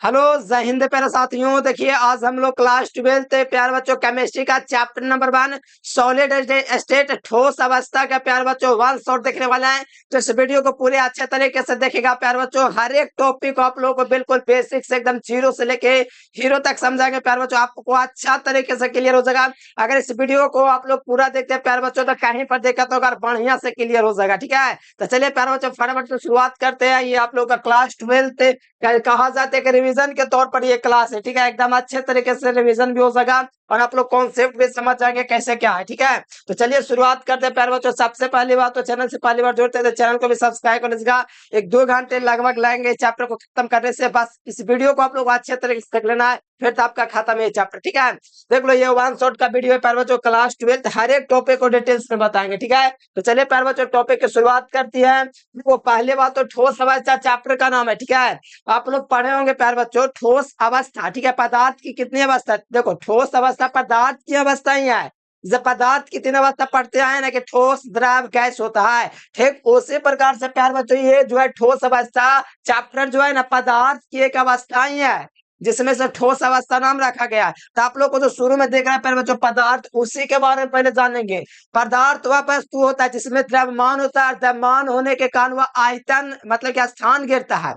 Hello जय हिंद प्यारे साथियों। देखिए आज हम लोग क्लास 12 प्यारे बच्चों केमिस्ट्री का चैप्टर नंबर 1 सॉलिड स्टेट ठोस अवस्था का प्यारे बच्चों वन शॉट देखने वाला है। तो इस वीडियो को पूरे अच्छे तरीके से देखेगा प्यारे बच्चों। हर एक टॉपिक को आप लोगों को बिल्कुल बेसिक से एकदम जीरो से लेके हीरो तक समझाएंगे प्यारे बच्चों, आपको अच्छा तरीके से क्लियर हो जाएगा। अगर इस वीडियो को आप लोग पूरा देखते हैं प्यारे बच्चों तो कहीं पर देखा तो अगर बढ़िया से क्लियर हो जाएगा। ठीक है, तो चलिए प्यारे बच्चों फटाफट से शुरुआत करते हैं। ये आप लोग का क्लास 12 कहा जाता है कि रिवीजन के तौर पर ये क्लास है। ठीक है, एकदम अच्छे तरीके से रिवीजन भी हो सका और आप लोग कॉन्सेप्ट भी समझ जाएंगे कैसे क्या है। ठीक है, तो चलिए शुरुआत करते हैं प्यारे बच्चों। सबसे पहली बात तो चैनल से पहली बार जुड़ते हैं तो चैनल को भी सब्सक्राइब कर लीजिएगा। 1-2 घंटे लगभग लगेंगे चैप्टर को खत्म करने से। बस इस वीडियो को आप लोग अच्छे तरीके से देख लेना है, फिर तो आपका खत्म है चैप्टर। ठीक है, देख लो ये वन शॉट का वीडियो है प्यारे बच्चों। क्लास 12 हर एक टॉपिक को डिटेल्स में बताएंगे। ठीक है, तो चलिए प्यारे बच्चों टॉपिक की शुरुआत करती है। वो पहले बात तो ठोस अवस्था चैप्टर का नाम है। ठीक है, आप लोग पढ़े होंगे प्यारे बच्चों ठोस अवस्था। ठीक है, पदार्थ की कितनी अवस्था, देखो ठोस अवस्था पदार्थ की अवस्था ही है। जब पदार्थ की तीन अवस्था पढ़ते हैं ना कि ठोस द्रव गैस होता है, ठीक उसी प्रकार से प्यारे बच्चों ये जो है ठोस अवस्था चैप्टर जो है ना पदार्थ की एक अवस्था ही है जिसमें से ठोस अवस्था नाम रखा गया है। तो आप लोग को जो शुरू में देख रहे हैं प्यारे बच्चों पदार्थ, उसी के बारे में पहले जानेंगे। पदार्थ वह वस्तु होता है जिसमें द्रव्यमान होता है, द्रव्यमान होने के कारण वह आयतन मतलब क्या स्थान घेरता है।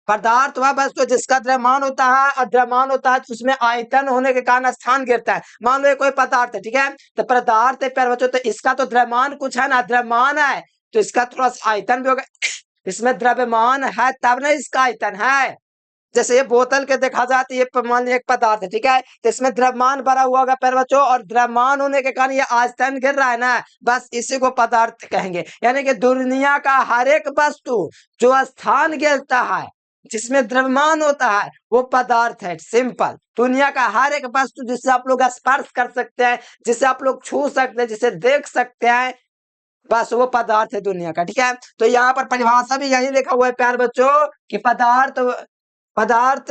पदार्थ वह वस्तु जिसका द्रव्यमान होता है और द्रव्यमान होता है तो उसमें आयतन होने के कारण स्थान गिरता है। मान लो ये कोई पदार्थ है, ठीक है, तो पदार्थ है प्यारे बच्चों, तो इसका तो द्रव्यमान कुछ है ना, द्रव्यमान है तो इसका थोड़ा सा आयतन भी होगा। इसमें द्रव्यमान है तब ना इसका आयतन है। जैसे ये बोतल के देखा जाए तो ये मान लीजिए एक पदार्थ है, ठीक है, तो इसमें द्रव्यमान भरा हुआ होगा प्यारे बच्चों और द्रव्यमान होने के कारण ये आयतन गिर रहा है ना, बस इसी को पदार्थ कहेंगे। यानी कि दुनिया का हर एक वस्तु जो स्थान घेरता है जिसमें द्रव्यमान होता है वो पदार्थ है। सिंपल, दुनिया का हर एक वस्तु जिसे आप लोग स्पर्श कर सकते हैं, जिसे आप लोग छू सकते हैं, जिसे देख सकते हैं, बस वो पदार्थ है दुनिया का। ठीक है, तो यहाँ पर परिभाषा भी यही लिखा हुआ है प्यारे बच्चों कि पदार्थ पदार्थ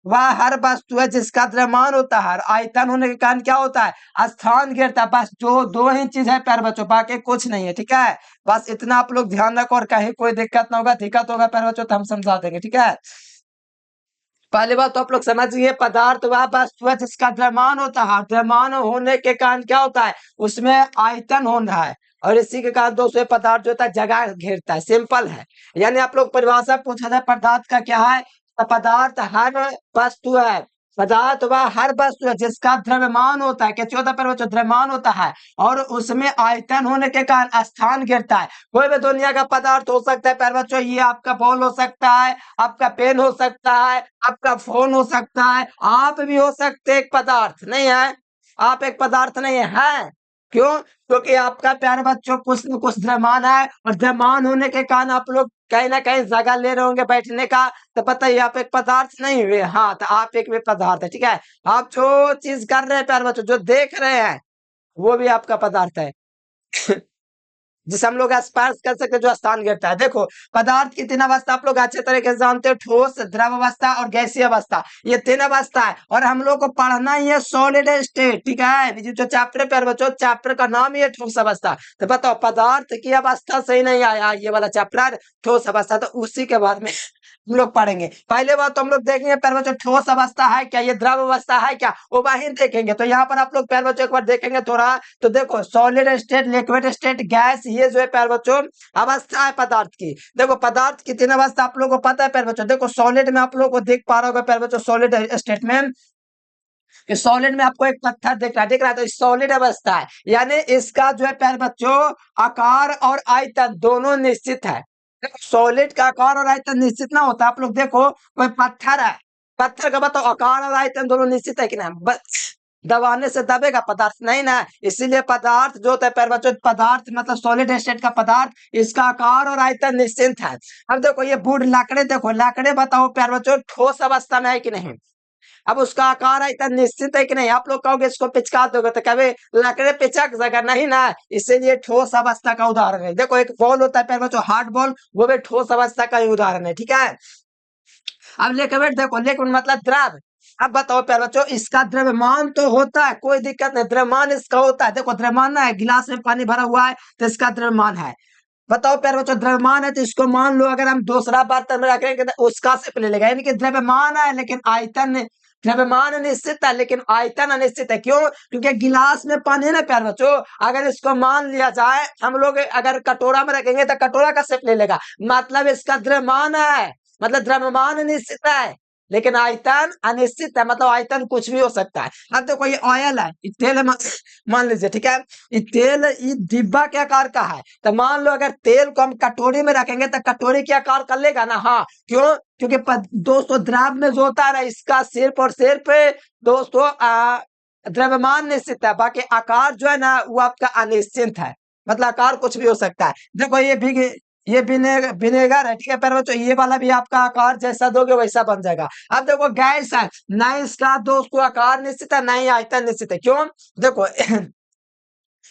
वह हर वस्तु है जिसका द्रव्यमान होता है, आयतन होने के कारण क्या होता है स्थान घेरता है। बस जो दो ही चीज है प्यारे बच्चों, बाकी कुछ नहीं है। ठीक है, बस इतना आप लोग ध्यान रखो और कहीं कोई दिक्कत ना होगा, दिक्कत होगा प्यारे बच्चों तो हम समझा देंगे। ठीक है, पहली बात तो आप लोग समझिए पदार्थ वह वस्तु है जिसका द्रव्यमान होता है, द्रव्यमान होने के कारण क्या होता है उसमें आयतन होना है और इसी के कारण दोस्तों पदार्थ जो होता है जगह घेरता है। सिंपल है, यानी आप लोग परिभाषा पूछा था पदार्थ का क्या है, तो पदार्थ हर वस्तु है, पदार्थ वह हर वस्तु है जिसका द्रव्यमान होता है, कैसे होता है द्रव्यमान होता है और उसमें आयतन होने के कारण स्थान घेरता है। कोई भी दुनिया का पदार्थ हो सकता है प्यारे बच्चों, ये आपका बॉल हो सकता है, आपका पेन हो सकता है, आपका फोन हो सकता है, आप भी हो सकते एक पदार्थ नहीं है, आप एक पदार्थ नहीं है। क्यों? क्योंकि आपका प्यारे बच्चों कुछ न कुछ द्रव्यमान है और द्रव्यमान होने के कारण आप लोग कहीं ना कहीं जगह ले रहे होंगे बैठने का, तो पता है आप एक पदार्थ नहीं हुए। हाँ, तो आप एक भी पदार्थ है। ठीक है, आप जो चीज कर रहे हैं प्यारे बच्चों, जो देख रहे हैं वो भी आपका पदार्थ है जिसे हम लोग स्पर्श कर सकते हैं, जो स्थान घेरता है। देखो पदार्थ की तीन अवस्था आप लोग अच्छे तरीके से जानते हो, ठोस द्रव अवस्था और गैसीय अवस्था, ये तीन अवस्था है और हम लोग को पढ़ना ही है सॉलिड स्टेट। ठीक है, जो चैप्टर पे बच्चों चैप्टर का नाम ही है ठोस अवस्था। तो बताओ पदार्थ की अवस्था सही नहीं आया ये वाला चैप्टर ठोस अवस्था, तो उसी के बाद में हम लोग पढ़ेंगे। पहले बात तो हम लोग देखेंगे प्यारे बच्चों ठोस अवस्था है क्या, ये द्रव अवस्था है क्या, वो वही देखेंगे। तो यहाँ पर आप लोग प्यारे बच्चों एक बार देखेंगे थोड़ा, तो देखो solid state, liquid state, gas, ये जो है प्यारे बच्चों अवस्था है पदार्थ की। देखो पदार्थ की तीन अवस्था आप लोगों को पता है प्यारे बच्चों। देखो सॉलिड में आप लोगों को देख पा रहा होगा प्यारे बच्चों, सॉलिड स्टेट में कि सॉलिड में आपको एक पत्थर दिख रहा है तो सॉलिड अवस्था है, यानी इसका जो है प्यारे बच्चों आकार और आयतन दोनों निश्चित है। सॉलिड का आकार और आयतन निश्चित ना होता, आप लोग देखो कोई पत्थर है, पत्थर का बताओ आकार और आयतन दोनों निश्चित है कि नहीं, बस दबाने से दबेगा पदार्थ नहीं ना। इसीलिए पदार्थ जो होता है प्यारे बच्चों, पदार्थ मतलब सॉलिड स्टेट का पदार्थ, इसका आकार और आयतन निश्चित है। अब देखो ये वुड लकड़े, देखो लकड़े बताओ प्यारे बच्चों ठोस अवस्था में है कि नहीं, अब उसका आकार इतना निश्चित है कि नहीं। आप लोग कहोगे इसको पिचका दोगे तो कभी लकड़े पिचक जाएगा नहीं ना, इसीलिए ठोस अवस्था का उदाहरण है। देखो एक बॉल होता है प्यारे बच्चों हार्ड बॉल, वो भी ठोस अवस्था का ही उदाहरण है। ठीक है, अब लिक्विड देखो, लिक्विड मतलब द्रव। अब बताओ प्यारे बच्चों इसका द्रव्यमान तो होता है, कोई दिक्कत नहीं, द्रव्यमान इसका होता है। देखो द्रव्यमान है, गिलास में पानी भरा हुआ है तो इसका द्रव्यमान है। बताओ प्यारे बच्चों, द्रव्यमान है तो इसको मान लो अगर हम दूसरा बर्तन में रखेंगे तो उसका सिर्फ ले लेगा, यानी कि द्रव्यमान है लेकिन आयतन, द्रव्यमान निश्चित है लेकिन आयतन अनिश्चित है। क्यों? क्योंकि गिलास में पानी है ना प्यारे बच्चों, अगर इसको मान लिया जाए हम लोग अगर कटोरा में रखेंगे तो कटोरा का सिर्फ ले लेगा, मतलब इसका द्रव्यमान है, मतलब द्रव्यमान निश्चित है लेकिन आयतन अनिश्चित है, मतलब आयतन कुछ भी हो सकता है। अब देखो ये ऑयल है, ये तेल है, मान लीजिए, ठीक है, ये तेल ये डिब्बा के आकार का है, तो मान लो अगर तेल को हम कटोरी में रखेंगे तो कटोरी के आकार कर लेगा ना। हाँ, क्यों? क्योंकि दोस्तों द्रव में जो होता है ना, इसका सिर्फ और सिर्फ दोस्तों द्रव्यमान निश्चित है, बाकी आकार जो है ना वो आपका अनिश्चित है, मतलब आकार कुछ भी हो सकता है। देखो ये विनेगर है, ठीक है प्यारे बच्चों, ये वाला भी आपका आकार जैसा दोगे वैसा बन जाएगा। अब देखो गैस है, ना इसका दोस्तों आकार निश्चित है ना ही आयतन निश्चित है। क्यों? देखो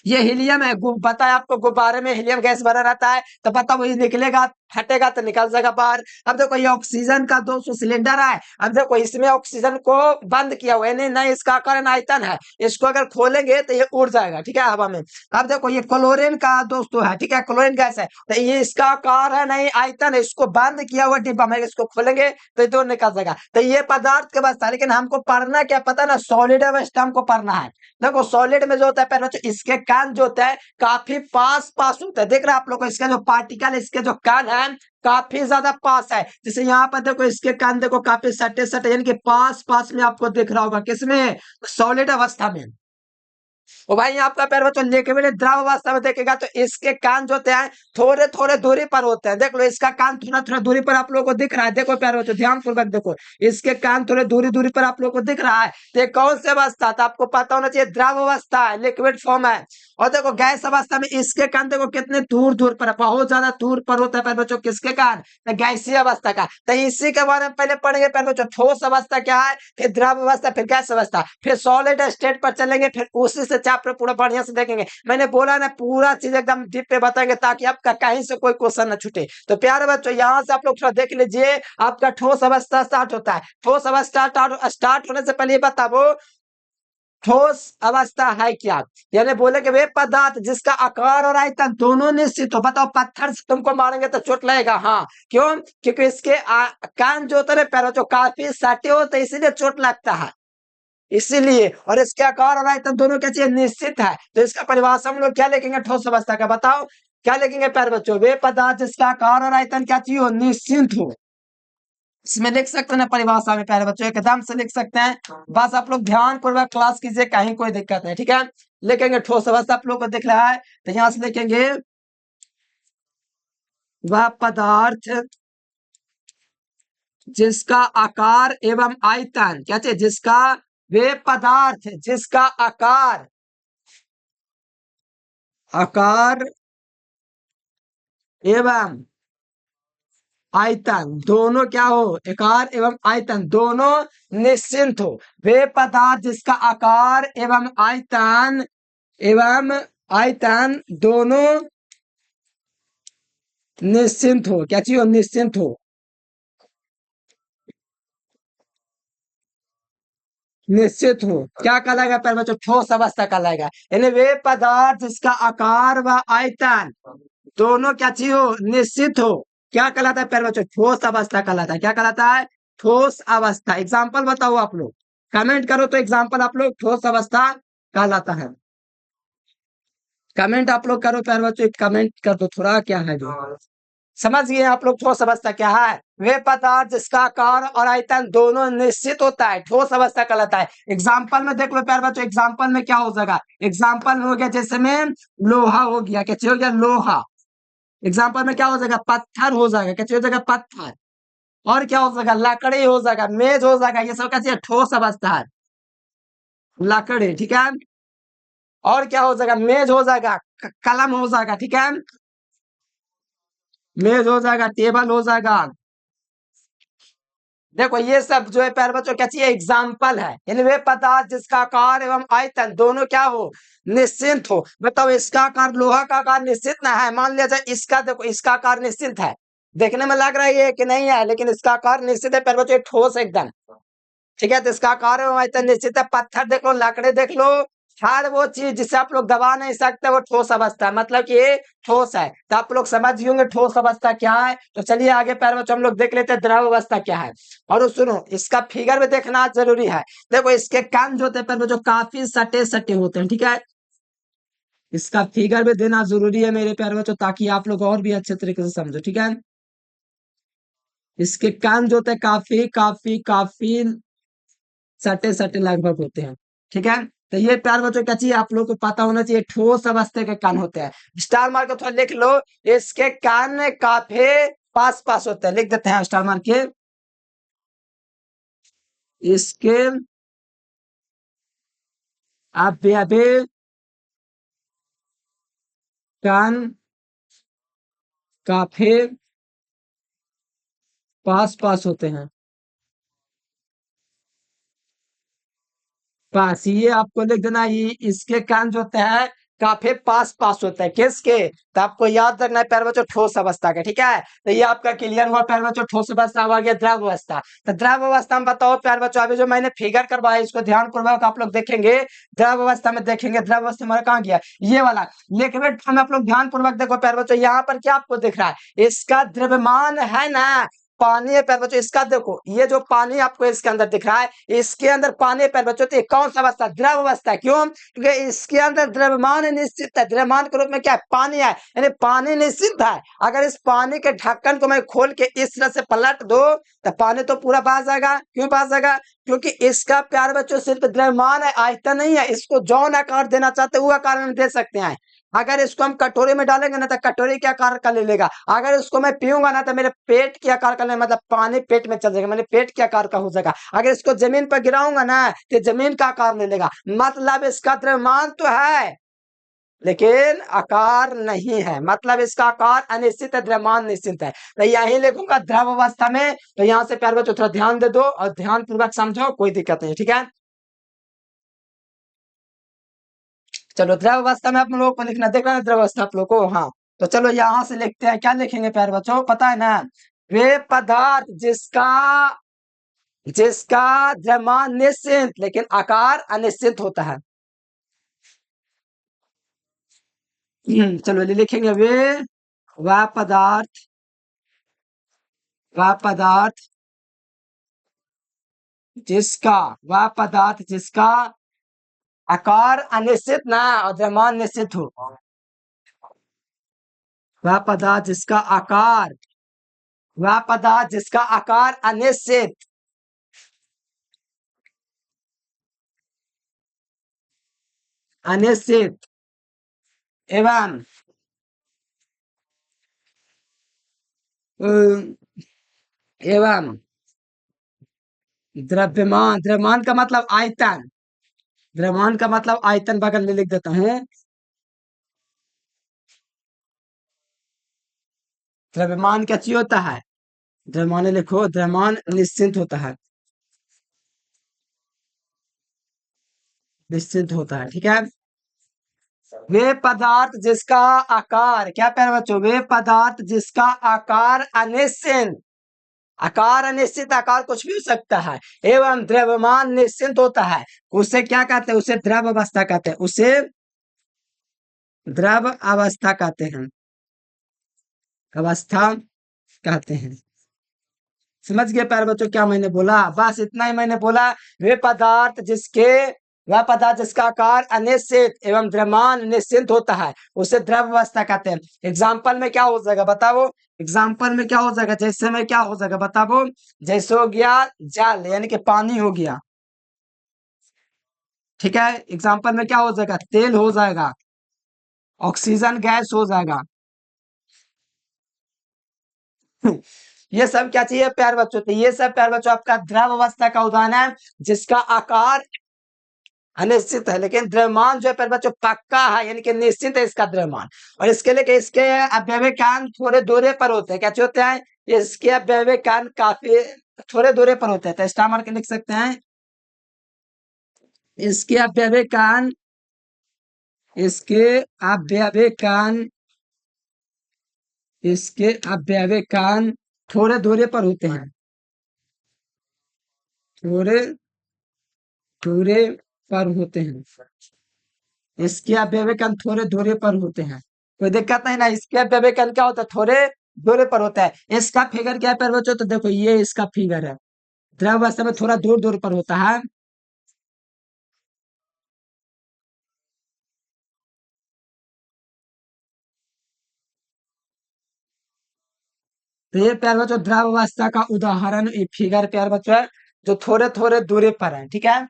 ये हीलियम है, पता है आपको गुब्बारे में हीलियम गैस भरा रहता है, तो पता वही निकलेगा, फटेगा तो निकल जाएगा बाहर। अब देखो ये ऑक्सीजन का 200 सिलेंडर है, अब देखो इसमें ऑक्सीजन को बंद किया हुआ है, नहीं इसका आकार आयतन है, इसको अगर खोलेंगे तो ये उड़ जाएगा, ठीक है, हवा में। अब देखो ये क्लोरीन का दोस्तों है, ठीक है, क्लोरीन गैस है, तो ये इसका आकार है नहीं आयतन है, इसको बंद किया हुआ डिब्बा में, इसको खोलेंगे तो ये निकल जाएगा। तो ये पदार्थ के बस था, लेकिन हमको पढ़ना क्या पता ना, सॉलिड अवस्था हमको पढ़ना है। देखो सॉलिड में जो होता है पहले बच्चों, इसके कण जो होता है काफी पास पास होता है, देख रहे हैं आप लोग को, इसका जो पार्टिकल, इसके जो कण है काफी ज्यादा पास है। जैसे यहाँ पर देखो इसके कण देखो काफी सटे सटे, यानी कि पास पास में आपको दिख रहा होगा, किसमें? सॉलिड अवस्था में। ओ भाई आपका पैर बच्चों लिक्विड द्रव अवस्था में देखेगा तो इसके कान जो होते हैं थोड़े थोड़े दूरी पर होते हैं, देख लो इसका कान थोड़ा थोड़ा दूरी पर आप लोगों को दिख रहा है, देखो प्यारे बच्चों ध्यान पूर्वक देखो, इसके कान थोड़े दूरी दूरी पर आप लोगों को दिख रहा है, तो कौन सी अवस्था था आपको पता होना चाहिए, द्रव अवस्था है, लिक्विड फॉर्म है। और देखो गैस अवस्था में इसके कान देखो कितने दूर दूर पर, बहुत ज्यादा दूर पर होता है प्यारे बच्चों, किसके कान? गैसीय अवस्था का। तो इसी के बारे में पहले पढ़ेंगे प्यारे बच्चों, ठोस अवस्था क्या है, फिर द्रव अवस्था, फिर गैस अवस्था, फिर सॉलिड स्टेट पर चलेंगे, फिर उसी से चैप्टर पूरा बढ़िया से देखेंगे। मैंने बोला ना पूरा चीज एकदम डीप पे बताएंगे ताकि आपका कहीं से कोई क्वेश्चन न छूटे। तो प्यारे बच्चों यहाँ से आप लोग थोड़ा देख लीजिए, आपका ठोस अवस्था स्टार्ट होता है। ठोस अवस्था स्टार्ट होने से पहले बताओ ठोस अवस्था है क्या, यानी बोले कि वे पदार्थ जिसका आकार और आयतन दोनों निश्चित हो। बताओ पत्थर से तुमको मारेंगे तो चोट लगेगा, हाँ क्यों? क्योंकि इसके कान जो होते हैं पैरों जो काफी सटे होते, इसीलिए चोट लगता है, इसीलिए। और इसके आकार और आयतन दोनों क्या चाहिए? निश्चित है। तो इसका परिभाषा हम लोग क्या लिखेंगे ठोस अवस्था का? बताओ क्या लिखेंगे प्यारे बच्चों? वे पदार्थ जिसका आकार और आयतन क्या चाहिए? निश्चित हो। इसमें लिख सकते हैं ना परिभाषा में प्यारे बच्चों, एकदम से लिख सकते हैं, बस आप लोग ध्यान पूर्वक क्लास कीजिए, कहीं कोई दिक्कत नहीं, ठीक है। लिखेंगे ठोस अवस्था आप लोग को दिख रहा है, तो यहां से लिखेंगे वह पदार्थ जिसका आकार एवं आयतन क्या चाहिए? जिसका, वे पदार्थ जिसका आकार एवं आयतन दोनों क्या हो? आकार एवं आयतन दोनों निश्चित हो। वे पदार्थ जिसका आकार एवं आयतन दोनों निश्चित हो। क्या चाहिए? निश्चित हो, निश्चित हो। क्या कहलाएगा प्यारे बच्चों? ठोस अवस्था कहलाएगा। यानी वे पदार्थ जिसका आकार व आयतन दोनों क्या चाहिए? हो, निश्चित हो। क्या कहलाता है प्यारे बच्चों? ठोस अवस्था कहलाता है। क्या कहलाता है? ठोस अवस्था। एग्जाम्पल बताओ आप लोग, कमेंट करो तो एग्जाम्पल आप लोग, ठोस अवस्था कहलाता है। कमेंट आप लोग करो प्यारे बच्चों, कमेंट कर दो थोड़ा, क्या है जो समझ गए आप लोग ठोस अवस्था क्या है? वे पदार्थ जिसका आकार और आयतन दोनों निश्चित होता है, ठोस अवस्था कहलाता है। एग्जाम्पल में देख लो प्यारे बच्चों, एग्जाम्पल में क्या हो जाएगा? एग्जाम्पल में हो गया जैसे में लोहा हो गया, क्या हो गया? लोहा। एग्जाम्पल में क्या हो जाएगा? पत्थर हो जाएगा, क्या हो जाएगा? पत्थर। और क्या हो जाएगा? लकड़ी हो जाएगा, मेज हो जाएगा, ये सब कैसे? ठोस अवस्था है, लकड़ी, ठीक है। और क्या हो जाएगा? मेज हो जाएगा, कलम हो जाएगा, ठीक है, मेज हो जाएगा, टेबल हो जाएगा। देखो ये सब जो है प्यारे बच्चों क्या चाहिए? एग्जाम्पल है, यानी वे पदार्थ जिसका आकार एवं आयतन दोनों क्या हो? निश्चित हो। बताओ इसका आकार, लोहा का आकार निश्चित ना है, मान लिया जाए इसका, देखो इसका आकार निश्चित है, देखने में लग रहा है ये कि नहीं है, लेकिन इसका आकार निश्चित है प्यारे बच्चों, ठोस एकदम, ठीक है। तो इसका आकार एवं आयतन निश्चित है। पत्थर देख लो, लकड़ी देख लो, हर वो चीज जिसे आप लोग दबा नहीं सकते वो ठोस अवस्था है, मतलब कि ये ठोस है। तो आप लोग समझ गए होंगे ठोस अवस्था क्या है। तो चलिए आगे प्यारे बच्चों हम लोग देख लेते हैं द्रव अवस्था क्या है। और सुनो इसका फिगर में देखना जरूरी है। देखो इसके कान जो होते हैं प्यारे बच्चों काफी सटे सटे होते हैं, ठीक है। इसका फिगर में देना जरूरी है मेरे प्यारे बच्चों, ताकि आप लोग और भी अच्छे तरीके से समझो, ठीक है। इसके कान जो होते हैं काफी काफी काफी सटे सटे लगभग होते हैं, ठीक है। तो ये प्यार बच्चों क्या चाहिए आप लोग को पता होना चाहिए ठोस अवस्था के कान होते हैं। स्टार मार के थोड़ा लिख लो, इसके कान काफी पास पास होते हैं, लिख देते हैं स्टार मार के। इसके अवयवी कान काफी पास पास होते हैं। पास ये आपको लिख देना, ये इसके कान जो होते हैं काफी पास पास होते हैं किसके। तो आपको याद रखना है प्यारे बच्चों ठोस अवस्था के, ठीक है। तो ये आपका क्लियर हुआ प्यारे बच्चों, ठोस अवस्था आ गया द्रव अवस्था। तो द्रव अवस्था में बताओ प्यारे बच्चों, अभी जो मैंने फिगर करवाया इसको ध्यान पूर्वक आप लोग देखेंगे। द्रव अवस्था में देखेंगे, द्रव अवस्था हमारा कहाँ गया ये वाला। लेकिन हम आप लोग ध्यान पूर्वक देखो प्यारे बच्चों, यहाँ पर क्या आपको दिख रहा है इसका द्रव्यमान है ना, पानी है प्यारे बच्चों। इसका देखो ये जो पानी आपको इसके अंदर दिख रहा है, इसके अंदर पानी है प्यारे बच्चों। तो ये कौन सा अवस्था द्रव अवस्था, क्यों क्योंकि इसके अंदर द्रव्यमान निश्चित है, द्रव्यमान के रूप में क्या है पानी है, यानी पानी निश्चित है। अगर इस पानी के ढक्कन को मैं खोल के इस तरह से पलट दो तो पानी तो पूरा बह जाएगा, क्यों बह जाएगा क्योंकि इसका प्यारे बच्चों सिर्फ द्रव्यमान है, आयतन नहीं है। इसको जौन आकार देना चाहते हैं वो आकार में दे सकते हैं। अगर इसको हम कटोरे में डालेंगे ना तो कटोरे के आकार का ले लेगा। अगर इसको मैं पीऊंगा ना तो मेरे पेट के आकार का ले, मतलब पानी पेट में चल जाएगा, मैंने पेट के आकार का हो जाएगा। अगर इसको जमीन पर गिराऊंगा ना तो जमीन का आकार ले लेगा। मतलब इसका द्रव्यमान तो है लेकिन आकार नहीं है, मतलब इसका आकार अनिश्चित है, द्रव्यमान निश्चित है। तो यही लिखूंगा द्रव अवस्था में। तो यहाँ से प्यारे बच्चों थोड़ा ध्यान दे दो और ध्यान पूर्वक समझो, कोई दिक्कत नहीं, ठीक है। चलो द्रव अवस्था में आप लोगों को लिखना देख रहे हैं, द्रव अवस्था आप लोग को, हाँ। तो चलो यहां से लिखते हैं, क्या लिखेंगे प्यारे बच्चों पता है ना, वे पदार्थ जिसका जिसका द्रव्यमान निश्चित लेकिन आकार अनिश्चित होता है। चलो लिखेंगे वह पदार्थ वह पदार्थ जिसका वह पदार्थ जिसका आकार अनिश्चित ना और द्रव्यमान निश्चित हो। वह पदार्थ जिसका आकार वह पदार्थ जिसका आकार अनिश्चित अनिश्चित एवं एवं द्रव्यमान, द्रव्यमान का मतलब आयतन, द्रव्यमान का मतलब आयतन बगल में लिख देता हूं। द्रव्यमान क्या चीज होता है, द्रव्यमान लिखो, द्रव्यमान निश्चित होता है, निश्चित होता है, ठीक है। वे पदार्थ जिसका आकार, क्या प्यारे बच्चों, वे पदार्थ जिसका आकार अनिश्चित, आकार अनिश्चित, आकार कुछ भी हो सकता है, एवं द्रव्यमान निश्चित होता है, उसे क्या कहते हैं, उसे द्रव अवस्था कहते हैं, उसे द्रव अवस्था कहते हैं, अवस्था कहते हैं। समझ गए प्यारे बच्चों क्या मैंने बोला, बस इतना ही मैंने बोला। वे पदार्थ जिसके वह पदार्थ जिसका आकार अनिश्चित एवं द्रव्यमान निश्चित होता है उसे द्रव अवस्था कहते हैं। एग्जाम्पल में क्या हो जाएगा बताओ, एग्जाम्पल में क्या हो जाएगा, जैसे में क्या हो जाएगा बताओ, जैसे हो गया जल यानी कि पानी हो गया, ठीक है। एग्जाम्पल में क्या हो जाएगा, तेल हो जाएगा, ऑक्सीजन गैस हो जाएगा। ये सब क्या चाहिए प्यार बच्चों, तो ये सब प्यार बच्चों आपका द्रव अवस्था का उदाहरण है जिसका आकार अनिश्चित है लेकिन द्रव्यमान जो है प्यारे बच्चों पक्का है, यानी कि निश्चित है इसका द्रव्यमान। और इसके लिए इसके अवयवी कान थोड़े दूरी पर होते हैं, क्या होते हैं, इसके अवयवी कान काफी थोड़े दूरी पर होते हैं। तो स्टार मार के लिख सकते हैं, इसके अवयवी कान इसके अवयवी कान इसके अवयवी कान थोड़े दूरी पर होते हैं, थोड़े दूरी पर होते हैं। इसके अवयवी कण थोड़े दूरी पर होते हैं, कोई दिक्कत नहीं ना। इसके अवयवी कण क्या होता है, थोड़े दूरी पर होता है। इसका फिगर क्या है प्यारे बच्चों, तो देखो ये इसका फिगर है, द्रव अवस्था में थोड़ा दूर दूर पर होता है। तो ये प्यारे बच्चों द्रव अवस्था का उदाहरण, ये फिगर प्यारे बच्चों है, जो थोड़े थोड़े दूरी पर है, ठीक है।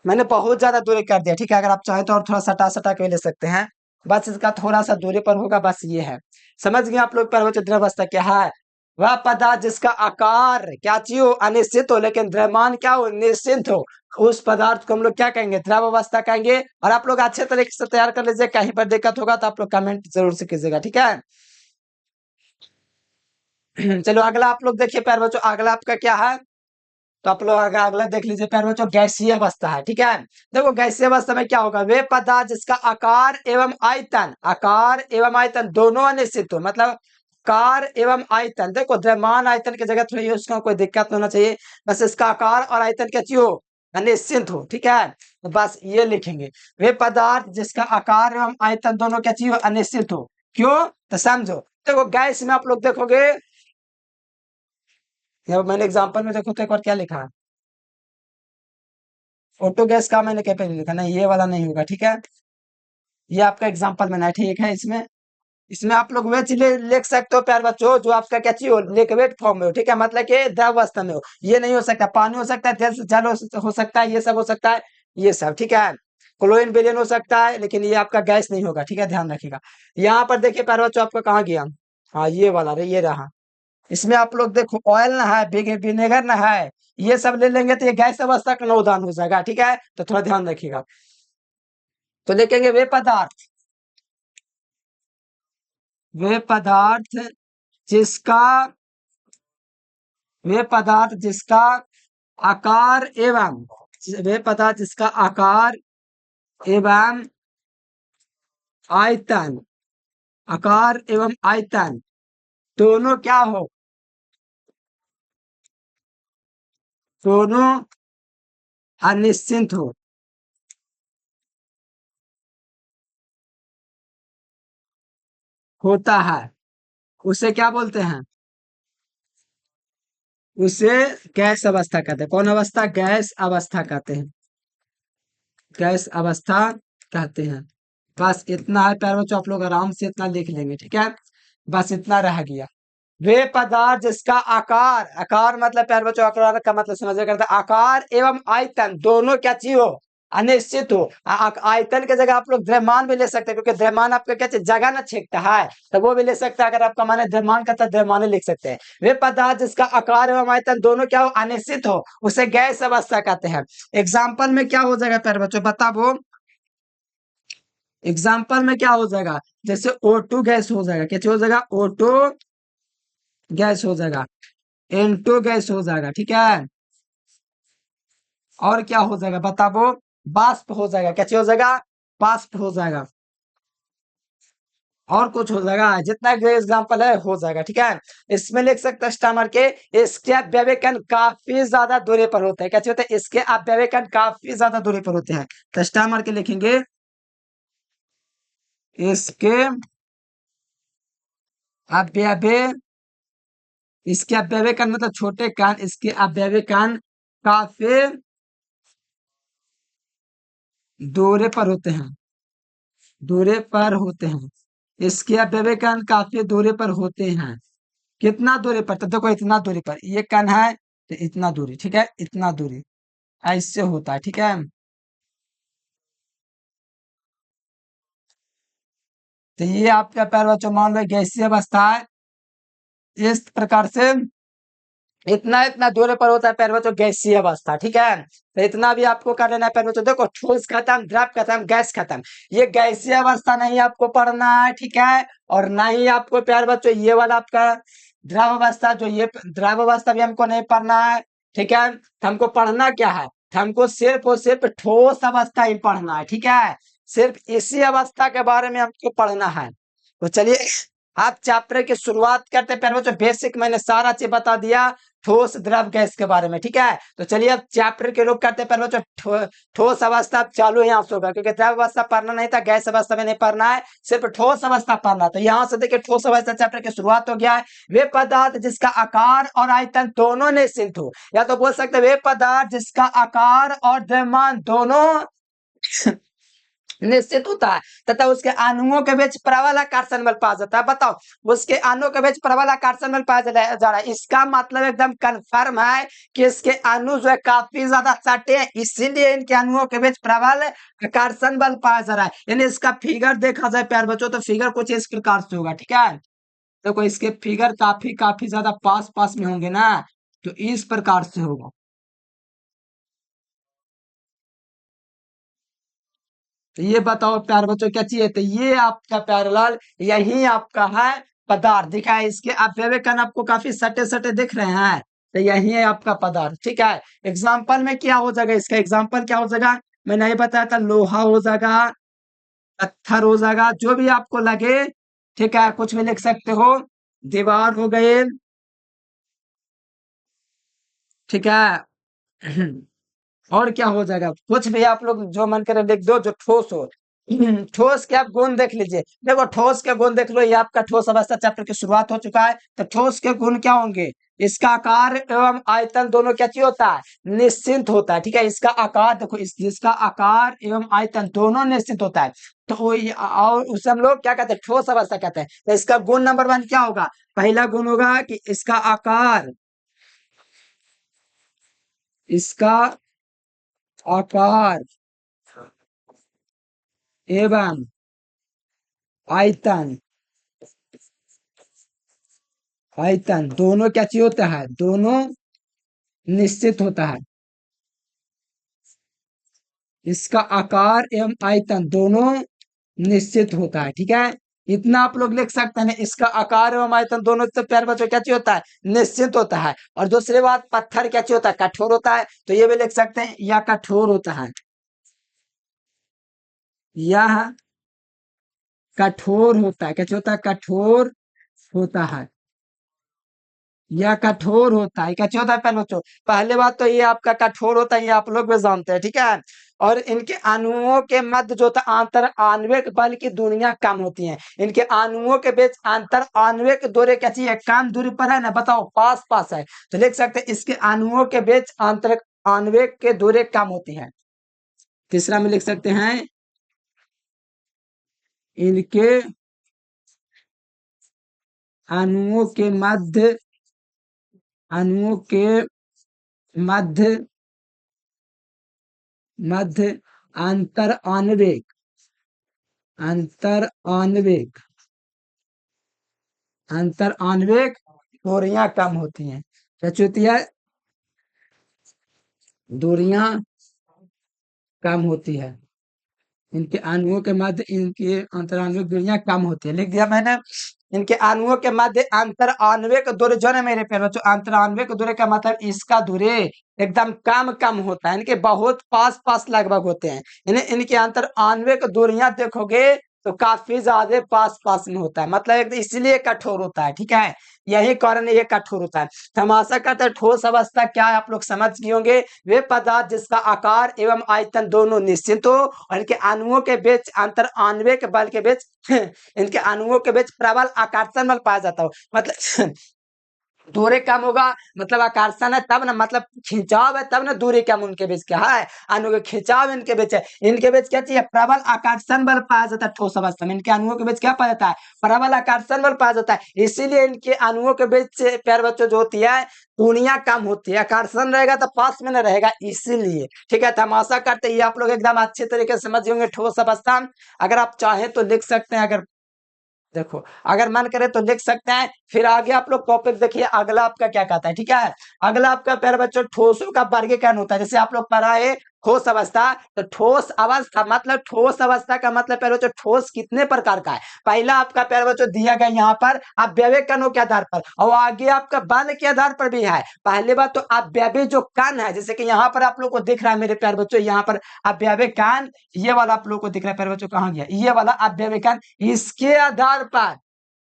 मैंने बहुत ज्यादा दूरी कर दिया, ठीक है। अगर आप चाहे तो और थोड़ा सटा सटा के ले सकते हैं, बस इसका थोड़ा सा दूरी पर होगा, बस ये है। समझ गए आप लोग, पर्वत द्रव अवस्था क्या है। वह पदार्थ जिसका आकार क्या चाहिए हो, अनिश्चित हो, लेकिन द्रव्यमान क्या हो, निश्चित हो, उस पदार्थ को हम लोग क्या कहेंगे, द्रव अवस्था कहेंगे। और आप लोग अच्छे तरीके से तैयार कर लीजिए, कहीं पर दिक्कत होगा तो आप लोग कमेंट जरूर से कीजिएगा, ठीक है। चलो अगला आप लोग देखिए प्यारे बच्चों, अगला आपका क्या है, तो आप लोग अगला देख लीजिए प्यारे बच्चों, गैसीय अवस्था है, ठीक है। देखो गैसीय अवस्था में क्या होगा, वे पदार्थ जिसका आकार एवं आयतन दोनों अनिश्चित हो, मतलब आकार एवं आयतन, देखो द्रव्यमान आयतन की जगह थोड़ी उसका कोई दिक्कत होना चाहिए, बस इसका आकार और आयतन क्या चाहिए हो, अनिश्चित हो, ठीक है। तो बस ये लिखेंगे, वे पदार्थ जिसका आकार एवं आयतन दोनों क्या चाहिए हो, अनिश्चित हो। क्यों, तो समझो। देखो गैस में आप लोग देखोगे, ये मैंने एग्जांपल में देखो तो एक बार क्या लिखा है, ऑटो गैस का मैंने क्या लिखा, ना ये वाला नहीं होगा, ठीक है। ये आपका एग्जांपल में ना, ठीक है। इसमें इसमें आप लोग वे चीजें लिख सकते हो प्यार बच्चों, जो आपका क्या चाहिए हो, लिक्विड फॉर्म में हो, ठीक है, मतलब कि द्रव अवस्था में हो। ये नहीं हो सकता, पानी हो सकता है, जल हो सकता है, ये सब हो सकता है, ये सब, ठीक है। क्लोरीन विलयन हो सकता है, लेकिन ये आपका गैस नहीं होगा, ठीक है, ध्यान रखिएगा। यहाँ पर देखिए प्यार बच्चों, आपका कहाँ गया, हाँ ये वाला रे, ये रहा। इसमें आप लोग देखो ऑयल ना है, विनेगर ना है, ये सब ले लेंगे तो ये गैस अवस्था का नवोदान हो जाएगा, ठीक है। तो थोड़ा ध्यान रखिएगा। तो लिखेंगे वे पदार्थ जिसका वे पदार्थ जिसका आकार एवं वे पदार्थ जिसका आकार एवं आयतन आकार एवं आयतन दोनों क्या हो, दोनों अनिश्चित हो, होता है, उसे क्या बोलते हैं, उसे गैस अवस्था कहते हैं। कौन अवस्था, गैस अवस्था कहते हैं, गैस अवस्था कहते हैं। बस इतना है प्यारे बच्चों, आप लोग आराम से इतना लिख लेंगे, ठीक है। बस इतना रह गया। वे पदार्थ जिसका आकार आकार मतलब प्यारे बच्चों, आकार का मतलब समझ करता है, आकार एवं आयतन दोनों क्या चीज हो, अनिश्चित हो। आयतन की जगह आप लोग द्रव्यमान भी ले सकते हैं, क्योंकि द्रव्यमान आपका क्या चीज, जगह ना छेकता है, तो वो भी ले सकते हैं। अगर आपका माने द्रव्यमान का, तो द्रव्यमान लिख सकते हैं। वे पदार्थ जिसका आकार एवं आयतन दोनों क्या हो, अनिश्चित हो, उसे गैस अवस्था कहते हैं। एग्जाम्पल में क्या हो जाएगा प्यारे बच्चों, बताओ। एग्जाम्पल में क्या हो जाएगा, जैसे O2 गैस हो जाएगा, क्या हो जाएगा, O2 गैस हो जाएगा, N2 गैस हो जाएगा, ठीक है। और क्या हो जाएगा बताओ, वाष्प हो जाएगा, क्या हो जाएगा, वाष्प हो जाएगा। और कुछ हो जाएगा, जितना एग्जाम्पल है हो जाएगा, ठीक है। इसमें लिख सकते हैं स्टामर के, इसके अव्यवीकरण काफी ज्यादा दूरी पर होते हैं, कैसे होते हैं, इसके अव्यवीकरण काफी ज्यादा दूरी पर होते हैं। तो स्टामर के लिखेंगे, इसके अव्यवी इसके अव्यवीकरण मतलब छोटे कान, इसके अव्यवीकरण काफी दूरी पर होते हैं, दूरी पर होते हैं। इसके अव्यवीकरण काफी दूरी पर होते हैं। कितना दूरी पर, तो देखो इतना दूरी पर, ये कण है तो इतना दूरी, ठीक है, इतना दूरी ऐसे होता है, ठीक है। तो ये आपका पैर बच्चों मान लो गैसीय अवस्था है, इस प्रकार से इतना इतना दूरी पर होता है पैर बच्चों गैसीय अवस्था, ठीक है। तो इतना भी आपको कर लेना है पैर बच्चों। देखो ठोस खत्म, द्रव खत्म, गैस खत्म, ये गैसीय अवस्था नहीं आपको पढ़ना है, ठीक है। और ना ही आपको प्यार बच्चों ये वाला आपका द्रव अवस्था, जो ये द्रव अवस्था भी हमको नहीं पढ़ना है, ठीक है। तो हमको पढ़ना क्या है, तो हमको सिर्फ और सिर्फ ठोस अवस्था ही पढ़ना है, ठीक है। सिर्फ इसी अवस्था के बारे में हमको पढ़ना है। तो चलिए आप चैप्टर की शुरुआत करते हैं प्यारे बच्चों, बेसिक मैंने सारा चीज बता दिया ठोस द्रव गैस के बारे में, ठीक है। तो चलिए अब चैप्टर के रुख करते हैं प्यारे बच्चों, ठोस अवस्था अब चालू यहाँ से होगा, क्योंकि द्रव अवस्था पढ़ना नहीं था, गैस अवस्था में नहीं पढ़ना है, सिर्फ ठोस अवस्था पढ़ना। तो यहाँ से देखिए ठोस अवस्था चैप्टर की शुरुआत हो गया है। वे पदार्थ जिसका आकार और आयतन दोनों निश्चित हो, या तो बोल सकते हैं वे पदार्थ जिसका आकार और द्रव्यमान दोनों निश्चित होता है तथा उसके अणुओं के बीच प्रबल आकर्षण बल पाया जाता है। बताओ, उसके अणुओं के बीच प्रबल आकर्षण बल पाया जा रहा है, इसका मतलब एकदम कंफर्म है कि इसके अणु जो है काफी ज्यादा सटे हैं, इसीलिए इनके अणुओं के बीच प्रबल आकर्षण बल पाया जा रहा है। यानी इसका फिगर देखा जाए प्यार बच्चों तो फिगर कुछ इस प्रकार से होगा, ठीक है। देखो इसके फिगर काफी काफी ज्यादा पास पास में होंगे ना, तो इस प्रकार से होगा। तो ये बताओ प्यारे बच्चों क्या चाहिए, तो ये आपका प्यारेलाल यही आपका है पदार्थ, दिखा है इसके अवयव कण आपको काफी सटे सटे दिख रहे हैं, तो यही है आपका पदार्थ, ठीक है। एग्जाम्पल में क्या हो जाएगा, इसका एग्जाम्पल क्या हो जाएगा, मैं नहीं बताया था, लोहा हो जाएगा, पत्थर हो जाएगा, जो भी आपको लगे, ठीक है, कुछ भी लिख सकते हो, दीवार हो गए, ठीक है। और क्या हो जाएगा, कुछ भी आप लोग जो मन करे लिख दो जो ठोस हो। ठोस के आप गुण देख लीजिए, देखो ठोस के गुण देख लो, ये आपका ठोस अवस्था चैप्टर की शुरुआत हो चुका है। तो ठोस के गुण क्या होंगे, इसका आकार एवं आयतन दोनों क्या चीज होता है, निश्चित होता है, ठीक है। इसका आकार देखो, जिसका आकार एवं आयतन दोनों निश्चित होता है, तो और उसे हम लोग क्या कहते हैं, ठोस अवस्था कहते हैं। तो इसका गुण नंबर 1 क्या होगा, पहला गुण होगा कि इसका आकार, इसका आकार एवं आयतन, आयतन दोनों क्या चीज होता है, दोनों निश्चित होता है। इसका आकार एवं आयतन दोनों निश्चित होता है, ठीक है। इतना आप लोग लिख सकते हैं, इसका आकार एवं आयतन दोनों, तो प्यारे बच्चों क्या चीज होता है, निश्चित होता है। और दूसरी बात, पत्थर क्या चीज होता है, कठोर होता है, तो ये भी लिख सकते हैं, यह कठोर होता है, यह कठोर होता है, क्या चीज होता है, कठोर होता है, यह कठोर होता है, क्या होता है पहले बच्चों, पहले बात तो ये आपका कठोर होता है, ये आप लोग भी जानते हैं, ठीक है। और इनके अणुओं के मध्य जो होता है आंतर आणविक बल की दूरियां कम होती हैं, इनके अणुओं के बीच अंतर आणविक दूरी क्या चाहिए, कम दूरी पर है ना, बताओ पास पास है, तो लिख सकते हैं इसके अणुओं के बीच अंतर आणविक के दूरी कम होती है। तीसरा में लिख सकते हैं, इनके अणुओं के मध्य, अणुओं के मध्य, मध्य अंतर आणविक, अंतर आणविक, अंतर आणविक दूरियां कम होती हैं, क्या होती है, दूरियां कम होती है, इनके अणुओं के मध्य, इनके अंतर आणविक दूरियां कम होती है, लिख दिया मैंने। इनके अणुओं के मध्य अंतर आणविक दूरी जो है मेरे प्यारे बच्चों, अंतर आणविक दूरी का मतलब इसका दूरी एकदम कम कम होता है, इनके बहुत पास पास लगभग होते हैं, इन्हें इनके अंतर आणविक दूरियां देखोगे तो काफी ज्यादा पास पास में होता है, मतलब इसलिए कठोर होता है, ठीक है, यही कारण ये कठोर होता है। तो हम आशा करते हैं ठोस अवस्था क्या है आप लोग समझ गए होंगे, वे पदार्थ जिसका आकार एवं आयतन दोनों निश्चित हो और इनके अणुओं के बीच अंतर आणविक बल के बीच इनके अणुओं के बीच प्रबल आकर्षण बल पाया जाता हो, मतलब दूरी कम होगा, मतलब आकर्षण है तब ना, मतलब खिंचाव है तब ना, दूरी कम उनके बीच क्या है, अणु के खिंचाव इनके बीच है, इनके बीच क्या चाहिए, प्रबल आकर्षण बल पाया जाता है ठोस अवस्था में, इनके अणुओं के बीच क्या पाया जाता है, प्रबल आकर्षण बल पाया जाता है, इसीलिए इनके अणुओं के बीच प्यारे बच्चों जो होती है दूरियां कम होती है, आकर्षण रहेगा तो पास में न रहेगा, इसीलिए, ठीक है। तो हम आशा करते हैं आप लोग एकदम अच्छे तरीके से समझ होंगे ठोस अवस्था। अगर आप चाहें तो लिख सकते हैं, अगर देखो अगर मन करे तो लिख सकते हैं, फिर आगे आप लोग टॉपिक देखिए, अगला आपका क्या कहता है, ठीक है। अगला आपका प्यारे बच्चों ठोसों का वर्गीकरण होता है, जैसे आप लोग पढ़ा है ठोस अवस्था, तो ठोस अवस्था मतलब, ठोस अवस्था का मतलब प्यारे बच्चों ठोस कितने प्रकार का है, पहला आपका प्यारे बच्चों दिया गया यहाँ पर अवयवी कणों के आधार पर, और आगे आपका बल के आधार पर भी है। पहली बात तो अवयवी जो कण है, जैसे कि यहाँ पर आप लोग को दिख रहा है मेरे प्यारे बच्चों, यहाँ पर अवयवी कण, ये वाला आप लोग को दिख रहा है प्यारे बच्चों, कहाँ गया ये वाला अवयवी कण, इसके आधार पर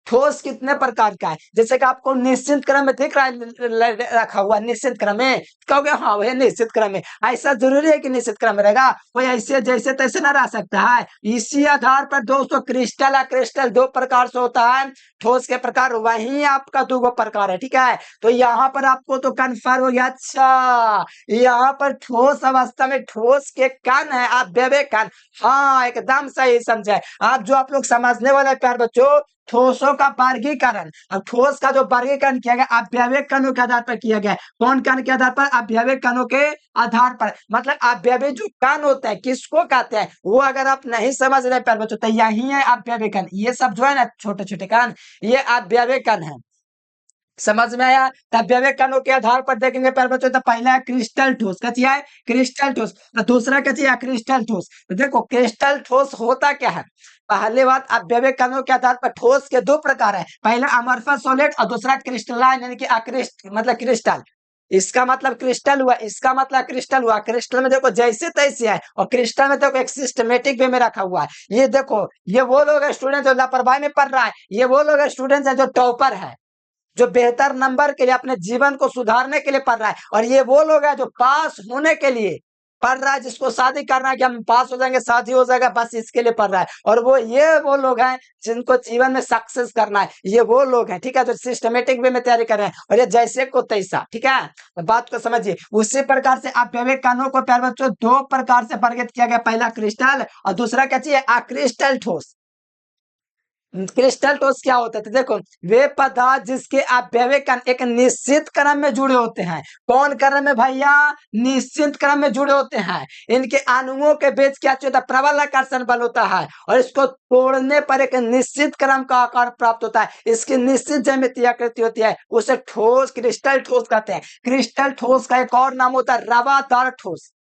ठोस कितने प्रकार का है, जैसे कि आपको निश्चित क्रम में दिख रहा है रखा हुआ निश्चित क्रम में, कहोगे हाँ भैया निश्चित क्रम में, ऐसा जरूरी है कि निश्चित क्रम में रहेगा, कोई ऐसे जैसे तैसे ना रह सकता है। इसी आधार पर दोस्तों क्रिस्टल या क्रिस्टल दो प्रकार से होता है, ठोस के प्रकार वही आपका दो प्रकार है, ठीक है। तो यहाँ पर आपको तो कन्फर्म हो गया। अच्छा, यहाँ पर ठोस अवस्था में ठोस के कण है, आप बेबे कण, हाँ एकदम सही समझे आप। जो आप लोग समझने वाले प्यार बच्चों, ठोसों का वर्गीकरण, अब ठोस का जो वर्गीकरण किया गया अवयविक कणों के आधार पर किया गया। कौन कण के आधार पर? अवयविक कणों के आधार पर, मतलब अवयविक जो कण होते हैं किसको कहते हैं, वो अगर आप नहीं समझ रहे प्यार बच्चों तो यही है अवयविक कण। ये सब जो है ना छोटे छोटे कण, ये अवयविक कण है। समझ में आया? अवयविक कणों के आधार पर देखेंगे प्यार बच्चों, तो पहला है क्रिस्टल ठोस, क्या है? क्रिस्टल ठोस। और दूसरा क्या है? क्रिस्टल ठोस। तो देखो क्रिस्टल ठोस होता क्या है, पहले बात अवयविक कणों के आधार पर ठोस के दो प्रकार है, पहला अमorphous सॉलिड और दूसरा क्रिस्टलाइन यानी कि अक्रिस्ट मतलब क्रिस्टल। इसका मतलब क्रिस्टल हुआ, इसका मतलब क्रिस्टल हुआ। क्रिस्टल में देखो जैसे तैसे है, और क्रिस्टल में देखो एक सिस्टमेटिक वे में रखा हुआ है। ये देखो, ये वो लोग स्टूडेंट जो लापरवाही में पढ़ रहा है, ये वो लोग स्टूडेंट है जो टॉपर है, जो बेहतर नंबर के लिए अपने जीवन को सुधारने के लिए पढ़ रहा है, और ये वो लोग हैं जो पास होने के लिए पढ़ रहा है, जिसको शादी करना है कि हम पास हो जाएंगे शादी हो जाएगा बस इसके लिए पढ़ रहा है। और वो लोग हैं जिनको जीवन में सक्सेस करना है, ये वो लोग हैं, ठीक है, जो सिस्टमेटिक वे में तैयारी कर रहे हैं, और ये जैसे को तैसा, ठीक है। तो बात को समझिए। उसी प्रकार से अवयविक कणों को प्यारे बच्चों दो प्रकार से वर्गीकृत किया गया, पहला क्रिस्टल और दूसरा क्या चाहिए? अक्रिस्टल ठोस। क्रिस्टल ठोस क्या होता है? तो देखो, वे पदार्थ जिसके अवयविक कण एक निश्चित क्रम में जुड़े होते हैं। कौन क्रम में भैया? निश्चित क्रम में जुड़े होते हैं। इनके अणुओं के बीच क्या होता है? प्रबल आकर्षण बल होता है, और इसको तोड़ने पर एक निश्चित क्रम का आकार प्राप्त होता है। इसकी निश्चित ज्यामितीय आकृति होती है, उसे ठोस क्रिस्टल ठोस कहते हैं। क्रिस्टल ठोस का एक और नाम होता है रवादार ठोस।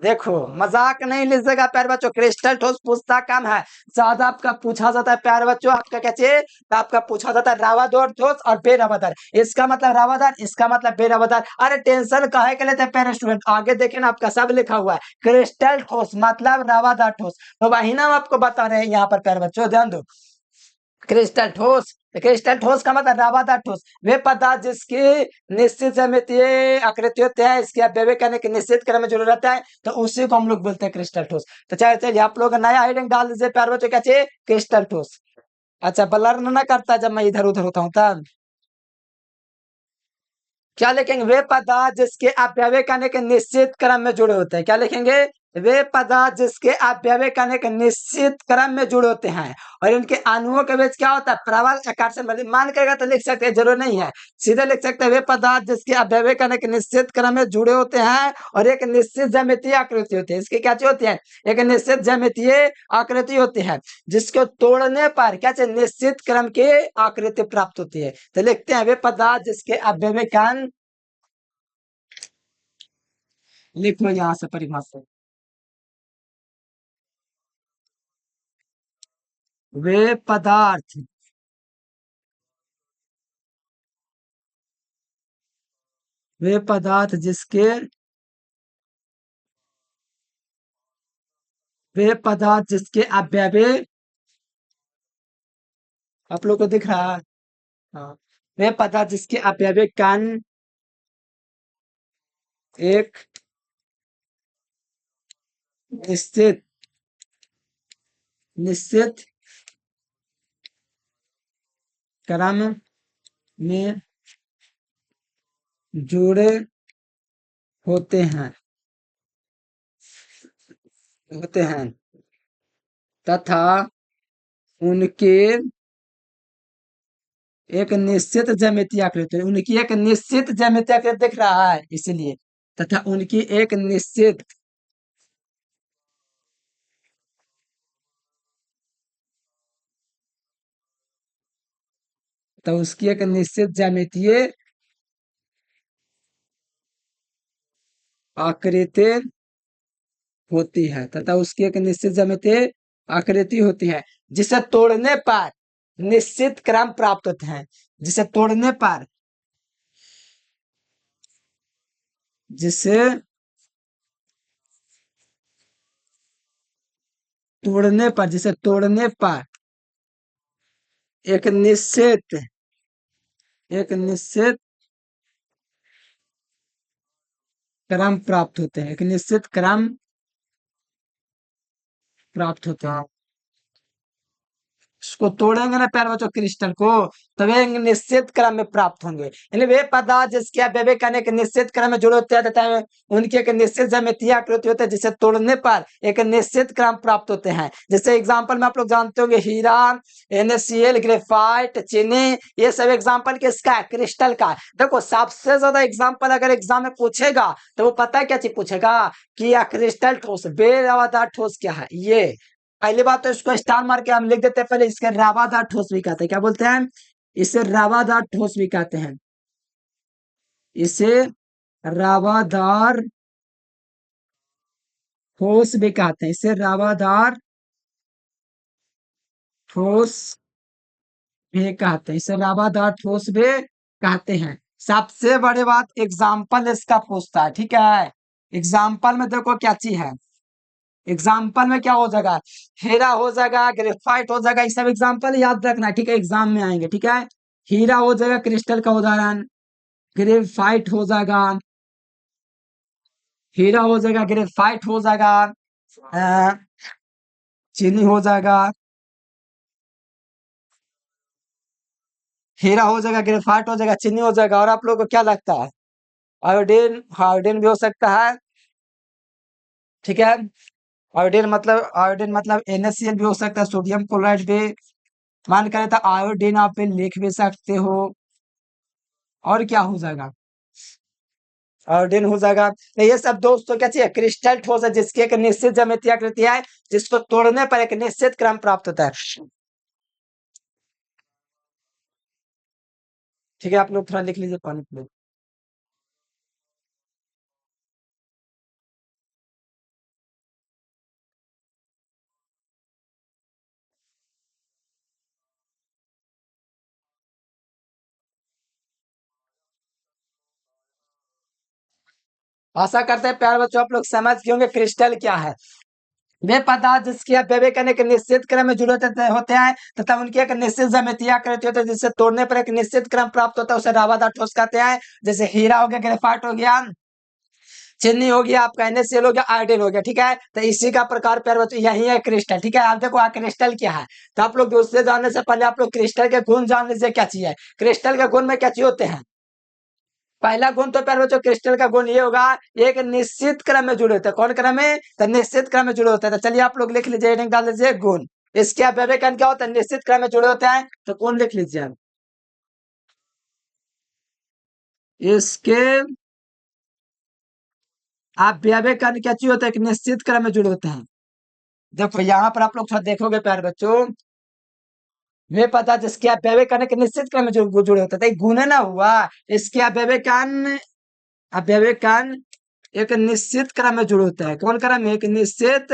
देखो मजाक नहीं लीजिएगा प्यारे बच्चों, क्रिस्टल ठोस पूछता कम है, ज्यादा आपका पूछा जाता है प्यारे बच्चों। आपका क्या चाहिए? तो आपका पूछा जाता है रवादार ठोस और बेरवादार। इसका मतलब रवादार, इसका मतलब बेरवादार। अरे टेंशन काहे के लेते हैं प्यारे स्टूडेंट, आगे देखे ना आपका सब लिखा हुआ है। क्रिस्टल ठोस मतलब रवादार ठोस, तो वही ना हम आपको बता रहे हैं यहाँ पर प्यारे बच्चों, ध्यान दो। क्रिस्टल ठोस, क्रिस्टल ठोस का मतलब रवादार ठोस, वे पदार्थ जिसकी निश्चित ज्यामितीय आकृति होती है, इसके अवयविक करने की निश्चित क्रम में जुड़े रहता है, तो उसी को हम लोग बोलते हैं क्रिस्टल ठोस। तो चलिए आप लोग नया हेडिंग डाल दीजिए प्यारे बच्चों, क्या चाहिए? क्रिस्टल ठोस। अच्छा, ब्लर ना करता जब मैं इधर उधर होता हूँ तब। क्या लिखेंगे? वे पदार्थ जिसके अवयविक अनेक निश्चित क्रम में जुड़े होते हैं। क्या लिखेंगे? वे पदार्थ जिसके अवयविक अनेक निश्चित क्रम में जुड़े होते हैं, और इनके अणुओं के बीच क्या होता है? प्रबल आकर्षण बल। मान करेगा तो लिख सकते हैं, जरूर नहीं है, सीधे लिख सकते हैं वे पदार्थ जिसके अवयविक अनेक निश्चित क्रम में जुड़े होते हैं और एक निश्चित ज्यामितीय आकृति होती है। इसकी क्या चीज होती है? एक निश्चित ज्यामितीय आकृति होती है, जिसको तोड़ने पर क्या चाहिए? निश्चित क्रम की आकृति प्राप्त होती है। तो लिखते हैं वे पदार्थ जिसके अवयविक कण, लिखो यहां से परिभाषा, वे पदार्थ, वे पदार्थ जिसके, वे पदार्थ जिसके अवयविक, आप लोग को दिख रहा है? हाँ, वे पदार्थ जिसके अवयविक कण एक निश्चित निश्चित क्रम में जुड़े होते हैं, होते हैं तथा उनके एक निश्चित ज्यामितीय आकृति, उनकी एक निश्चित ज्यामितीय आकृति दिख रहा है इसलिए, तथा उनकी एक निश्चित, तो उसकी एक निश्चित ज्यामितीय आकृति होती है, तथा उसकी एक निश्चित ज्यामितीय आकृति होती है, जिसे तोड़ने पर निश्चित क्रम प्राप्त होते हैं, जिसे तोड़ने पर, जिसे तोड़ने पर, जिसे तोड़ने पर एक निश्चित एक निश्चित क्रम प्राप्त होते हैं, एक निश्चित क्रम प्राप्त होते हैं। उसको तोड़ेंगे ना प्यारे बच्चों क्रिस्टल को, तब एक निश्चित क्रम में प्राप्त होंगे। यानी वे पदार्थ जिसके अवयव कण एक निश्चित क्रम में जुड़े होते हैं तथा उनकी एक निश्चित ज्यामितीय आकृति होती है, जिसे तोड़ने पर एक निश्चित क्रम प्राप्त होते हैं। जैसे एग्जांपल में आप लोग जानते होंगे हीरा, NaCl, ग्रेफाइट, चीनी, ये सब एग्जांपल किसका है? क्रिस्टल का। देखो सबसे ज्यादा एग्जांपल अगर एग्जाम में पूछेगा तो वो पता है क्या चीज पूछेगा कि यह क्रिस्टल ठोस, बेरवादार ठोस क्या है। ये पहली बात तो इसको स्टार मार के हम लिख देते हैं, पहले इसके रावादार ठोस भी कहते हैं। क्या बोलते हैं? इसे रावादार ठोस भी कहते हैं। इसे रावादार ठोस भी कहते हैं। इसे रावादार ठोस भी कहते हैं। इसे रावादार ठोस भी कहते हैं। सबसे बड़ी बात एग्जाम्पल इसका पूछता है, ठीक है। एग्जाम्पल में देखो क्या चीज है। एग्जाम्पल में क्या हो जाएगा? हीरा हो जाएगा, ग्रेफाइट हो जाएगा, ये सब एग्जाम्पल याद रखना, ठीक है। एग्जाम में आएंगे, ठीक है। हीरा हो जाएगा क्रिस्टल का उदाहरण, ग्रेफाइट हो जाएगा, हीरा हो जाएगा, ग्रेफाइट हो जाएगा, अ, चीनी हो जाएगा, हीरा हो जाएगा, ग्रेफाइट हो जाएगा, चीनी हो जाएगा। और आप लोग को क्या लगता है? आयोडीन, आयोडीन भी हो सकता है, ठीक है। आयोडीन मतलब NaCl भी हो सकता है, सोडियम क्लोराइड भी मान करे तो आयोडीन आप पे लिख भी सकते हो। और क्या हो जाएगा? आयोडीन हो जाएगा। तो ये सब दोस्तों क्या चाहिए? क्रिस्टल ठोस है जिसकी एक निश्चित ज्यामितीय आकृति है, जिसको तोड़ने पर एक निश्चित क्रम प्राप्त होता है। ठीक है, आप लोग थोड़ा लिख लीजिए पानी प्लीज। आशा करते हैं प्यारे बच्चों आप लोग समझ गए होंगे क्रिस्टल क्या है। वे पदार्थ जिसकी अपव्यय करने के निश्चित क्रम में जुड़े होते हैं तथा उनकी एक निश्चित ज्यामितीय आकृति होती है, जिससे तोड़ने पर एक निश्चित क्रम प्राप्त होता है, उसे रावादार ठोस कहते हैं। जैसे हीरा हो गया, ग्रेफाइट हो गया, चीनी हो गया, आपका NaCl हो गया, आयोडीन हो गया, ठीक है। तो इसी का प्रकार प्यारे बच्चों यही है क्रिस्टल, ठीक है। आप देखो क्रिस्टल क्या है, तो आप लोग दूसरे जानने से पहले आप लोग क्रिस्टल के गुण जान लीजिए क्या चाहिए। क्रिस्टल के गुण में क्या चाहिए होते हैं? पहला गुण तो प्यारे बच्चों क्रिस्टल का गुण ये होगा, एक निश्चित क्रम में जुड़े होते हैं। कौन क्रम में? तो निश्चित क्रम में जुड़े होते हैं। तो चलिए आप लोग लिख लीजिए, हेडिंग डाल लीजिए गुण। इसके अपव्यय कण क्या होता है? निश्चित क्रम में जुड़े होते हैं, तो गुण लिख लीजिए आप। इसके अपव्यय कण क्या चाहिए होता है? एक निश्चित क्रम में जुड़े होते हैं। देखो यहाँ पर आप लोग थोड़ा देखोगे प्यारे बच्चों, वे पता जिसके अपव्यय कण एक निश्चित क्रम में जुड़े होते थे, गुण ना हुआ। इसके अपव्यय कण एक निश्चित क्रम में जुड़े होते हैं। कौन क्रम में? एक निश्चित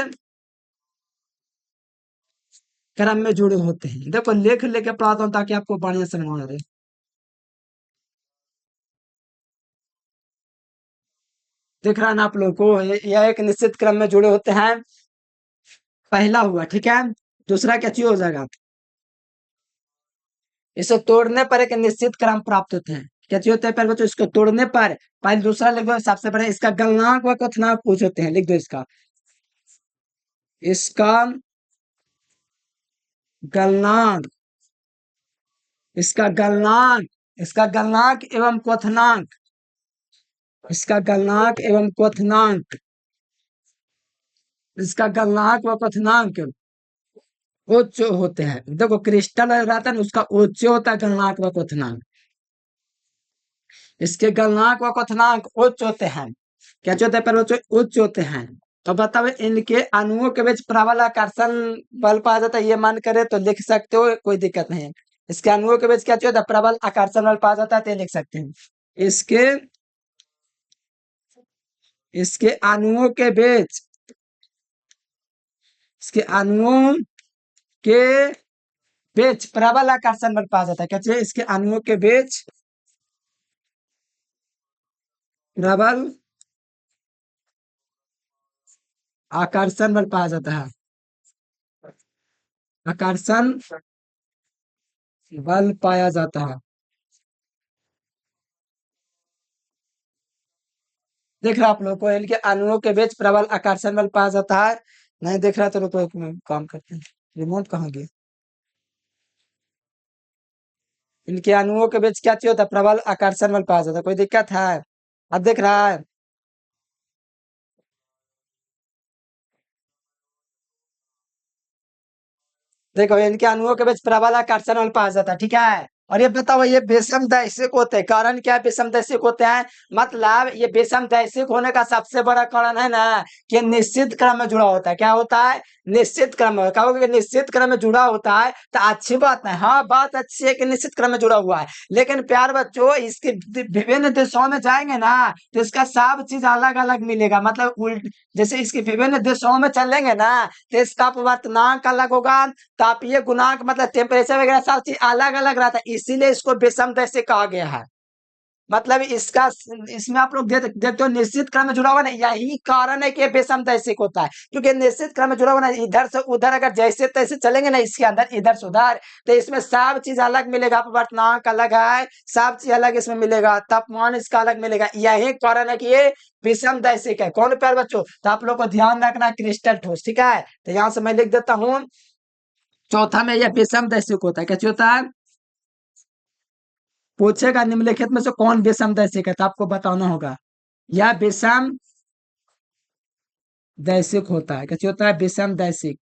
क्रम में जुड़े होते हैं। देखो लेख लेके पढ़ाता हूँ ताकि आपको बढ़िया समझ में आ रहे। दिख रहा है ना आप लोग को? यह एक निश्चित क्रम में जुड़े होते हैं, पहला हुआ, ठीक है। दूसरा क्या चीज हो जाएगा? इसे तोड़ने पर एक निश्चित क्रम प्राप्त होते हैं। क्या चीज होता है पहले बच्चों? इसको तोड़ने पर, पहले दूसरा लिख दो, सबसे पहले इसका गलनांक व क्वथनांक पूछ होते हैं, लिख दो इसका। इसका गलनांक, इसका गलनांक, इसका गलनांक एवं क्वथनांक, इसका गलनांक एवं क्वथनांक, इसका गलनांक व क्वथनांक उच्च होते हैं। देखो क्रिस्टल रहता है ना, उसका उच्च होता है गलनांक व क्वथनांक। इसके गलनांक व क्वथनांक उच्च होते हैं। क्या होता है? पर उच्च होते हैं। तो बताओ इनके अणुओं के बीच प्रबल आकर्षण बल पाया जाता है, ये मान करे तो लिख सकते हो, कोई दिक्कत नहीं है। इसके अणुओं के बीच क्या होता है? प्रबल आकर्षण बल पाया जाता है, तो लिख सकते हैं। इसके इसके अणुओं के बीच, इसके अणुओं के बीच प्रबल आकर्षण बल पाया जाता है। क्या चाहिए? इसके अणुओं के बीच प्रबल आकर्षण बल पाया जाता है। आकर्षण बल पाया जाता है। देख रहा आप लोग को इनके अणुओं के बीच प्रबल आकर्षण बल पाया जाता है। नहीं देख रहा तो रुको, एक मिनट काम करते हैं। रिमोट कहाँ गया? इनके अणुओं के बीच क्या चीज होता है? प्रबल आकर्षण बल पाया जाता है। कोई दिक्कत है? अब देख रहा है? देखो इनके अणुओं के बीच प्रबल आकर्षण बल पाया जाता है, ठीक है। और ये बताओ ये विषम दैशिक होते हैं, कारण क्या है विषम दैशिक होते हैं? मतलब ये विषम दैशिक होने का सबसे बड़ा कारण है ना कि निश्चित क्रम में जुड़ा होता है। क्या होता है? निश्चित क्रम में। कहोगे कि निश्चित क्रम में जुड़ा होता है तो अच्छी बात है, हाँ बात अच्छी है कि निश्चित क्रम में जुड़ा हुआ है। लेकिन प्यार बच्चों इसके विभिन्न दिशाओं में जाएंगे ना तो इसका सब चीज अलग अलग मिलेगा। मतलब उल्ट, जैसे इसकी विभिन्न दिशाओं में चलेंगे ना तो इसका अपवर्तनांक अलग होगा, तापीय गुणांक मतलब टेम्परेचर वगैरह सब चीज अलग अलग रहता है, इसीलिए इसको विषम दैशिक कहा गया है। मतलब इसका इसमें आप लोग देखते हो निश्चित क्रम में जुड़ा हुआ ना, यही कारण है कि विषम दैशिक होता है। क्योंकि निश्चित क्रम में जुड़ा हुआ ना, इधर से उधर अगर जैसे तैसे चलेंगे ना इसके अंदर इधर से उधर तो इसमें सब चीज अलग मिलेगा। अपवर्तनांक अलग है, सब चीज अलग इसमें मिलेगा, तापमान इसका अलग मिलेगा, यही कारण है कि ये विषम दैशिक है। कौन प्यार बच्चों? तो आप लोग को ध्यान रखना क्रिस्टल ठोस, ठीक है। तो यहाँ से मैं लिख देता हूँ चौथा में यह विषम दैशिक होता है। क्या होता है? पूछेगा निम्नलिखित में से कौन विषम दैशिक है तो आपको बताना होगा। यह विषम दैशिक होता है। कैसे होता है? विषम दैशिक।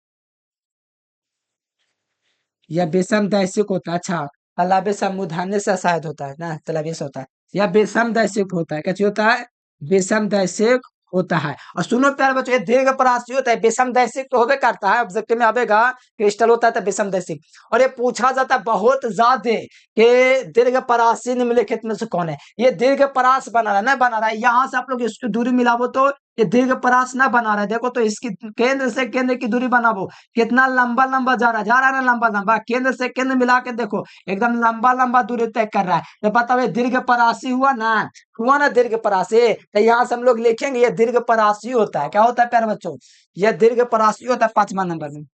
यह विषम दैशिक होता है। अच्छा, तालाबे समुद्रने से शायद होता है ना, तालाबे से होता है। यह विषम दैशिक होता है। कैसे होता है? विषम दैशिक होता है। और सुनो प्यारे बच्चों, ये दीर्घ परासी होता है, विषम दैशिक तो होबे करता है, ऑब्जेक्टिव में आवेगा क्रिस्टल होता है तो विषम दैशिक। और ये पूछा जाता है बहुत ज्यादा कि दीर्घ परासी निम्नलिखित में से कौन है? ये दीर्घ परास बना रहा है ना, बना रहा है। यहाँ से आप लोग इसकी दूरी मिलावो तो ये दीर्घ परास ना बना रहा है। देखो तो इसकी केंद्र से केंद्र की दूरी बनावो, कितना लंबा लंबा जा रहा है ना, लंबा लंबा केंद्र से केंद्र मिला के देखो एकदम लंबा लंबा दूरी तय कर रहा है। तो बताओ ये दीर्घ परासी हुआ ना, हुआ ना दीर्घ परासी। तो यहाँ से हम लोग लिखेंगे ये दीर्घ परासी होता है। क्या होता है प्यारे बच्चों? यह दीर्घ परासी होता है 5वां नंबर में।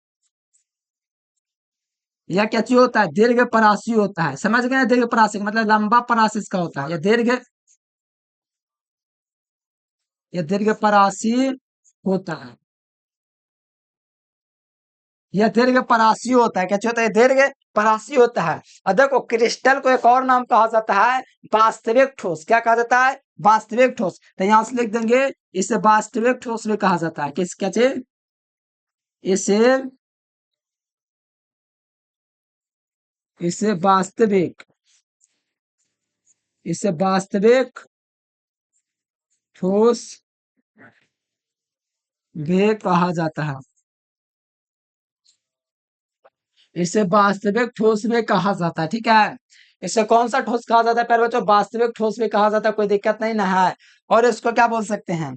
यह क्या चीज होता है? दीर्घ परासी होता है। समझ गए? दीर्घ परासी का मतलब लंबा परासी इसका होता है। यह दीर्घ परासी होता है। यह दीर्घ परासी होता है। क्या होता है? दीर्घ परासी होता है। और देखो क्रिस्टल को एक और नाम कहा जाता है वास्तविक ठोस। क्या कहा जाता है? वास्तविक ठोस। तो यहां से लिख देंगे इसे वास्तविक ठोस भी कहा जाता है। किस क्या चीज? इसे इसे वास्तविक, इसे वास्तविक ठोस भी कहा जाता है। इसे वास्तविक ठोस भी कहा जाता है, ठीक है। इसे कौन सा ठोस कहा जाता है पहले बच्चों? वास्तविक ठोस भी कहा जाता है, कोई दिक्कत नहीं ना है। और इसको क्या बोल सकते हैं?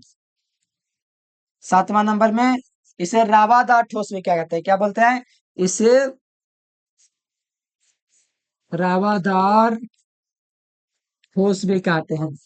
7वां नंबर में इसे रावादार ठोस भी क्या कहते हैं? क्या बोलते हैं? इसे रावादार ठोस भी कहते हैं।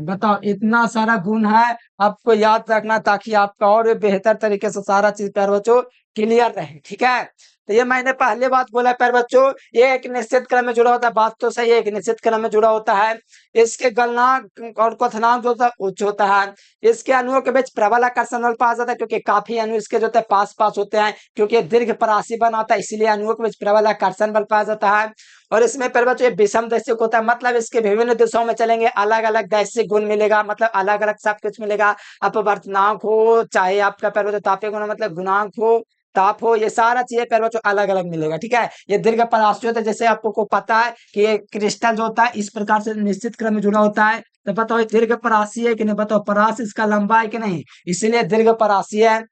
बताओ इतना सारा गुण है, आपको याद रखना ताकि आपका और भी बेहतर तरीके से सारा चीज प्यारे बच्चों क्लियर रहे, ठीक है। तो ये मैंने पहले बात बोला प्यारे बच्चों, ये एक निश्चित क्रम में जुड़ा होता है, बात तो सही है, एक निश्चित क्रम में जुड़ा होता है। इसके गलनांक और क्वथनांक जो होता है उच्च होता है। इसके अणुओं के बीच प्रबल आकर्षण बल पाया जाता है क्योंकि काफी अणु इसके जो होते हैं पास पास होते हैं, क्योंकि दीर्घ परासी बनाता है इसीलिए अणुओं के बीच प्रबल आकर्षण बल पाया जाता है। और इसमें प्यारे बच्चों विषम दैशिक होता है, मतलब इसके विभिन्न दिशाओं में चलेंगे अलग अलग दैशिक गुण मिलेगा, मतलब अलग अलग सब कुछ मिलेगा। अपवर्तनांक हो चाहे आपका प्यारे बच्चों तापीय गुण मतलब गुणांक हो, ताप हो, ये सारा चीजें प्यारे बच्चों अलग अलग मिलेगा, ठीक है। ये दीर्घ परासी होता है, जैसे आपको को पता है कि ये क्रिस्टल जो होता है इस प्रकार से निश्चित क्रम में जुड़ा होता है। तो बताओ ये दीर्घ परासी है कि नहीं? बताओ परास इसका लंबा है कि नहीं? इसीलिए दीर्घ परासी है।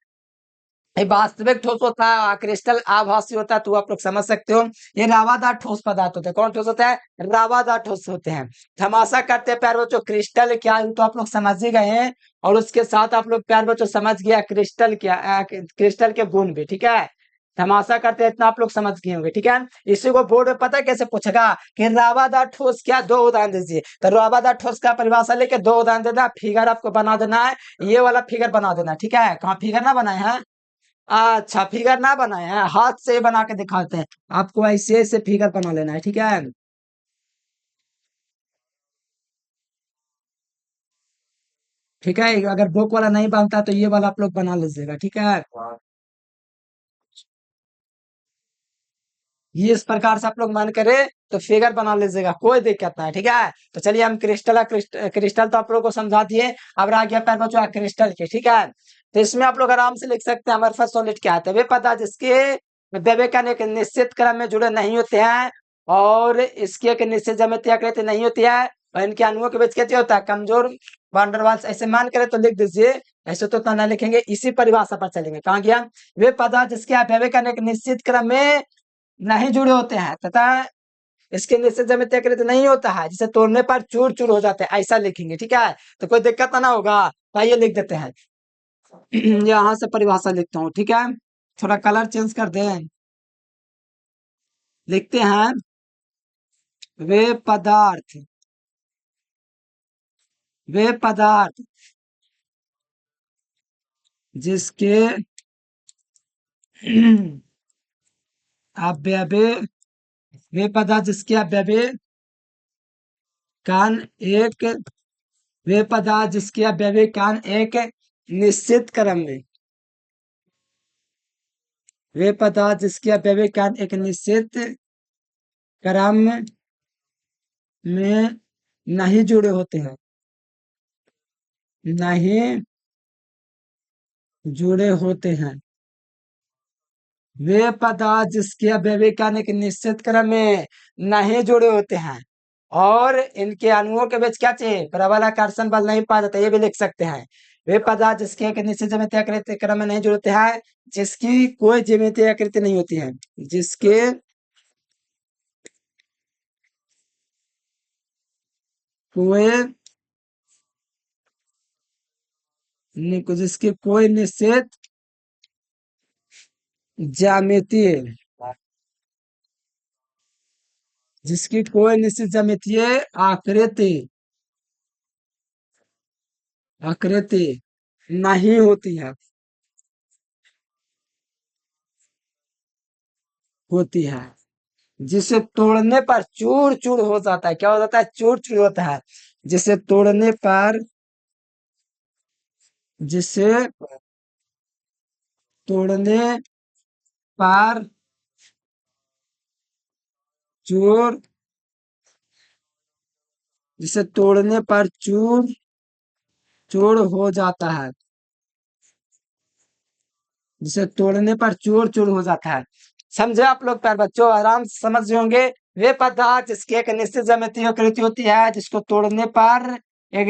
ये वास्तविक ठोस होता है, क्रिस्टल आभासी होता है, तो आप लोग समझ सकते हो। ये रावादार ठोस पदार्थ होते हैं। कौन ठोस होता है? रावादार ठोस होते हैं। हम आशा करते हैं प्यारे बच्चों क्रिस्टल क्या है तो आप लोग समझ ही गए हैं, और उसके साथ आप लोग प्यारे बच्चों समझ गया क्रिस्टल क्या क्रिस्टल के गुण भी, ठीक है। हम आशा करते हैं इतना आप लोग समझ गए होंगे, ठीक है। इसी को बोर्ड में पता है कैसे पूछेगा कि रावादार ठोस क्या, दो उदाहरण दीजिए। तो रावादार ठोस का परिभाषा लेके दो उदाहरण देना, फिगर आपको बना देना है, ये वाला फिगर बना देना, ठीक है। कहाँ फिगर ना बनाए हैं? अच्छा, फिगर ना बनाए हैं, हाथ से बना के दिखाते हैं आपको। ऐसे ऐसे फिगर बना लेना है, ठीक है। ठीक है, अगर बुक वाला नहीं बनता तो ये वाला आप लोग बना लीजिएगा, ठीक है। ये इस प्रकार से आप लोग मन करे तो फिगर बना लीजिएगा, कोई दिक्कत नहीं, ठीक है। तो चलिए हम क्रिस्टल तो आप लोग को समझा दिए। अब रह गया पैर बच्चों क्रिस्टल के, ठीक है। तो इसमें आप लोग आराम से लिख सकते हैं हमारे पास सॉलिड क्या है। वे पता जिसके विवेकन एक निश्चित क्रम में जुड़े नहीं होते हैं और इसकी एक निश्चित ज्यामितीय आकृति नहीं होती है और इनके अणुओं के बीच कैसे होता है, कमजोर वाल्स ऐसे मान करे तो लिख दीजिए। ऐसे तो उतना नहीं लिखेंगे, इसी परिभाषा पर चलेंगे। कहाँ गया, वे पदार्थ जिसके विवेकन एक निश्चित क्रम में नहीं जुड़े होते हैं तथा इसके निश्चित ज्यामितीय आकृति नहीं होता है, जिसे तोड़ने पर चूर चूर हो जाते हैं, ऐसा लिखेंगे, ठीक है। तो कोई दिक्कत ना होगा, तो आइए लिख देते हैं। यहाँ से परिभाषा लिखता हूँ, ठीक है। थोड़ा कलर चेंज कर दें, लिखते हैं वे पदार्थ वे पदार्थ जिसके अवयवे वे पदार्थ जिसके अवयवे कान एक वे पदार्थ जिसके अवयवी कान एक निश्चित क्रम में वे पदार्थ जिसके अवयवी कान एक निश्चित क्रम में नहीं जुड़े होते हैं, नहीं जुड़े होते हैं। वे पदार्थ जिसके अवयवी कान एक निश्चित क्रम में नहीं जुड़े होते हैं और इनके अणुओं के बीच क्या चाहिए, प्रबल आकर्षण बल नहीं पाया जाता, ये भी लिख सकते हैं। वे पदार्थ जिसके एक निश्चित ज्यामितीय आकृति क्रम में नहीं जुड़ते हैं, जिसकी कोई ज्यामितीय आकृति नहीं होती है, जिसके कोई जिसकी कोई निश्चित ज्यामितीय जिसकी कोई निश्चित ज्यामितीय आकृति आकृति नहीं होती है होती है जिसे तोड़ने पर चूर चूर हो जाता है। क्या हो जाता है, चूर चूर होता है। जिसे तोड़ने पर जिसे तोड़ने पर चूर जिसे तोड़ने पर चूर चूर हो जाता है जिसे तोड़ने पर चूर चूर हो जाता है। समझे आप लोग प्यारे बच्चों, आराम से समझ रहे होंगे। वे पदार्थ जिसकी एक निश्चित ज्यामितीय आकृति होती है, जिसको तोड़ने पर एक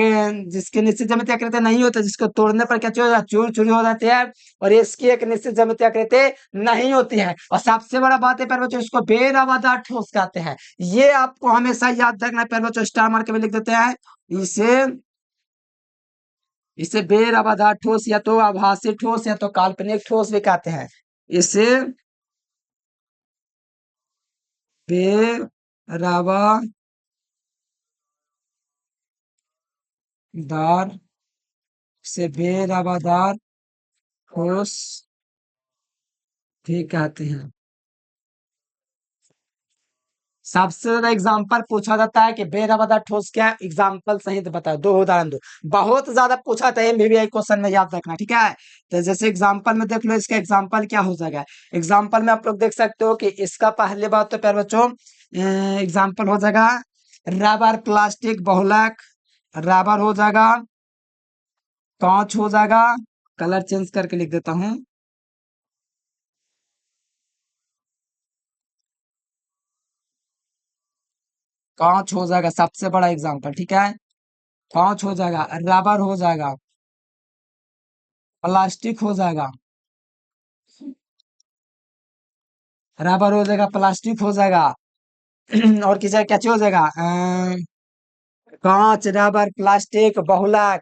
जिसकी निश्चित ज्यामितीय आकृति नहीं होती, जिसको तोड़ने पर क्या चूर चूर हो जाती है और इसकी एक निश्चित ज्यामितीय आकृति नहीं होती है। और सबसे बड़ा बात है प्यारे बच्चों, इसको बेरवादार ठोस कहते हैं। ये आपको हमेशा याद रखना है प्यारे बच्चों, स्टार मार के भी लिख देते हैं। इसे इसे बेरवादार ठोस या तो आभासी ठोस या तो काल्पनिक ठोस भी कहते हैं। इसे बेरवादार से बेरवादार ठोस भी कहते हैं। सबसे ज्यादा एग्जाम्पल पूछा जाता है कि बेरवादार ठोस क्या है, एग्जाम्पल सहित बताओ, दो उदाहरण दो। बहुत ज्यादा पूछा था एमबीबीआई क्वेश्चन में, याद रखना, ठीक है। तो जैसे एग्जाम्पल में देख लो, इसका एग्जाम्पल क्या हो जाएगा। एग्जाम्पल में आप लोग देख सकते हो कि इसका पहले बात तो प्यारे बच्चों एग्जाम्पल हो जाएगा रबर, प्लास्टिक, बहुलक, रबर हो जाएगा, कांच हो जाएगा। कलर चेंज करके लिख देता हूँ, कांच हो जाएगा सबसे बड़ा एग्जाम्पल, ठीक है। कांच हो जाएगा, रबर हो जाएगा, प्लास्टिक हो जाएगा, रबर हो जाएगा, प्लास्टिक हो जाएगा। और किसी क्या हो जाएगा, कांच, रबर, प्लास्टिक, बहुलक,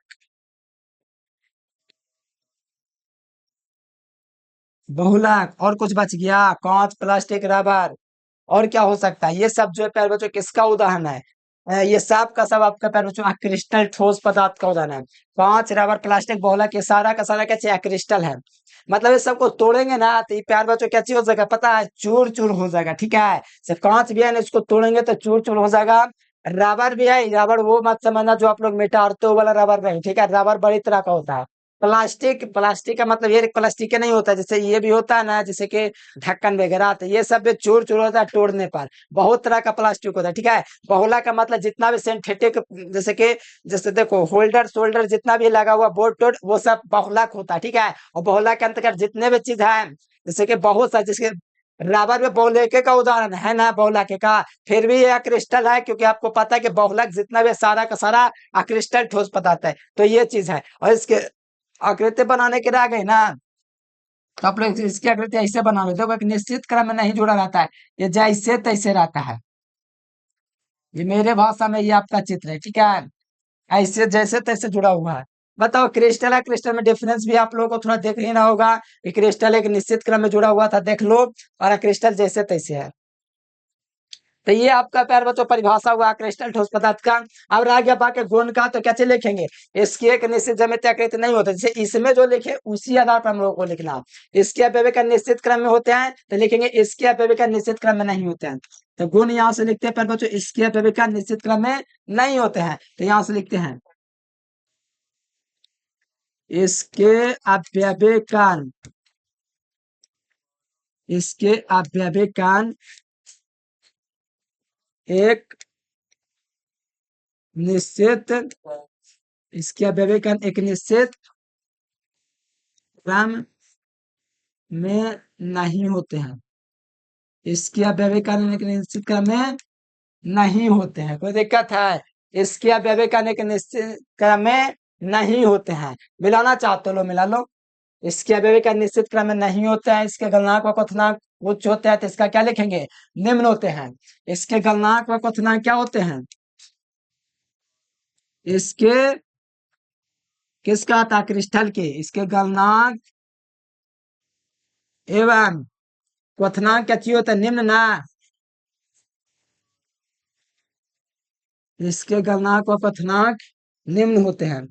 बहुलक। और कुछ बच गया, कांच, प्लास्टिक, रबर। और क्या हो सकता है, ये सब जो है प्यारे बच्चों किसका उदाहरण है, ये सब का सब आपका प्यारे बच्चों क्रिस्टल ठोस पदार्थ का उदाहरण है। कांच, रबर, प्लास्टिक, बहुलक, ये सारा का सारा क्या क्रिस्टल है। मतलब इस सबको तोड़ेंगे ना तो ये प्यारे बच्चों क्या चीज हो जाएगा पता है, चूर चूर हो जाएगा। ठीक है, सिर्फ कांच भी है ना, इसको तोड़ेंगे तो चूर चूर हो जाएगा। रबर भी है, रबर वो मत समझना जो आप लोग मिटारते हो वाला रबर नहीं, ठीक है, रबर बड़ी तरह का होता है। प्लास्टिक, प्लास्टिक का मतलब ये प्लास्टिक नहीं होता, जैसे ये भी होता है ना, जैसे कि ढक्कन वगैरह, तो ये सब भी चूर चूर होता है तोड़ने पर। बहुत तरह का प्लास्टिक होता है। ठीक है, बहुला का मतलब जितना भी सिंथेटिक, जैसे कि जैसे देखो होल्डर शोल्डर जितना भी लगा हुआ बोर्ड टोड वो सब बहुलक होता है। ठीक है, और बहुलक के अंतर्गत जितने भी चीज है, जैसे कि बहुत सारे, जैसे रबर में बहुलके का उदाहरण है ना, बहुलके का, फिर भी ये क्रिस्टल है, क्योंकि आपको पता है कि बहुलक जितना भी सारा का सारा क्रिस्टल ठोस पदार्थ है। तो ये चीज है, और इसके आकृति बनाने के लिए आ गए ना, तो आप लोग इसकी आकृति ऐसे बना लो। देखो एक निश्चित क्रम में नहीं जुड़ा रहता है, ये जैसे तैसे रहता है। ये मेरे भाषा में ये आपका चित्र है। ठीक है, ऐसे जैसे तैसे जुड़ा हुआ है। बताओ क्रिस्टल है, क्रिस्टल में डिफरेंस भी आप लोगों को थोड़ा देख लेना होगा कि क्रिस्टल एक निश्चित क्रम में जुड़ा हुआ था, देख लो, और क्रिस्टल जैसे तैसे है। तो ये आपका प्यार बच्चों परिभाषा हुआ क्रिस्टल ठोस पदार्थ का। अब रह गया बाकी गुण का, तो कैसे लिखेंगे। इसकी एक निश्चित ज्यामितीय आकृति नहीं होती, जैसे इसमें जो लिखे उसी आधार पर हम लोगों को लिखना। इसके अपव्यय का निश्चित क्रम में होते हैं तो लिखेंगे, इसके अपव्यय का निश्चित क्रम में नहीं होते हैं। तो गुण यहाँ से लिखते हैं प्यार बच्चों, इसके अपव्यय का निश्चित क्रम में नहीं होते हैं, तो यहाँ से लिखते हैं इसके अपव्यय का, इसके अपव्यय का एक निश्चित, इसके अपव्यय का एक निश्चित क्रम में नहीं होते हैं। इसके अपव्यय का एक निश्चित क्रम में नहीं होते हैं, कोई दिक्कत है। इसके अपव्यय का एक निश्चित क्रम में नहीं होते हैं, मिलाना चाहते हो लो मिला लो। इसके अपव्यय का निश्चित क्रम में नहीं होता है, इसके गलनांक व क्वथनांक उच्च होते हैं, तो इसका क्या लिखेंगे, निम्न होते हैं। इसके गलनांक व क्वथनांक क्या होते हैं, इसके किसका था, क्रिस्टल के, इसके गलनांक एवं क्वथनांक क्या चाहिए होता है, निम्न ना। इसके गलनांक व क्वथनांक निम्न होते हैं।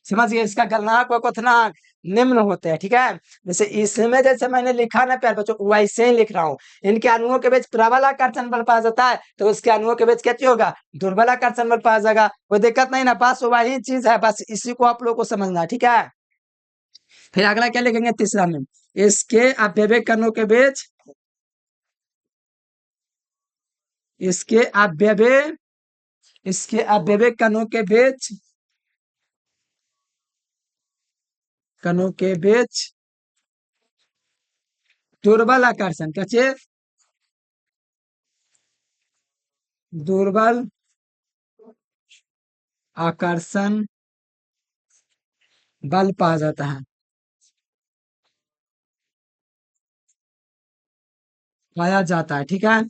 समझिए, इसका गलनांक व क्वथनांक निम्न होते हैं। ठीक है, जैसे इसमें जैसे मैंने लिखा ना प्यार बच्चों, वैसे ही लिख रहा हूँ। इनके अणुओं के बीच प्रबल आकर्षण बल पाया जाता है, तो उसके अणुओं के बीच क्या होगा, दुर्बल आकर्षण बल पाया जाएगा। कोई दिक्कत नहीं ना, बस वही चीज है, बस इसी को आप लोग को समझना है। ठीक है, फिर अगला क्या लिखेंगे तीसरा में, इसके अपव्यय कणों के बीच, इसके अपव्यय, इसके अपव्यय कणों के बीच, कणों के बीच दुर्बल आकर्षण कैसे, दुर्बल आकर्षण बल पाया जाता है, पाया जाता है। ठीक है,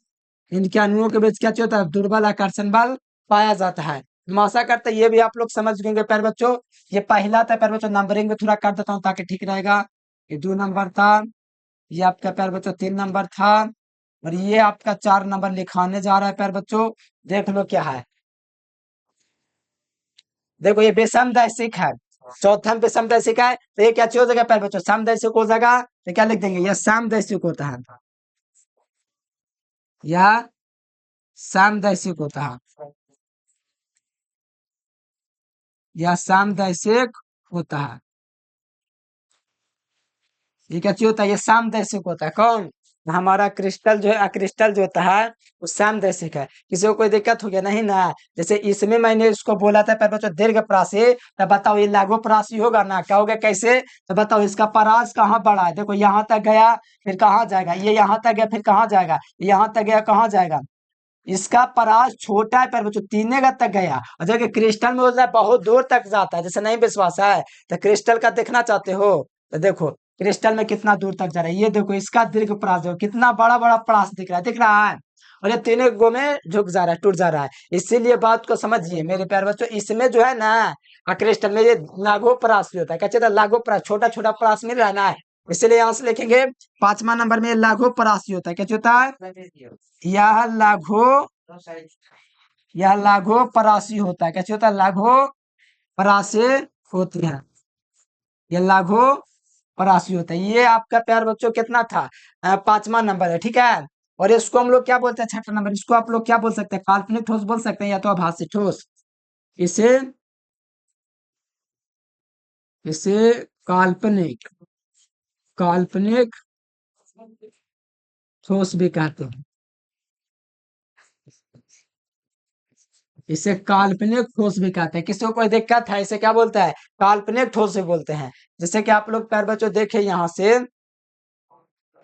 इनके अणुओं के बीच क्या होता है, दुर्बल आकर्षण बल पाया जाता है। हम आशा करते हैं ये भी आप लोग समझ गए प्यारे बच्चों। ये पहला था प्यारे बच्चों, नंबरिंग में थोड़ा कर देता हूँ ताकि ठीक रहेगा। ये 2 नंबर था, ये आपका प्यारे बच्चों 3 नंबर था, और ये आपका 4 नंबर लिखाने जा रहा है प्यारे बच्चों। देख लो क्या है, देखो ये विषम दैशिक है, चौथा विषम दैशिक है, तो ये क्या हो जाएगा प्यारे बच्चों, सम दैशिक हो जाएगा। तो क्या लिख देंगे, यह सम दैशिक होता है, यह सम दैशिक होता है, यह सम दैशिक होता है। ये क्या चीज होता है, ये सामदैशिक होता है। कौन, हमारा क्रिस्टल जो है, क्रिस्टल जो होता है वो सामदैशिक है। किसी को कोई दिक्कत हो गया नहीं ना, जैसे इसमें मैंने इसको बोला था पर बच्चों दीर्घ प्रासी, तो बताओ ये लघु प्रासी होगा ना, क्या होगा कैसे, तो बताओ इसका परास कहाँ बढ़ा है, देखो यहाँ तक गया फिर कहाँ जाएगा, ये यहाँ तक गया फिर कहाँ जाएगा, यहाँ तक गया कहाँ जाएगा। इसका परास छोटा है पर बच्चों तीने का तक गया, और जबकि क्रिस्टल में होता है बहुत दूर तक जाता है। जैसे नहीं विश्वास है तो क्रिस्टल का देखना चाहते हो, तो देखो क्रिस्टल में कितना दूर तक जा रहा है, ये देखो इसका दीर्घ परास देखो कितना बड़ा बड़ा परास दिख रहा है, दिख रहा है। और ये तीनों गो में झुक जा रहा है, टूट जा रहा है। इसीलिए बात को समझिए मेरे प्यारे बच्चों, इसमें जो है ना क्रिस्टल में ये लघु परास भी होता है, क्या होता है, लघु परास, छोटा छोटा परास मिल रहा है ना, इसलिए यहां से लिखेंगे 5वां नंबर में लघु परासी होता है। क्या होता है? यह लघु यह लघु परासी होता है। कैसे होता है? लघु परासी होती है। ये लघु परासी होता है। ये आपका प्यार बच्चों कितना था? 5वां नंबर है। ठीक है। और इसको हम लोग क्या बोलते हैं? 6वां नंबर। इसको आप लोग क्या बोल सकते हैं? काल्पनिक ठोस बोल सकते हैं या तो आभासी ठोस। इसे इसे काल्पनिक काल्पनिक ठोस भी कहते हैं। इसे काल्पनिक ठोस भी कहते हैं। किसी को कोई दिक्कत है? इसे क्या बोलता है? काल्पनिक ठोस भी बोलते हैं। जैसे कि आप लोग प्यार बच्चों देखे यहाँ से,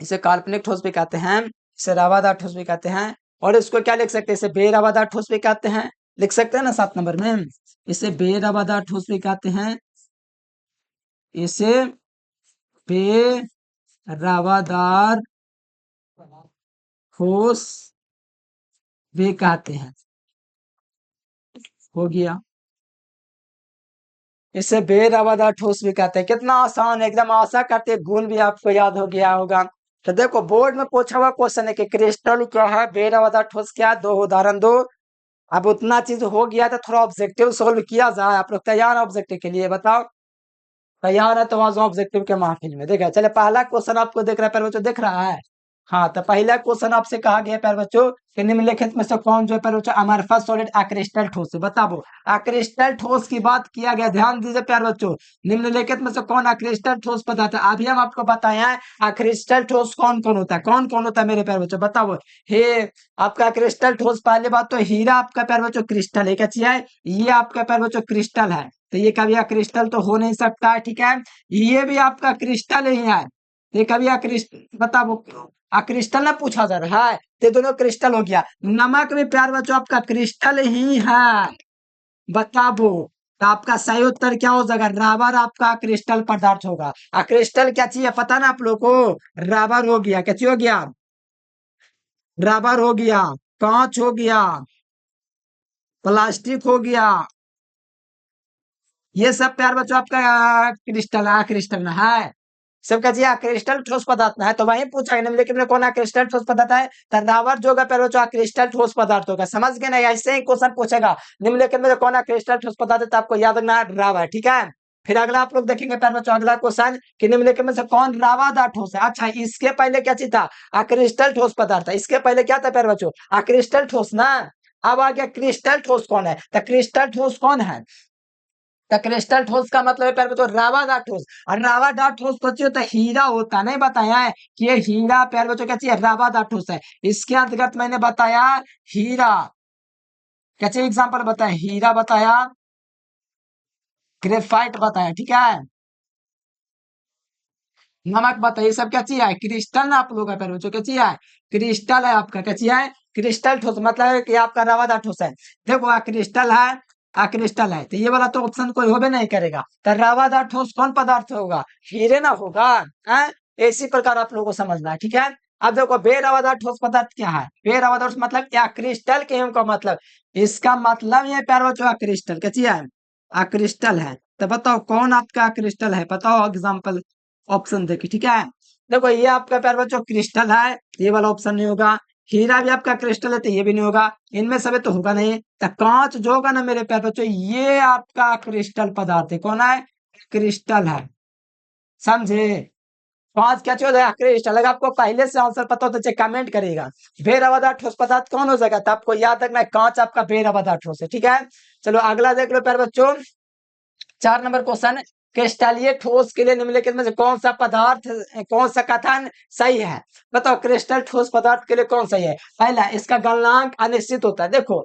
इसे काल्पनिक ठोस भी कहते हैं, इसे रवादार ठोस भी कहते हैं, और इसको क्या लिख सकते हैं? इसे बेरवादार ठोस भी कहते हैं। लिख सकते हैं ना 7 नंबर में। इसे बेरवादार ठोस भी कहते हैं, इसे बेरवादार ठोस भी कहते हैं। हो गया। इसे बेरवादार ठोस भी कहते हैं। कितना आसान, एकदम आशा करते हैं गुण भी आपको याद हो गया होगा। तो देखो बोर्ड में पूछा हुआ क्वेश्चन है कि क्रिस्टल क्या है, बेरवादार ठोस क्या है, 2 उदाहरण दो। अब उतना चीज हो गया तो थोड़ा ऑब्जेक्टिव सोल्व किया जाए। आप लोग तैयार है ऑब्जेक्टिव के लिए? बताओ तैयार है तो आज ऑब्जेक्टिव के महफिल में। देखा चले पहला क्वेश्चन आपको दिख रहा है प्यारे बच्चों? दिख रहा है। हाँ, तो पहला क्वेश्चन आपसे कहा गया प्यारे बच्चों कि निम्नलिखित में से कौन जो है प्यारे बच्चों अमरफा सॉलिड अक्रिस्टल ठोस है? बताओ। अक्रिस्टल ठोस की बात किया गया। ध्यान दीजिए प्यारे बच्चों, निम्नलिखित में से कौन अक्रिस्टल ठोस पदार्थ है? अभी हम आपको बताए हैं अक्रिस्टल ठोस कौन कौन होता है। कौन कौन होता है मेरे प्यारे बच्चों? बताओ। हे आपका क्रिस्टल ठोस, पहले बात तो हीरा आपका प्यारे बच्चों क्रिस्टल है। क्या चीज है? ये आपका प्यारे बच्चों क्रिस्टल है। तो ये कभी क्रिस्टल तो हो नहीं सकता है। ठीक है। ये भी आपका क्रिस्टल ही है। ये कभी क्रिस्टल, बताओ क्रिस्टल ना पूछा जा रहा है, तो दोनों क्रिस्टल हो गया। नमक भी प्यार बच्चों आपका क्रिस्टल ही है। बताओ तो आपका सही उत्तर क्या हो जाएगा? रबर आपका क्रिस्टल पदार्थ होगा। क्रिस्टल क्या चाहिए पता ना आप लोग को? रबर हो गया। क्या चीज हो गया? रबर हो गया, कांच हो गया, प्लास्टिक हो गया। ये सब प्यार बच्चों आपका क्रिस्टल ना है। सबका जी क्रिस्टल ठोस पदार्थ ना है। तो वही पूछा है निम्नलिखित में कौन क्रिस्टल ठोस पदार्थ है? तो रबर जो होगा प्यार बच्चों क्रिस्टल ठोस पदार्थ होगा। समझ गए ना? ऐसे ही क्वेश्चन पूछेगा निम्नलिखित में कौन क्रिस्टल ठोस पदार्थ है, तो आपको याद रखना रबर। ठीक है। फिर अगला आप लोग देखेंगे प्यार बच्चों अगला क्वेश्चन कि निम्नलिखित में से कौन रवादार ठोस है? अच्छा, इसके पहले क्या चीज था? क्रिस्टल ठोस पदार्थ था। इसके पहले क्या था प्यार बच्चों? क्रिस्टल ठोस ना। अब आ गया क्रिस्टल ठोस कौन है? तो क्रिस्टल ठोस कौन है? तो क्रिस्टल ठोस का मतलब है प्यारे बच्चों रावादार ठोस। और रावादार ठोस तो चाहिए होता है हीरा होता है। नहीं बताया है कि ये हीरा प्यारे बच्चों क्या चाहिए? रावादार ठोस है। इसके अंतर्गत मैंने बताया हीरा। क्या चाहिए? एग्जाम्पल बताया, हीरा बताया, ग्रेफाइट बताया। ठीक है। नमक बताया। ये सब क्या चाहिए? क्रिस्टल ना आप लोगों का प्यारे बच्चों क्या चाहिए? क्रिस्टल है आपका। क्या चाहिए? क्रिस्टल ठोस मतलब है कि आपका रावादार ठोस है। देखो क्रिस्टल है, क्रिस्टल है, तो ये वाला तो ऑप्शन कोई होबे नहीं करेगा। तो रावादार ठोस कौन पदार्थ होगा? हीरे ना होगा। हैं? इसी प्रकार आप लोगों को समझना है। ठीक है। अब देखो बेरावादार ठोस पदार्थ क्या है? बेरावादार मतलब क्या? क्रिस्टल के का मतलब, इसका मतलब ये प्यार बच्चों क्रिस्टल क्या चाहिए? क्रिस्टल है। तो बताओ कौन आपका क्रिस्टल है? बताओ एग्जाम्पल ऑप्शन देखिए। ठीक है। देखो ये आपका प्यार बच्चों क्रिस्टल है, ये वाला ऑप्शन नहीं होगा। हीरा भी आपका क्रिस्टल है, तो ये भी नहीं होगा। इनमें सब तो होगा नहीं। तो कांच जो होगा ना मेरे प्यार बच्चों, ये आपका क्रिस्टल पदार्थ है। कौन है? क्रिस्टल है। समझे? कांच क्या चीज है? क्रिस्टल। अगर आपको पहले से आंसर पता हो तो कमेंट करेगा। बेरवादार ठोस पदार्थ कौन हो जाएगा? तो आपको याद रखना है कांच आपका बेरवादार ठोस है। ठीक है। चलो अगला देख लो प्यार बच्चों, 4 नंबर क्वेश्चन। क्रिस्टलीय ठोस के लिए निम्नलिखित में से कौन सा पदार्थ, कौन सा कथन सही है? बताओ क्रिस्टल ठोस पदार्थ के लिए कौन सही है? पहला, इसका गलनांक अनिश्चित होता है। देखो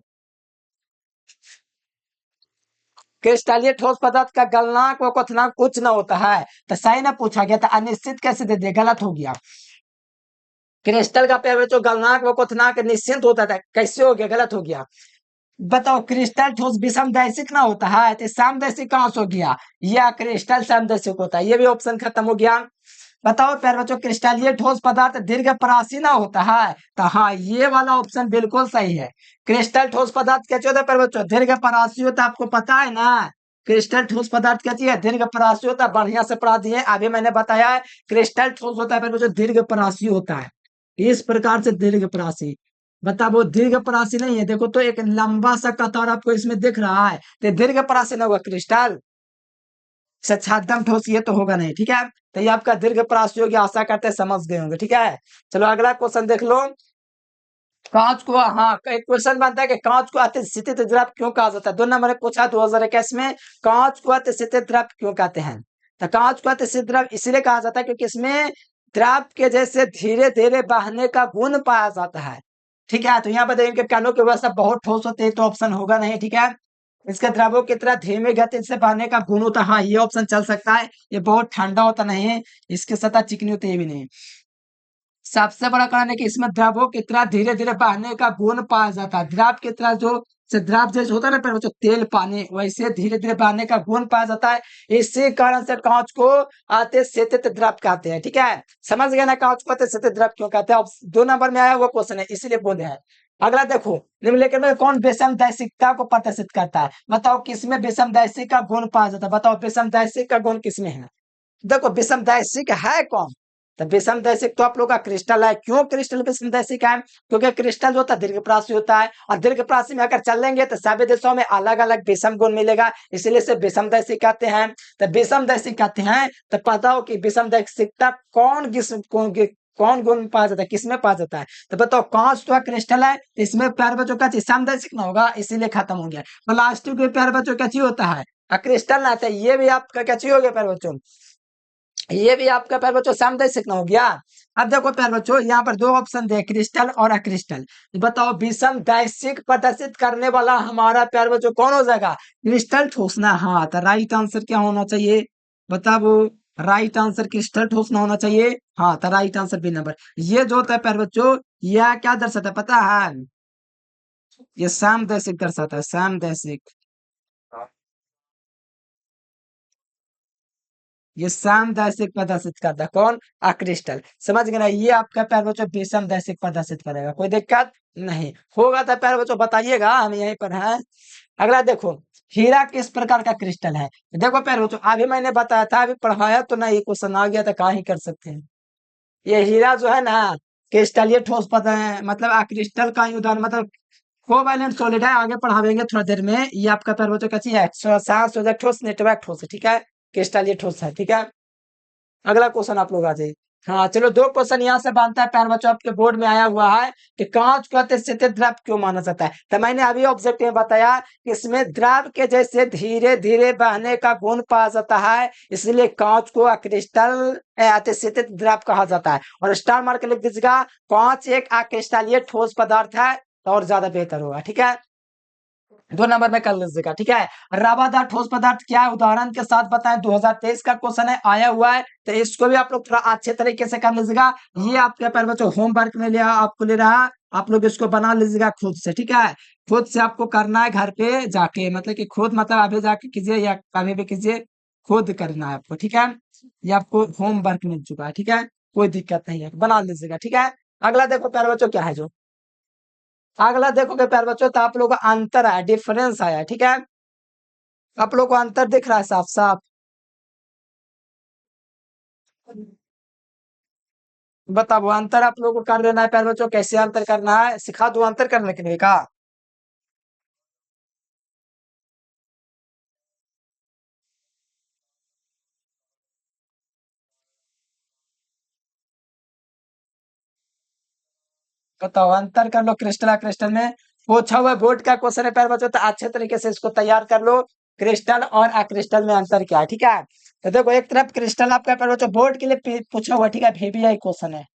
क्रिस्टलीय ठोस पदार्थ का गलनांक व क्वथनांक उच्च न होता है। तो सही ना पूछा गया था, अनिश्चित कैसे दे दिया? गलत हो गया। क्रिस्टल का जो गलनांक व क्वथनांक निश्चित होता था, कैसे हो गया? गलत हो गया। बताओ क्रिस्टल ठोस विषमदैशिक ना होता है, तो समदैशिक कहां से हो गया? यह क्रिस्टल समदैशिक होता है। ये भी ऑप्शन खत्म हो गया। बताओ प्यारे बच्चों क्रिस्टलीय ठोस पदार्थ दीर्घ परासी ना होता है, तो हाँ ये वाला ऑप्शन बिल्कुल सही है। क्रिस्टल ठोस पदार्थ क्या होता है प्यारे बच्चों? दीर्घ परासी होता है। आपको पता है ना? क्रिस्टल ठोस पदार्थ क्या चीज है? दीर्घ परासी होता है। बढ़िया से पढ़ा दिए, अभी मैंने बताया है क्रिस्टल ठोस होता है फिर वो जो दीर्घ परासी होता है, इस प्रकार से दीर्घ परासी। बता वो दीर्घ परासी नहीं है, देखो तो एक लंबा सा कतार आपको इसमें दिख रहा है, तो दीर्घ परासी ना होगा क्रिस्टल। छाछादम ठोस ये तो होगा नहीं, ठीक है। तो ये आपका दीर्घ परासी होगी, आशा करते हैं समझ गए होंगे, ठीक है। चलो अगला क्वेश्चन देख लो। कांच को, हाँ एक क्वेश्चन बनता है कि कांच को अति शीतित द्रव क्यों कहा जाता है? 2 नंबर में पूछा 2021 में, कांच को अति शीतित द्रव क्यों कहते हैं? तो कांच को अति शीतित द्रव इसलिए कहा जाता है क्योंकि इसमें द्रव के जैसे धीरे धीरे बहने का गुण पाया जाता है, ठीक है। तो यहाँ पर देखिए कणों की व्यवस्था बहुत ठोस होती है, तो ऑप्शन होगा नहीं, ठीक है। इसके द्रवों की तरह धीमे गति से बहने का गुण होता है, हाँ ये ऑप्शन चल सकता है। ये बहुत ठंडा होता नहीं है, इसकी सतह चिकनी होती है भी नहीं। सबसे बड़ा कारण है कि इसमें द्रवों की तरह धीरे धीरे बहने का गुण पाया जाता है। द्रव की तरह जो से द्रव जैसे होता है ना पर जो तेल पानी, वैसे धीरे धीरे बहने का गुण पाया जाता है। इसी कारण से कांच को अति शीतित द्रव कहते हैं, ठीक है। समझ गए ना कांच को अति शीतित द्रव क्यों कहते हैं? अब 2 नंबर में आया वो क्वेश्चन है, इसीलिए बोले हैं। अगला देखो, निम्नलिखित में कौन विषमदैशिकता को प्रदर्शित करता है? बताओ किसमें विषमदैशिक का गुण पाया जाता है? बताओ विषमदैशिक का गुण किसमें है? देखो विषमदैशिक है कौन? तो विषमदैशिक तो आप लोग का क्रिस्टल है। क्यों क्रिस्टल विषमदैशिक है? क्योंकि क्रिस्टल जो होता है दीर्घप्रासी होता है, और दीर्घप्रासी में अगर चलेंगे तो सभी दिशाओं में अलग अलग विषम गुण मिलेगा, इसलिए से विषमदैशिक कहते हैं। तो विषमदैशिक कहते हैं, तो पता हो कि विषमदैशिकता कौन गुण पाया जाता है, किसमें पाया जाता है? तो बताओ कांच तो क्रिस्टल है, इसमें प्यार बच्चों का चीज समदैशिक ना होगा, इसीलिए खत्म हो गया। प्लास्टिक के प्यार बच्चों क्या चीज होता है? क्रिस्टल ना था, ये भी आपका क्या चीज हो गया प्यार बच्चों? ये भी आपका प्यार बच्चों समदैशिक ना हो गया। अब देखो प्यार बच्चों यहाँ पर 2 ऑप्शन दे, क्रिस्टल और अक्रिस्टल। बताओ विषमदैशिक प्रदर्शित करने वाला हमारा प्यार बच्चों कौन हो जाएगा? क्रिस्टल ठोस ना। हाँ तो राइट आंसर क्या होना चाहिए? बताओ राइट आंसर क्रिस्टल ठोस ना होना चाहिए। हाँ तो राइट आंसर बी नंबर। ये जो होता है प्यार बच्चों, यह क्या दर्शाता है पता है? ये समदैशिक दर्शाता है, समदैशिक। ये समदैशिक प्रदर्शित करता है कौन? अक्रिस्टल। समझ गए ना? ये आपका प्यार बच्चों विषमदैशिक प्रदर्शित करेगा, कोई दिक्कत नहीं होगा तो प्यार बच्चों बताइएगा, हम यहीं पर हैं। अगला देखो, हीरा किस प्रकार का क्रिस्टल है? देखो प्यार बच्चों अभी मैंने बताया था, अभी पढ़ाया तो नहीं, क्वेश्चन आ गया तो कहाँ ही कर सकते हैं। ये हीरा जो है ना क्रिस्टल, ये ठोस पता है, मतलब अक्रिस्टल का ही उदाहरण, मतलब कोवैलेंट सॉलिड है। आगे पढ़ावेंगे थोड़ा देर में। ये आपका प्यार बच्चों क्या चीज है? सांस हो जाए ठोस, नेटवर्क ठोस है, ठीक है। क्रिस्टल ये ठोस है, ठीक है। अगला क्वेश्चन आप लोग आ जाइए। हाँ चलो 2 क्वेश्चन यहाँ से बनता है प्यार बच्चों, आपके बोर्ड में आया हुआ है कि कांच को अति शीतल द्रव क्यों माना जाता है? तो मैंने अभी ऑब्जेक्टिव में बताया कि इसमें द्रव के जैसे धीरे धीरे बहने का गुण पाया जाता है, इसलिए कांच को अक्रिस्टल अति शीतल द्रव कहा जाता है। और स्टार मार्क के लिख दीजिएगा, कांच एक अक्रिस्टलीय ठोस पदार्थ है, तो और ज्यादा बेहतर होगा, ठीक है। 2 नंबर में कर लीजिएगा, ठीक है। रवादार ठोस पदार्थ क्या है? उदाहरण के साथ बताएं, 2023 का क्वेश्चन है, आया हुआ है, तो इसको भी आप लोग थोड़ा अच्छे तरीके से कर लीजिएगा। ये आपके पैर बच्चों होमवर्क में लिया आपको ले रहा, आप लोग इसको बना लीजिएगा खुद से, ठीक है। खुद से आपको करना है घर पे जाके, मतलब कि खुद मतलब अभी जाके कीजिए या कभी भी कीजिए, खुद करना है आपको, ठीक है। ये आपको होमवर्क मिल चुका है, ठीक है, कोई दिक्कत नहीं है, बना लीजिएगा, ठीक है। अगला देखो प्यारे बच्चों क्या है, जो अगला देखोगे प्यारे बच्चों तो आप लोगों का अंतर है, डिफरेंस आया, ठीक है। आप लोग को अंतर दिख रहा है साफ साफ? बताओ अंतर आप लोग को कर देना है प्यारे बच्चों, कैसे अंतर करना है सिखा दो अंतर करने के लिए का? बताओ अंतर कर लो क्रिस्टल क्रिस्टल में। पूछा हुआ बोर्ड का क्वेश्चन है प्यारे बच्चों, तो अच्छे तरीके से इसको तैयार कर लो। क्रिस्टल और अक्रिस्टल में अंतर क्या है, ठीक है। तो देखो एक तरफ क्रिस्टल आपका प्यारे बच्चों बोर्ड के लिए पूछा हुआ, ठीक है, VBI क्वेश्चन है।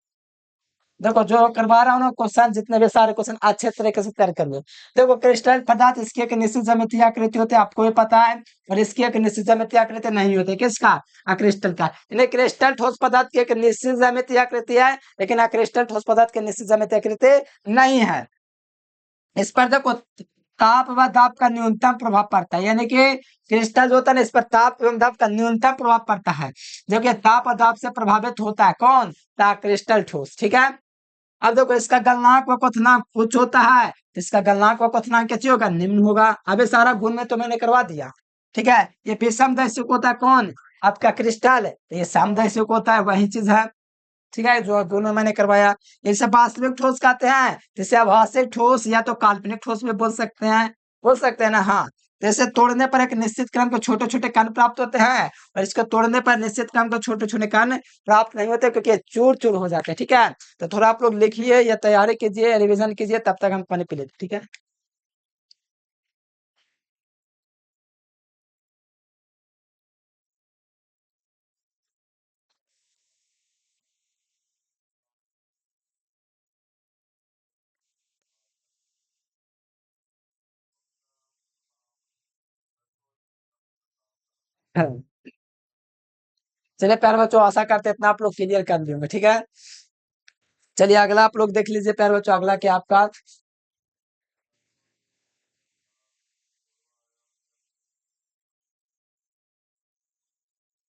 देखो जो करवा रहा हूँ ना क्वेश्चन, जितने भी सारे क्वेश्चन अच्छे तरीके से तैयार कर लो। देखो क्रिस्टल पदार्थ इसकी एक निश्चित ज्यामितीय आकृति होती है, आपको भी पता है, और इसकी एक निश्चित ज्यामितीय आकृति नहीं होती। किसका? क्रिस्टल का। यानी क्रिस्टल ठोस पदार्थ की एक निश्चित ज्यामितीय आकृति है, लेकिन क्रिस्टल ठोस पदार्थ की निश्चित ज्यामितीय आकृति नहीं है। इस पर देखो ताप व दाब का न्यूनतम प्रभाव पड़ता है, यानी कि क्रिस्टल जो होता है ना, इस पर ताप एवं दाब का न्यूनतम प्रभाव पड़ता है, जो कि ताप और दाब से प्रभावित होता है कौन? क्रिस्टल ठोस, ठीक है। अब देखो इसका गलनांक व क्वथनांक कुछ होता है, इसका गलनांक व क्वथनांक क्या चीज होगा? निम्न होगा। अब ये सारा गुण में तो मैंने करवा दिया। ठीक है। ये विषमदैशिक होता है कौन? आपका क्रिस्टल। तो ये समदैशिक होता है, वही चीज है। ठीक है, जो दोनों मैंने करवाया। इसे वास्तविक ठोस कहते हैं, जिसे आभासिक ठोस या तो काल्पनिक ठोस भी बोल सकते हैं। बोल सकते हैं ना? हाँ। जैसे तोड़ने पर एक निश्चित क्रम के छोटे छोटे कण प्राप्त होते हैं, और इसको तोड़ने पर निश्चित क्रम के छोटे छोटे कण प्राप्त नहीं होते, क्योंकि चूर चूर हो जाते हैं। ठीक है, तो थोड़ा आप लोग लिखिए या तैयारी कीजिए, रिविजन कीजिए, तब तक हम पानी पी लेते। ठीक है। हाँ। चलिए प्यारे बच्चों, आशा करते हैं इतना आप लोग क्लियर कर दिए होंगे। ठीक है। चलिए अगला आप लोग देख लीजिए प्यारे बच्चों, अगला क्या आपका।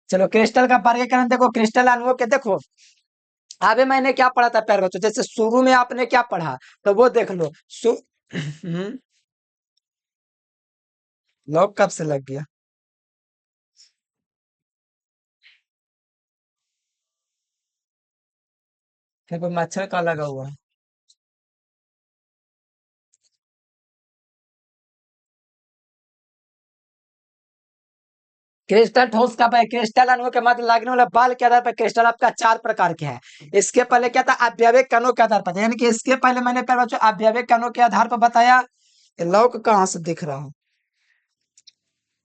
चलो क्रिस्टल का वर्गीकरण देखो, क्रिस्टल अणुओं के देखो। अभी मैंने क्या पढ़ा था प्यारे बच्चों, जैसे शुरू में आपने क्या पढ़ा, तो वो देख लो। लॉक कब से लग गया? फिर कोई मच्छर का लगा हुआ है। क्रिस्टल ठोस का क्रिस्टल अणुओं के मध्य लगने वाला बल के आधार पर क्रिस्टल आपका चार प्रकार के हैं। इसके पहले क्या था? अवयविक कणों के आधार पर, यानी कि इसके पहले मैंने प्यारे बच्चों अवयविक कणों के आधार पर बताया। लॉक कहाँ से दिख रहा हूँ?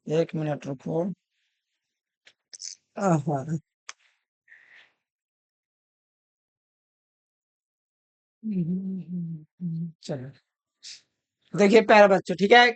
एक मिनट रुको। हाँ। चलो देखिए प्यारे बच्चों, ठीक है।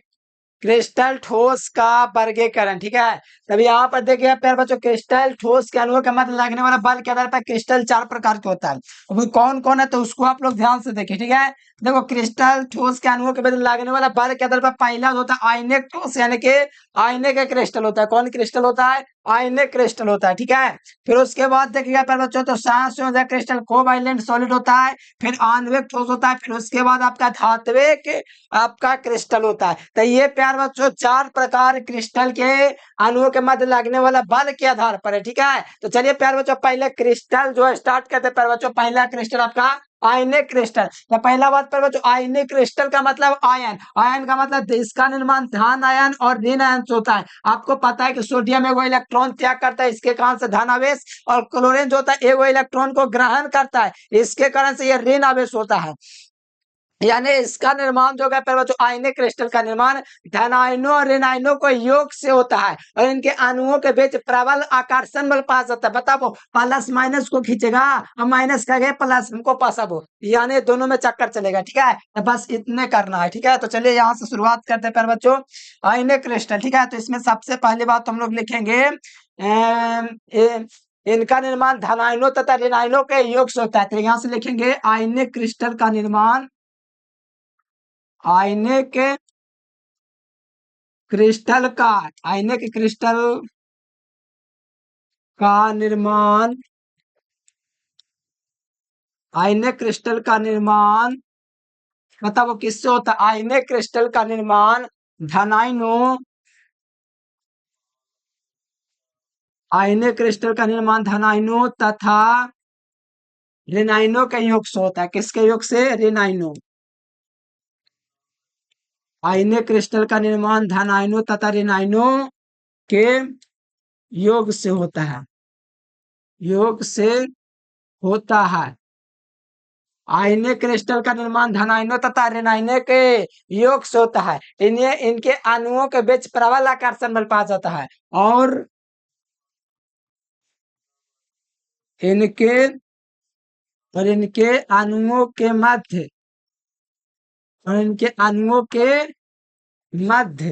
क्रिस्टल ठोस का वर्गीकरण, ठीक है। तभी यहाँ पर देखिए प्यारे बच्चों, क्रिस्टल ठोस के अणुओं के मध्य लगने वाला बल के आधार पर क्रिस्टल चार प्रकार के होता है। अब कौन कौन है, तो उसको आप लोग ध्यान से देखिए। ठीक है, देखो क्रिस्टल ठोस के अणुओं के मध्य लगने वाला बल के आधार पर पहला होता है आयनिक ठोस, यानी कि आयनिक का क्रिस्टल होता है। कौन क्रिस्टल होता है? आयनिक क्रिस्टल होता है। ठीक है। फिर उसके बाद देखिएगा प्यारे बच्चों, तो सांस में क्रिस्टल कोवैलेंट सॉलिड होता है। फिर आणविक ठोस होता है। फिर उसके बाद आपका धात्विक आपका क्रिस्टल होता है। तो ये प्यार बच्चों चार प्रकार क्रिस्टल के अणुओं के मध्य लगने वाला बल के आधार पर है। ठीक है, तो चलिए प्यार बच्चों पहले क्रिस्टल जो है स्टार्ट करते हैं। प्यार बच्चों पहला क्रिस्टल आपका आयनिक क्रिस्टल। तो पहला बात प्यार बच्चों, आयनिक क्रिस्टल का मतलब आयन। आयन का मतलब इसका निर्माण धन आयन और ऋण आयन से होता है। आपको पता है कि सोडियम एगो इलेक्ट्रॉन त्याग करता है, इसके कारण से धन आवेश, और क्लोरीन जो होता है एगो इलेक्ट्रॉन को ग्रहण करता है, इसके कारण से यह ऋण आवेश होता है। यानी इसका निर्माण जो है बच्चों, आयनिक क्रिस्टल का निर्माण धनायनों और ऋणायनों को योग से होता है, और इनके अणुओं के बीच प्रबल आकर्षण बल पास जाता है। बताओ, प्लस माइनस को खींचेगा और माइनस करेगा प्लस को पास, अब यानी दोनों में चक्कर चलेगा। ठीक है, तो बस इतने करना है। ठीक है, तो चलिए यहाँ से शुरुआत करते हैं प्यारे बच्चों। आयनिक क्रिस्टल, ठीक है, तो इसमें सबसे पहली बात हम लोग लिखेंगे इनका निर्माण धनायनों तथा ऋणायनों के योग से होता है। तो यहाँ से लिखेंगे आयनिक क्रिस्टल का निर्माण, आयनिक क्रिस्टल का, आयनिक क्रिस्टल का निर्माण, आयनिक क्रिस्टल का निर्माण मतलब वो किससे होता है? आयनिक क्रिस्टल का निर्माण धनायनों, आयनिक क्रिस्टल का निर्माण धनायनों तथा ऋणायनों के योग से होता है। किसके योग से? ऋणायनों। आयनिक क्रिस्टल का निर्माण धनायनों तथा ऋणायनों के योग से होता है, योग से होता है। आयनिक क्रिस्टल का निर्माण धनायनों तथा ऋणायनों के योग से होता है। इन्हें इनके अणुओं के बीच प्रबल आकर्षण बल पाया जाता है, और इनके इनके अणुओं के मध्य, और इनके अणुओं के मध्य,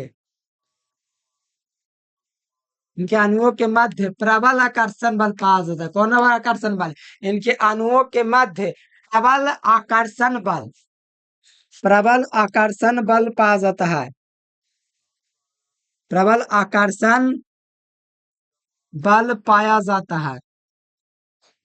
इनके अणुओं के मध्य प्रबल आकर्षण बल पाया जाता है। कौन सा आकर्षण बल? इनके अणुओं के मध्य प्रबल आकर्षण बल, प्रबल आकर्षण बल पाया जाता है। प्रबल आकर्षण बल पाया जाता है।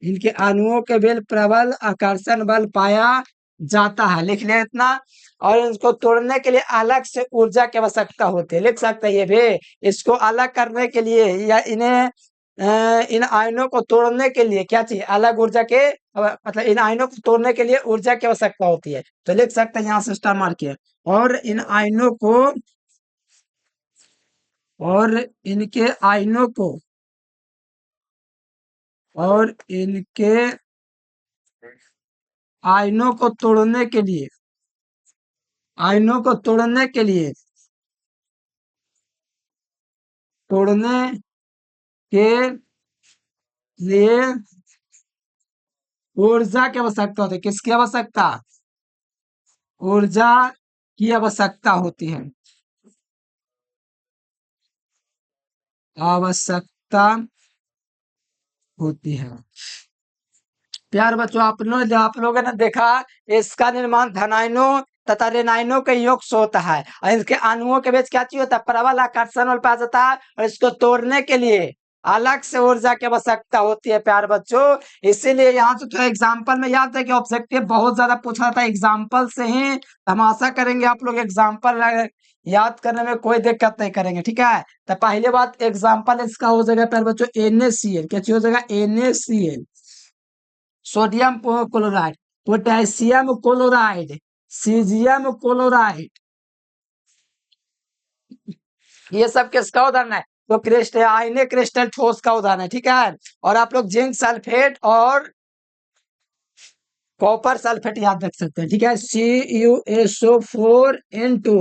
इनके अणुओं के बेल प्रबल आकर्षण बल पाया जाता है, लिख लिया इतना। और इसको तोड़ने के लिए अलग से ऊर्जा की आवश्यकता होती है, लिख सकते हैं ये भी। इसको अलग करने के लिए या इन्हें इन आयनों को तोड़ने के लिए क्या चाहिए, अलग ऊर्जा के मतलब इन आयनों को तोड़ने के लिए ऊर्जा की आवश्यकता होती है, तो लिख सकते हैं यहाँ से स्टार मार के। और इन आयनों को और इनके आयनों को और इनके आयनों को तोड़ने के लिए आयनों को तोड़ने के लिए ऊर्जा की आवश्यकता होती है, किसकी आवश्यकता, ऊर्जा की आवश्यकता होती है, आवश्यकता होती है। प्यार बच्चों, आप लोगों ने देखा इसका निर्माण धनायनों तथा ऋणायनों के योग से होता है, और इसके अणुओं के बीच क्या चीज होता है, प्रबल आकर्षण बल पाया जाता है, और इसको तोड़ने के लिए अलग से ऊर्जा की आवश्यकता होती है प्यार बच्चों। इसीलिए यहाँ से थोड़ा एग्जाम्पल में याद है कि ऑब्जेक्टिव बहुत ज्यादा पूछा था, एग्जाम्पल से ही हम आशा करेंगे आप लोग एग्जाम्पल याद करने में कोई दिक्कत नहीं करेंगे, ठीक है। तो पहली बात एग्जाम्पल इसका हो जाएगा प्यार बच्चों NaCl, क्या चीज हो जाएगा, NaCl, sodium chloride, potassium chloride, caesium chloride, ये सब किसका उदाहरण है, तो क्रिस्टल आयनिक क्रिस्टल ठोस का उदाहरण है, ठीक है। और आप लोग जिंक सल्फेट और कॉपर सल्फेट याद रख सकते हैं, ठीक है। CuSO4N2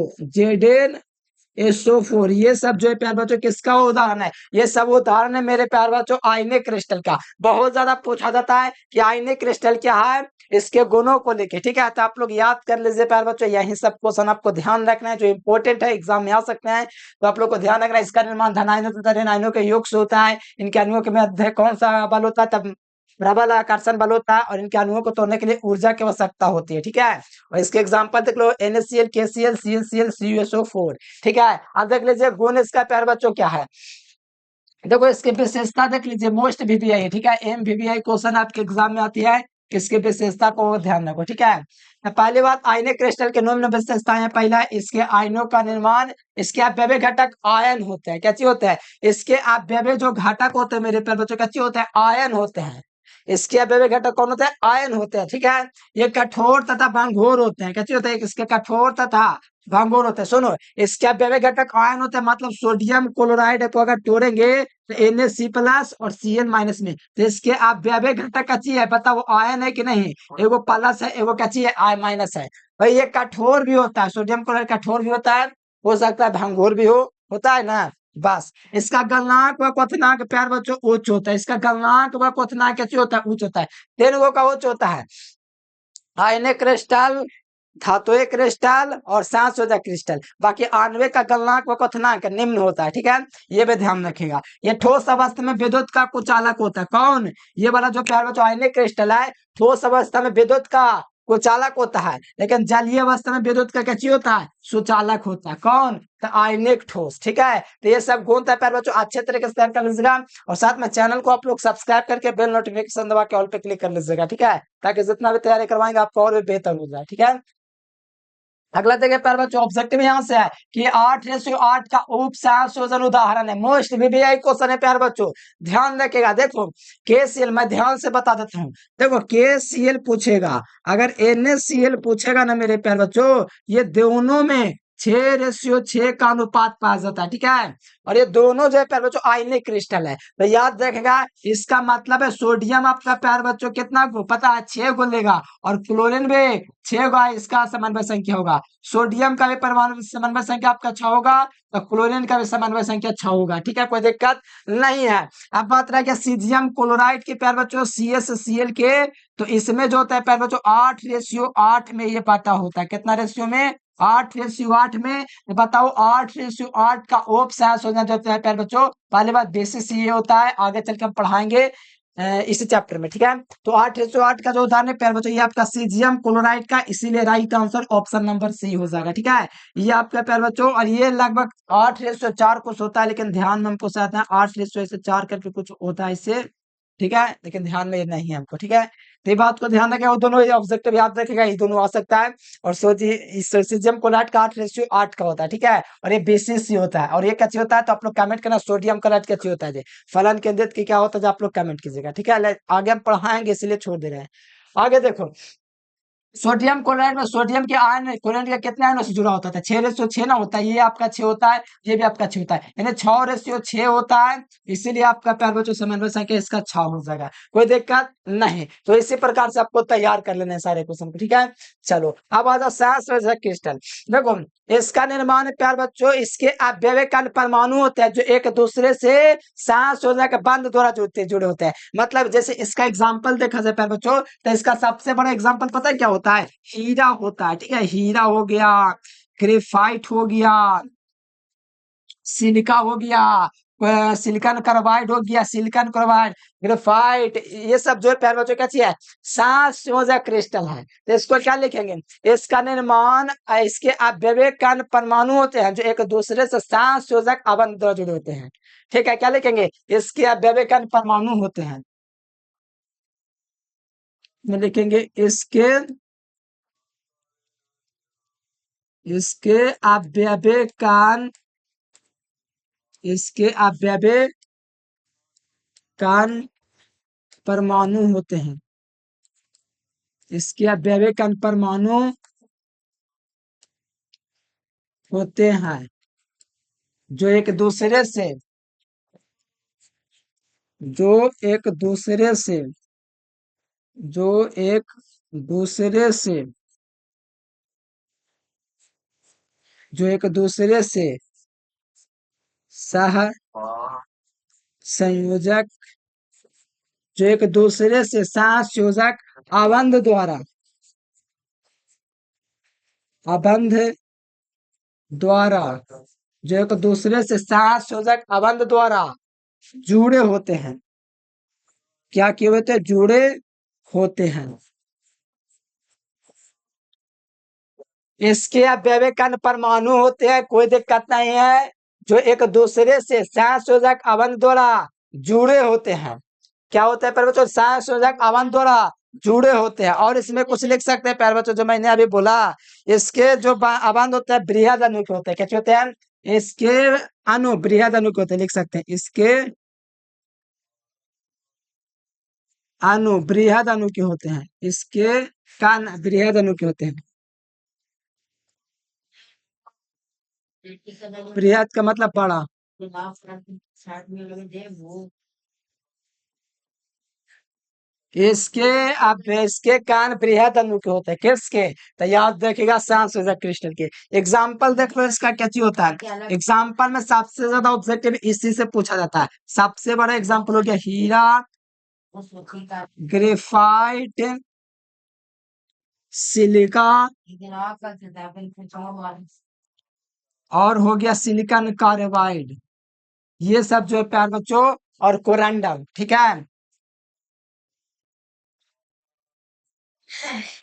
ZnSO4, ये सब जो है प्यार बच्चों किसका उदाहरण है, ये सब उदाहरण है मेरे प्यार बच्चों आयनिक क्रिस्टल का। बहुत ज्यादा पूछा जाता है कि आयनिक क्रिस्टल क्या है, इसके गुणों को लेके, ठीक है। तो आप लोग याद कर लीजिए प्यार बच्चों, यही सब क्वेश्चन आपको ध्यान रखना है जो इंपॉर्टेंट है, एग्जाम में आ सकते हैं, तो आप लोग को ध्यान रखना है। इसका निर्माण धनायनों तथा ऋणायनों के योग से होता है, इनके अणुओं के मध्य कौन सा बल होता है, तब प्रबल आकर्षण बल होता है, और इनके अणुओं को तोड़ने के लिए ऊर्जा की आवश्यकता होती है, ठीक है। और इसके एग्जांपल देख लो NaCl, KCl, ClCl, CuSO4, ठीक है। अब देख लीजिए गुण इसका प्यार बच्चों क्या है, देखो इसकी विशेषता देख लीजिए, मोस्ट VVI है, ठीक है। MVVI क्वेश्चन आपके एग्जाम में आती है, इसकी विशेषता को ध्यान रखो, ठीक है। तो पहली बात आयनिक क्रिस्टल के निम्न विशेषताएं, पहला इसके आयनों का निर्माण, इसके अपव्यय घटक आयन होते हैं, क्या चीज होते हैं, इसके अपव्यय जो घटक होते हैं मेरे प्यारे बच्चों, क्या चीज होते हैं, आयन होते हैं। इसके अपव्यय घटक कौन होते हैं, आयन होते हैं, ठीक है। ये कठोर तथा भंगुर होते हैं, क्या चीज होते हैं, इसके कठोर तथा भंगुर होते हैं। सुनो, इसके अपव्यय घटक आयन होते हैं, मतलब सोडियम क्लोराइड को अगर तोड़ेंगे तो Na+ और Cl- में, तो इसके अपव्यय घटक का चीज है, पता वो आयन है कि नहीं, एगो प्लस है, एगो क्या चीज है, I- है। भाई ये कठोर भी होता है, सोडियम क्लोराइड कठोर भी होता है, हो सकता है भंगुर भी होता है ना। बस इसका गलनांक व क्वथनांक प्यार बच्चों उच्च होता है, इसका गलनांक व क्वथनांक कैसे होता है, उच्च होता है, तीन गो का उच्च होता है, आयनिक क्रिस्टल, धातुए क्रिस्टल और सांसोदक क्रिस्टल। बाकी आणविक का गलनांक व क्वथनांक निम्न होता है, ठीक है, ये भी ध्यान रखिएगा। ये ठोस अवस्था में विद्युत का कुचालक होता है, कौन, ये वाला जो प्यार बच्चों आयनिक क्रिस्टल है, ठोस अवस्था में विद्युत का कुचालक होता है, लेकिन जलीय अवस्था में विद्युत का क्या चीज होता है, सुचालक होता है, कौन, तो आयनिक ठोस, ठीक है। तो ये सब गुण था प्यार बच्चों, अच्छे तरीके से तैयार कर लीजिएगा, और साथ में चैनल को आप लोग सब्सक्राइब करके बेल नोटिफिकेशन दबा के ऑल पे क्लिक कर लीजिएगा, ठीक है, ताकि जितना भी तैयारी करवाएंगे आपको और भी बेहतर हो जाए, ठीक है। अगला देखिए प्यार बच्चों ऑब्जेक्टिव यहाँ से है कि 8:8 का उप संयोजन उदाहरण है, मोस्ट VVI क्वेश्चन है प्यार बच्चों, ध्यान रखिएगा। देखो KCl मैं ध्यान से बता देता हूँ, देखो KCl पूछेगा, अगर NaCl पूछेगा ना मेरे प्यार बच्चों, ये दोनों में 6:6 का अनुपात पाया जाता है, ठीक है। और ये दोनों जो है प्यार बच्चों आयनिक क्रिस्टल है, तो याद रखेगा इसका मतलब है सोडियम आपका प्यार बच्चों कितना को पता है, 6 को लेगा, और क्लोरीन भी 6 का इसका समन्वय संख्या होगा। सोडियम का भी परमाणु समन्वय संख्या आपका 6 होगा, तो क्लोरीन का भी समन्वय संख्या 6 होगा, ठीक है, कोई दिक्कत नहीं है। अब बात रह गया सीजियम क्लोराइड के प्यार बच्चों CsCl के, तो इसमें जो होता है प्यार बच्चों 8:8 में ये पाता होता है, कितना रेशियो में, 8:8 में। बताओ 8:8 का ओप साइंस होना जो होता है प्यार बच्चों, पहली बात बेसिस ये होता है, आगे चल के हम पढ़ाएंगे इसी चैप्टर में, ठीक है। तो 8:8 का जो उदाहरण है प्यार बच्चों, ये आपका सीजियम क्लोराइड का, इसीलिए right answer option number C हो जाएगा, ठीक है। ये आपका प्यार बच्चों, और ये लगभग 8:4 कुछ होता है, लेकिन ध्यान में हमको साथ है 8:4 करके कुछ होता है इससे, ठीक है, लेकिन ध्यान में ये नहीं है हमको, ठीक है। तो ये बात को ध्यान रखेगा, वो दोनों ऑब्जेक्टिव याद रखेगा, ये दोनों आ सकता है। और सोडियम क्लोराइड का 8:8 का होता है, ठीक है, और ये BCC होता है, और ये कैसे होता है तो आप लोग कमेंट करना, सोडियम क्लोराइड कैसे होता है, फलन केंद्रित की क्या होता है, जो आप लोग कमेंट कीजिएगा, ठीक है। आगे हम पढ़ाएंगे इसलिए छोड़ दे रहे हैं। आगे देखो, सोडियम क्लोराइड में सोडियम के आयन क्लोराइड का कितने आयनों से जुड़ा होता है, 6:6 ना होता है, ये आपका 6 होता है, ये भी आपका 6 होता है, यानी 6:6 होता है, इसीलिए आपका प्यार बच्चों समन्वय संख्या इसका 6 हो जाएगा, कोई दिक्कत नहीं। तो इसी प्रकार से आपको तैयार कर लेना है सारे क्वेश्चन, ठीक है। चलो अब आ जाओ सहस्त्र क्रिस्टल। देखो इसका निर्माण प्यार बच्चों, इसके अवयविक परमाणु होते हैं जो एक दूसरे से सहस्त्र बंध द्वारा जुड़े होते हैं। मतलब जैसे इसका एग्जाम्पल देखा जाए प्यार बच्चों, तो इसका सबसे बड़ा एग्जाम्पल पता है क्या होता है, हीरा होता है, ठीक है, हीरा हो गया, ग्रेफाइट हो गया, सिलिका हो गया, सिलिकॉन कार्बाइड हो गया, सिलिकॉन कार्बाइड, ग्रेफाइट, ये सब जो है प्यारे बच्चों क्या चीज है, संयोजक क्रिस्टल है। तो इसको क्या लिखेंगे, इसका निर्माण, इसके अवयविक परमाणु होते हैं जो एक दूसरे से संयोजक अबंध द्वारा जुड़े होते हैं, ठीक है। क्या लिखेंगे, इसके अवयविक परमाणु होते हैं, में लिखेंगे इसके अवयविक परमाणु होते हैं, इसके अवयविक परमाणु होते हैं जो एक दूसरे से जो एक दूसरे से सह संयोजक जो एक दूसरे से सहसंयोजक अबंध द्वारा जो एक दूसरे से सहसंयोजक अबंध द्वारा जुड़े होते हैं, क्या किए होते हैं, जुड़े होते हैं। इसके अवयविक परमाणु होते हैं, कोई दिक्कत नहीं है, जो एक दूसरे से सहसंयोजक अबंध द्वारा जुड़े होते हैं। क्या होता है प्यारे बच्चों, सहसंयोजक अबंध द्वारा जुड़े होते हैं। और इसमें कुछ लिख सकते हैं प्यारे बच्चों, जो मैंने अभी बोला, इसके जो अबंध होते हैं बृहद अणु के होते हैं, कैसे होते हैं, इसके अणु बृहद अणु के होते हैं, लिख सकते हैं इसके अणु बृहद अणु के होते हैं, इसके कण बृहद अणु के होते हैं। बृहद का मतलब बड़ा, इसके कान बृहद अणु के होते हैं, किसके, तो याद रखिएगा संयोजक क्रिस्टल के। एग्जाम्पल देख लो इसका क्या चीज होता है, एग्जाम्पल में सबसे ज्यादा ऑब्जेक्टिव इसी से पूछा जाता है। सबसे बड़ा एग्जाम्पल हो गया हीरा, ग्रेफाइट, सिलिका, और हो गया सिलिकॉन कार्बाइड, ये सब जो है प्यार बच्चों, और कोरंडम, ठीक है,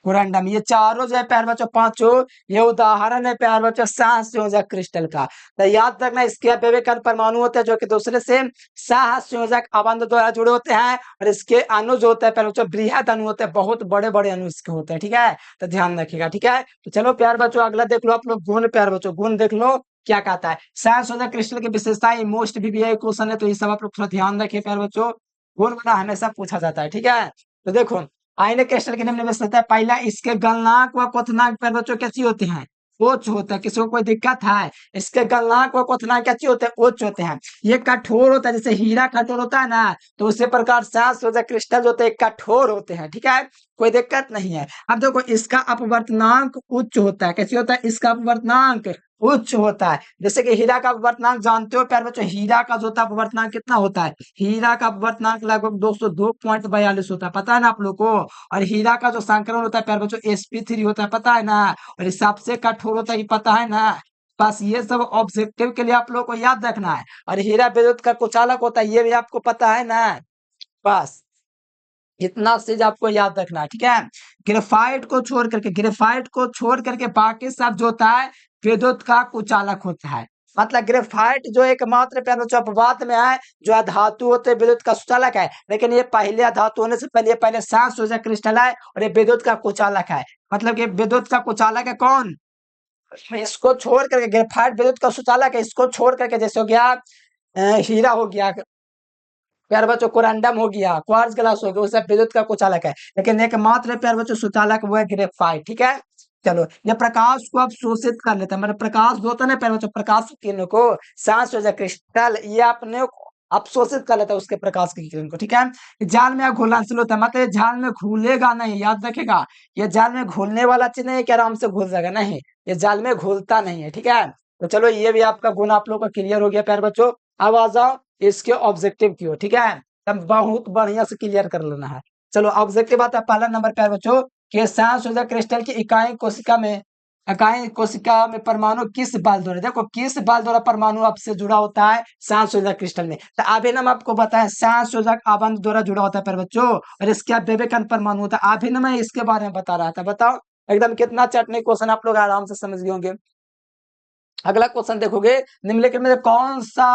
कोरंडम, ये चारों जो है प्यार बच्चों, पांचों ये उदाहरण है प्यार बच्चों सहसंयोजक क्रिस्टल का। तो याद रखना, इसके अवयविक परमाणु होते हैं जो कि दूसरे से सहसंयोजक अबंध द्वारा जुड़े होते हैं, और इसके अणु जो होते हैं प्यार बच्चों बृहद अणु होते हैं, बहुत बड़े बड़े अणु इसके होते हैं, ठीक है, तो ध्यान रखिएगा, ठीक है। तो चलो प्यार बच्चों अगला देख लो आप लोग, गुण प्यार बच्चों, गुण देख लो क्या कहता है, सहसंयोजक क्रिस्टल की विशेषताएं, मोस्ट VBI क्वेश्चन है, तो ये सब आप लोग थोड़ा ध्यान रखिए प्यार बच्चों, गुण बना हमेशा पूछा जाता है, ठीक है। तो देखो आयन क्रिस्टल के निम्न विशेषता है, पहला इसके गलनांक व क्वथनांक प्यारे बच्चों कैसी होते हैं, उच्च होता है, किसी को कोई दिक्कत है, इसके गलनांक व क्वथनांक कैसे होते हैं, उच्च होते हैं। ये कठोर होता है, जैसे हीरा कठोर होता है ना, तो उसी प्रकार सहसंयोजक क्रिस्टल जो होते हैं कठोर होते हैं, ठीक है, कोई दिक्कत नहीं है। अब देखो इसका अपवर्तनांक उच्च होता है, कैसे होता है, इसका अपवर्तनांक उच्च होता है। जैसे कि हीरा का अपवर्तनांक जानते हो प्यारे बच्चों, हीरा का जो होता है अपवर्तनांक कितना होता है, हीरा का अपवर्तनांक लगभग 202.42 होता है, पता है ना आप लोग को। और हीरा का जो संकरण होता है प्यारे बच्चों sp3 होता है, पता है ना, और ये सबसे कठोर होता है, पता है ना। बस ये सब ऑब्जेक्टिव के लिए आप लोग को याद रखना है। और हीरा विद्युत का कुचालक होता है, ये भी आपको पता है ना। बस इतना चीज आपको याद रखना है, ठीक है। ग्रेफाइट को छोड़ करके बाकी सब जो होता है विद्युत का कुचालक होता है। मतलब ग्रेफाइट जो एकमात्र प्यारे बच्चों अपवाद में है जो अधातु होते विद्युत का सुचालक है, लेकिन ये पहले अधातु होने से पहले सांसयोजक क्रिस्टल है और ये विद्युत का कुचालक है। मतलब कि विद्युत का कुचालक है कौन, इसको छोड़ करके ग्रेफाइट विद्युत का सुचालक है, इसको छोड़ करके जैसे हो गया हीरा हो गया प्यारे बच्चों, कोरंडम हो गया, क्वार्ट्ज ग्लास हो गया, वो सब विद्युत का कुचालक है, लेकिन एकमात्र प्यारे बच्चों सुचालक वो है ग्रेफाइट। ठीक है, चलो ये प्रकाश को अब शोषित कर लेता है, मतलब प्रकाश जो होता है ना प्यारे बच्चों, प्रकाश किरण को सांसयोजक क्रिस्टल ये अपने अवशोषित कर लेता है उसके प्रकाश की किरण को। ठीक है, जाल में घुलनशील होता है, मतलब ये जाल में घुलेगा नहीं, याद रखेगा, ये जाल में घुलने वाला चीज नहीं है कि आराम से घुल जाएगा, नहीं, ये जाल में घुलता नहीं है। ठीक है, तो चलो ये भी आपका गुण आप लोग का क्लियर हो गया प्यारे बच्चों। अब आ जाओ इसके ऑब्जेक्टिव की ओर। ठीक है, तब बहुत बढ़िया से क्लियर कर लेना है। चलो ऑब्जेक्टिव आता है पहला नंबर प्यारे बच्चों कि सांसयोजक क्रिस्टल की इकाई कोशिका में परमाणु किस बल द्वारा, देखो किस बल द्वारा परमाणु आपसे जुड़ा होता है सांसयोजक क्रिस्टल में, तो अभिनम आपको बताया सांसयोजक आबंध द्वारा जुड़ा होता है प्यारे बच्चों, और इसके विवेकन परमाणु होता है अभिनम, मैं इसके बारे में बता रहा था। बताओ एकदम कितना चटनी क्वेश्चन आप लोग आराम से समझ गए होंगे। अगला क्वेश्चन देखोगे, निम्नलिखित में से कौन सा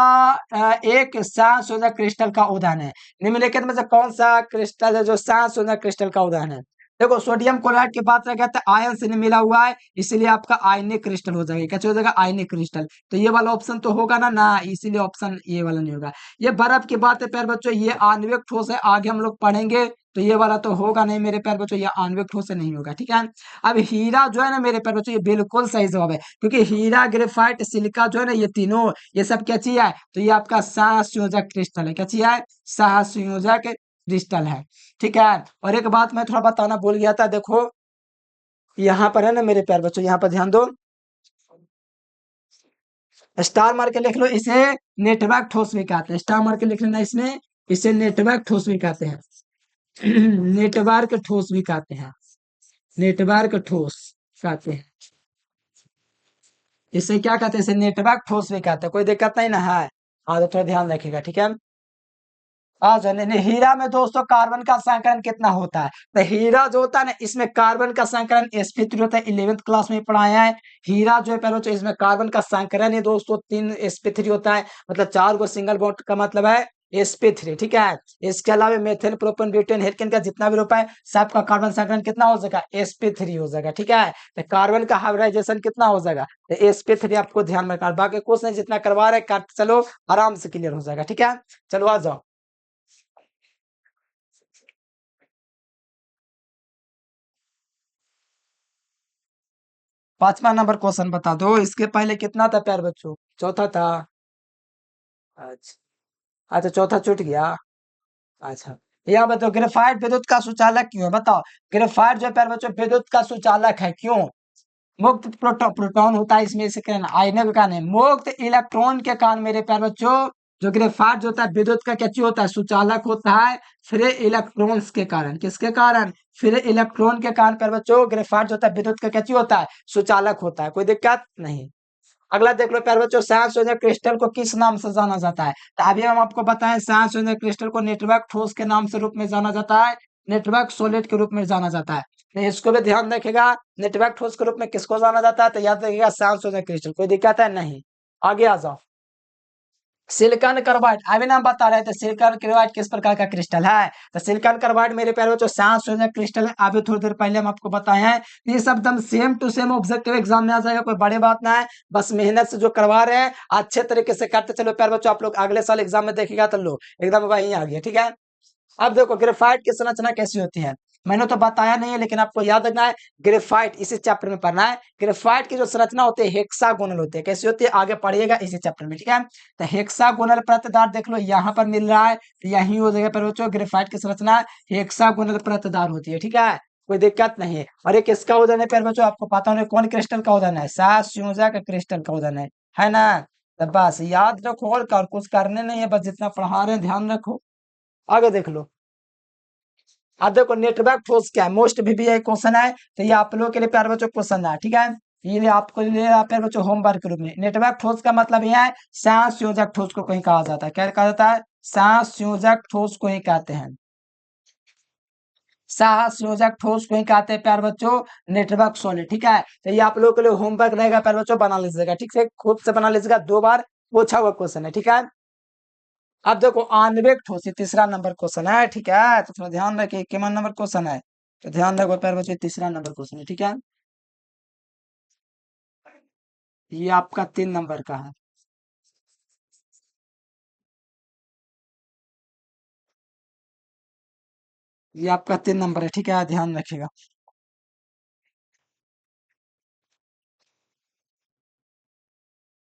एक सांसयोजक क्रिस्टल का उदाहरण है, निम्नलिखित में से कौन सा क्रिस्टल है जो सांसयोजक क्रिस्टल का उदाहरण है। देखो सोडियम क्लोराइड की बात रह गया था, आयन से नहीं मिला हुआ है, इसलिए आपका आयनिक क्रिस्टल हो जाएगा। क्या हो जाएगा, आयनिक क्रिस्टल, तो ये वाला ऑप्शन तो होगा ना ना, इसीलिए ऑप्शन ये वाला नहीं होगा। ये बर्फ की बात है प्यारे बच्चों, ये आणविक ठोस है, आगे हम लोग पढ़ेंगे, तो ये वाला तो होगा नहीं मेरे प्यारे बच्चों, ये आणविक ठोस से नहीं होगा। ठीक है, अब हीरा जो है ना मेरे प्यारे बच्चों, ये बिल्कुल सही जवाब है, क्योंकि हीरा ग्रेफाइट सिलिका जो है ना ये तीनों ये सब क्या चीज है, तो ये आपका सहसंयोजक क्रिस्टल है। क्या चीज है, सहसंयोजक क्रिस्टल है। ठीक है, और एक बात मैं थोड़ा बताना भूल गया था, देखो यहाँ पर है ना मेरे प्यारे बच्चों, यहाँ पर ध्यान दो, स्टार मार के लिख लो, इसे नेटवर्क ठोस भी कहते हैं, स्टार मार के लिख लेना इसमें, इसे नेटवर्क ठोस भी कहते हैं नेटवर्क ठोस भी कहते हैं, नेटवर्क ठोस कहते हैं, इसे क्या कहते हैं, इसे नेटवर्क ठोस भी कहते हैं, कोई दिक्कत नहीं ना है। हाँ तो थोड़ा ध्यान रखिएगा। ठीक है, आज हीरा में दोस्तों कार्बन का संकलन कितना होता है, तो हीरा जो होता है ना इसमें कार्बन का संकलन sp3 होता है, 11th क्लास में पढ़ाया है। हीरा जो है पहले तो इसमें कार्बन का संकलन है दोस्तों 3 sp3 होता है, मतलब 4 गो सिंगल बॉन्ड का मतलब है sp3। ठीक है, इसके अलावा मेथेन प्रोपेन ब्यूटेन हेल्केन का जितना भी रूप है सबका कार्बन संकलन कितना हो जाएगा, sp3 हो जाएगा। ठीक है, तो कार्बन का हाइब्रिडाइजेशन कितना हो जाएगा, तो sp3 आपको ध्यान में रखना, बाकी क्वेश्चन जितना करवा रहे काट चलो आराम से क्लियर हो जाएगा। ठीक है, चलो आ जाओ पांचवा नंबर क्वेश्चन बता दो, इसके पहले कितना था प्यार बच्चों, चौथा था। अच्छा, अच्छा चौथा छूट गया। अच्छा, यह बताओ ग्रेफाइट विद्युत का सुचालक क्यों है, बताओ ग्रेफाइट जो है प्यार बच्चों विद्युत का सुचालक है क्यों, मुक्त प्रोटॉन होता है इसमें से कहना आयनिक का नहीं, मुक्त इलेक्ट्रॉन के कारण मेरे प्यार बच्चों जो ग्रेफाइट जो होता है विद्युत का क्या चीज होता है, सुचालक होता है, फ्री इलेक्ट्रॉन्स के कारण, किसके कारण, फ्री इलेक्ट्रॉन के कारण प्यार बच्चों ग्रेफाइट जो होता है विद्युत का क्या चीज होता है, सुचालक होता है, कोई दिक्कत नहीं। अगला देख लो प्यारे बच्चों, सांसयोजक क्रिस्टल को किस नाम से जाना जाता है, तो अभी हम आपको बताएं सांसयोजक क्रिस्टल को नेटवर्क ठोस के नाम से रूप में जाना जाता है, नेटवर्क सॉलिड के रूप में जाना जाता है, तो इसको भी ध्यान रखेगा, नेटवर्क ठोस के रूप में किसको जाना जाता है, तो याद रखिएगा सांसयोजक क्रिस्टल, कोई दिक्कत है नहीं। आगे आ जाओ, सिलिकॉन कार्बाइड, अभी नाम बता रहे थे सिलिकॉन कार्बाइड किस प्रकार का क्रिस्टल है, तो सिलिकॉन कार्बाइड मेरे प्यारे बच्चों सांसयोजक क्रिस्टल है, अभी थोड़ी देर पहले हम आपको बताए हैं, ये सब एकदम same to same objective exam में आ जाएगा, कोई बड़ी बात ना है, बस मेहनत से जो करवा रहे हैं अच्छे तरीके से करते चलो प्यारे बच्चों, आप लोग अगले साल एग्जाम में देखेगा तो लो एकदम वही आ गया। ठीक है, अब देखो ग्रेफाइट की संरचना कैसी होती है, मैंने तो बताया नहीं है लेकिन आपको याद रखना है, ग्रेफाइट इसी चैप्टर में पढ़ना है, ग्रेफाइट की जो संरचना होती है हेक्सागोनल होती है, कैसी होती है आगे पढ़िएगा इसी चैप्टर में। ठीक है, तो हेक्सागोनल प्रतिदार देख लो यहाँ पर मिल रहा है, तो यही हो जाएगा पर बच्चों ग्रेफाइट की संरचना हेक्सागोनल प्रतिदार होती है। ठीक है, कोई दिक्कत नहीं है, और ये किसका उदाहरण है प्यारे बच्चों, आपको पता होना कौन क्रिस्टल का उदाहरण है, सहसंयोजक क्रिस्टल का उदाहरण है ना, तो बस याद रखो और कुछ करने नहीं है, बस जितना पढ़ा रहे हैं ध्यान रखो। आगे देख लो, अब देखो नेटवर्क ठोस क्या है, मोस्ट वीवीआई क्वेश्चन है, तो ये आप लोगों के लिए प्यारे बच्चों क्वेश्चन है। ठीक है, ये आपको लिए प्यारे बच्चों होमवर्क के रूप में, नेटवर्क ठोस का मतलब यह है सहसंयोजक ठोस को कहीं कहा जाता है, क्या कहा जाता है, सहसंयोजक ठोस को ही कहते हैं, साहस योजक ठोस को ही कहते हैं प्यार बच्चों नेटवर्क सॉलिड। ठीक है, तो ये आप लोगों के लिए होमवर्क रहेगा प्यार बच्चों, बना लीजिएगा। ठीक है, खुद से बना लीजिएगा, 2 बार पूछा हुआ क्वेश्चन है। ठीक है, अब देखो आणविक ठोस, ये तीसरा नंबर क्वेश्चन है। ठीक है, तो थोड़ा ध्यान रखिए कितना नंबर क्वेश्चन है, तो ध्यान रखो प्यार बच्चों, तीसरा नंबर क्वेश्चन है। ठीक है, ये आपका 3 नंबर का है। ये आपका 3 नंबर है। ठीक है, ध्यान रखिएगा।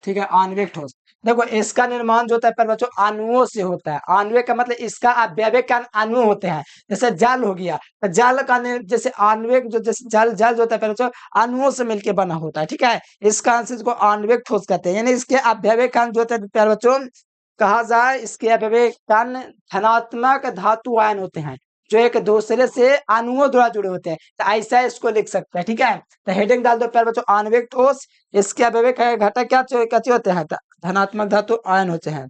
ठीक है, आणविक ठोस, देखो इसका निर्माण जो होता है पर बच्चों अणुओं से होता है। आणविक का मतलब इसका अवयविक कण अणु होते हैं। जैसे जल हो गया, तो जल का जैसे आणविक जो जैसे जल जल जो होता है पर बच्चों अणुओं से मिलकर बना होता है। ठीक है, इस कारण से इसको आणविक ठोस कहते हैं। यानी इसके अवयविक कण जो होते हैं प्यारे बच्चों, कहा जाए इसके अवयविक कण धनात्मक धातु आयन होते हैं, जो एक दूसरे से अणुओं द्वारा जुड़े होते हैं। तो ऐसा इसको लिख सकते हैं। ठीक है, तो हेडिंग डाल दो प्यारे बच्चों आणविक ठोस। इसके अवयविक घटक क्या कैसे होते हैं, धनात्मक धातु आयन होते हैं,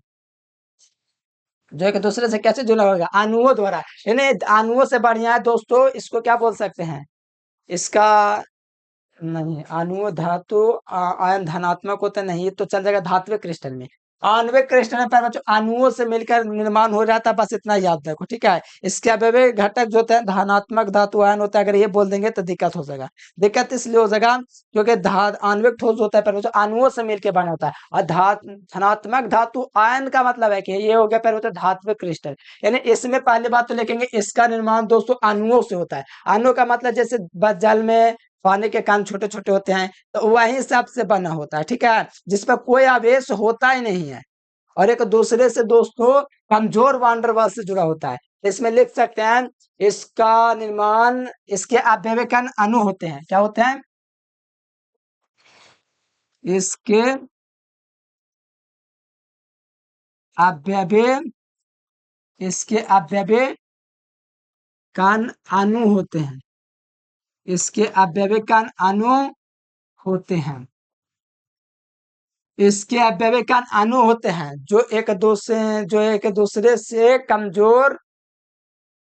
जो एक दूसरे से कैसे जुड़ा होगा, अणुओं द्वारा। यानी अणुओं से बढ़िया है दोस्तों, इसको क्या बोल सकते हैं, इसका नहीं अणु धातु आयन धनात्मक होता नहीं, तो चल जाएगा धात्विक क्रिस्टल में। आणविक क्रिस्टल में प्यारे बच्चों अणुओं से मिलकर निर्माण हो जाता है, बस इतना याद रखो। ठीक है, इसके अवयविक घटक जो होते हैं धनात्मक धातु आयन होता है। अगर ये बोल देंगे तो दिक्कत हो जाएगा। दिक्कत इसलिए हो जाएगा क्योंकि आणविक ठोस होता है प्यारे बच्चों अणुओं से मिलकर बना होता है, और धनात्मक धातु आयन का मतलब है कि ये हो गया प्यारे बच्चों धात्विक क्रिस्टल। यानी इसमें पहली बात तो लिखेंगे इसका निर्माण दोस्तों अणुओं से होता है। अणु का मतलब जैसे जल में पानी के कण छोटे छोटे होते हैं, तो वही सब से बना होता है। ठीक है, जिस पर कोई आवेश होता ही नहीं है, और एक दूसरे से दोस्तों कमजोर वांडरवाल से जुड़ा होता है। इसमें लिख सकते हैं इसका निर्माण, इसके अवयविक कण अणु होते हैं। क्या होते हैं, इसके अवयविक, इसके अवयविक कण अणु होते हैं, इसके अवयविक कण अणु होते हैं, इसके अवयविक कण अणु होते हैं, जो एक दूसरे से कमजोर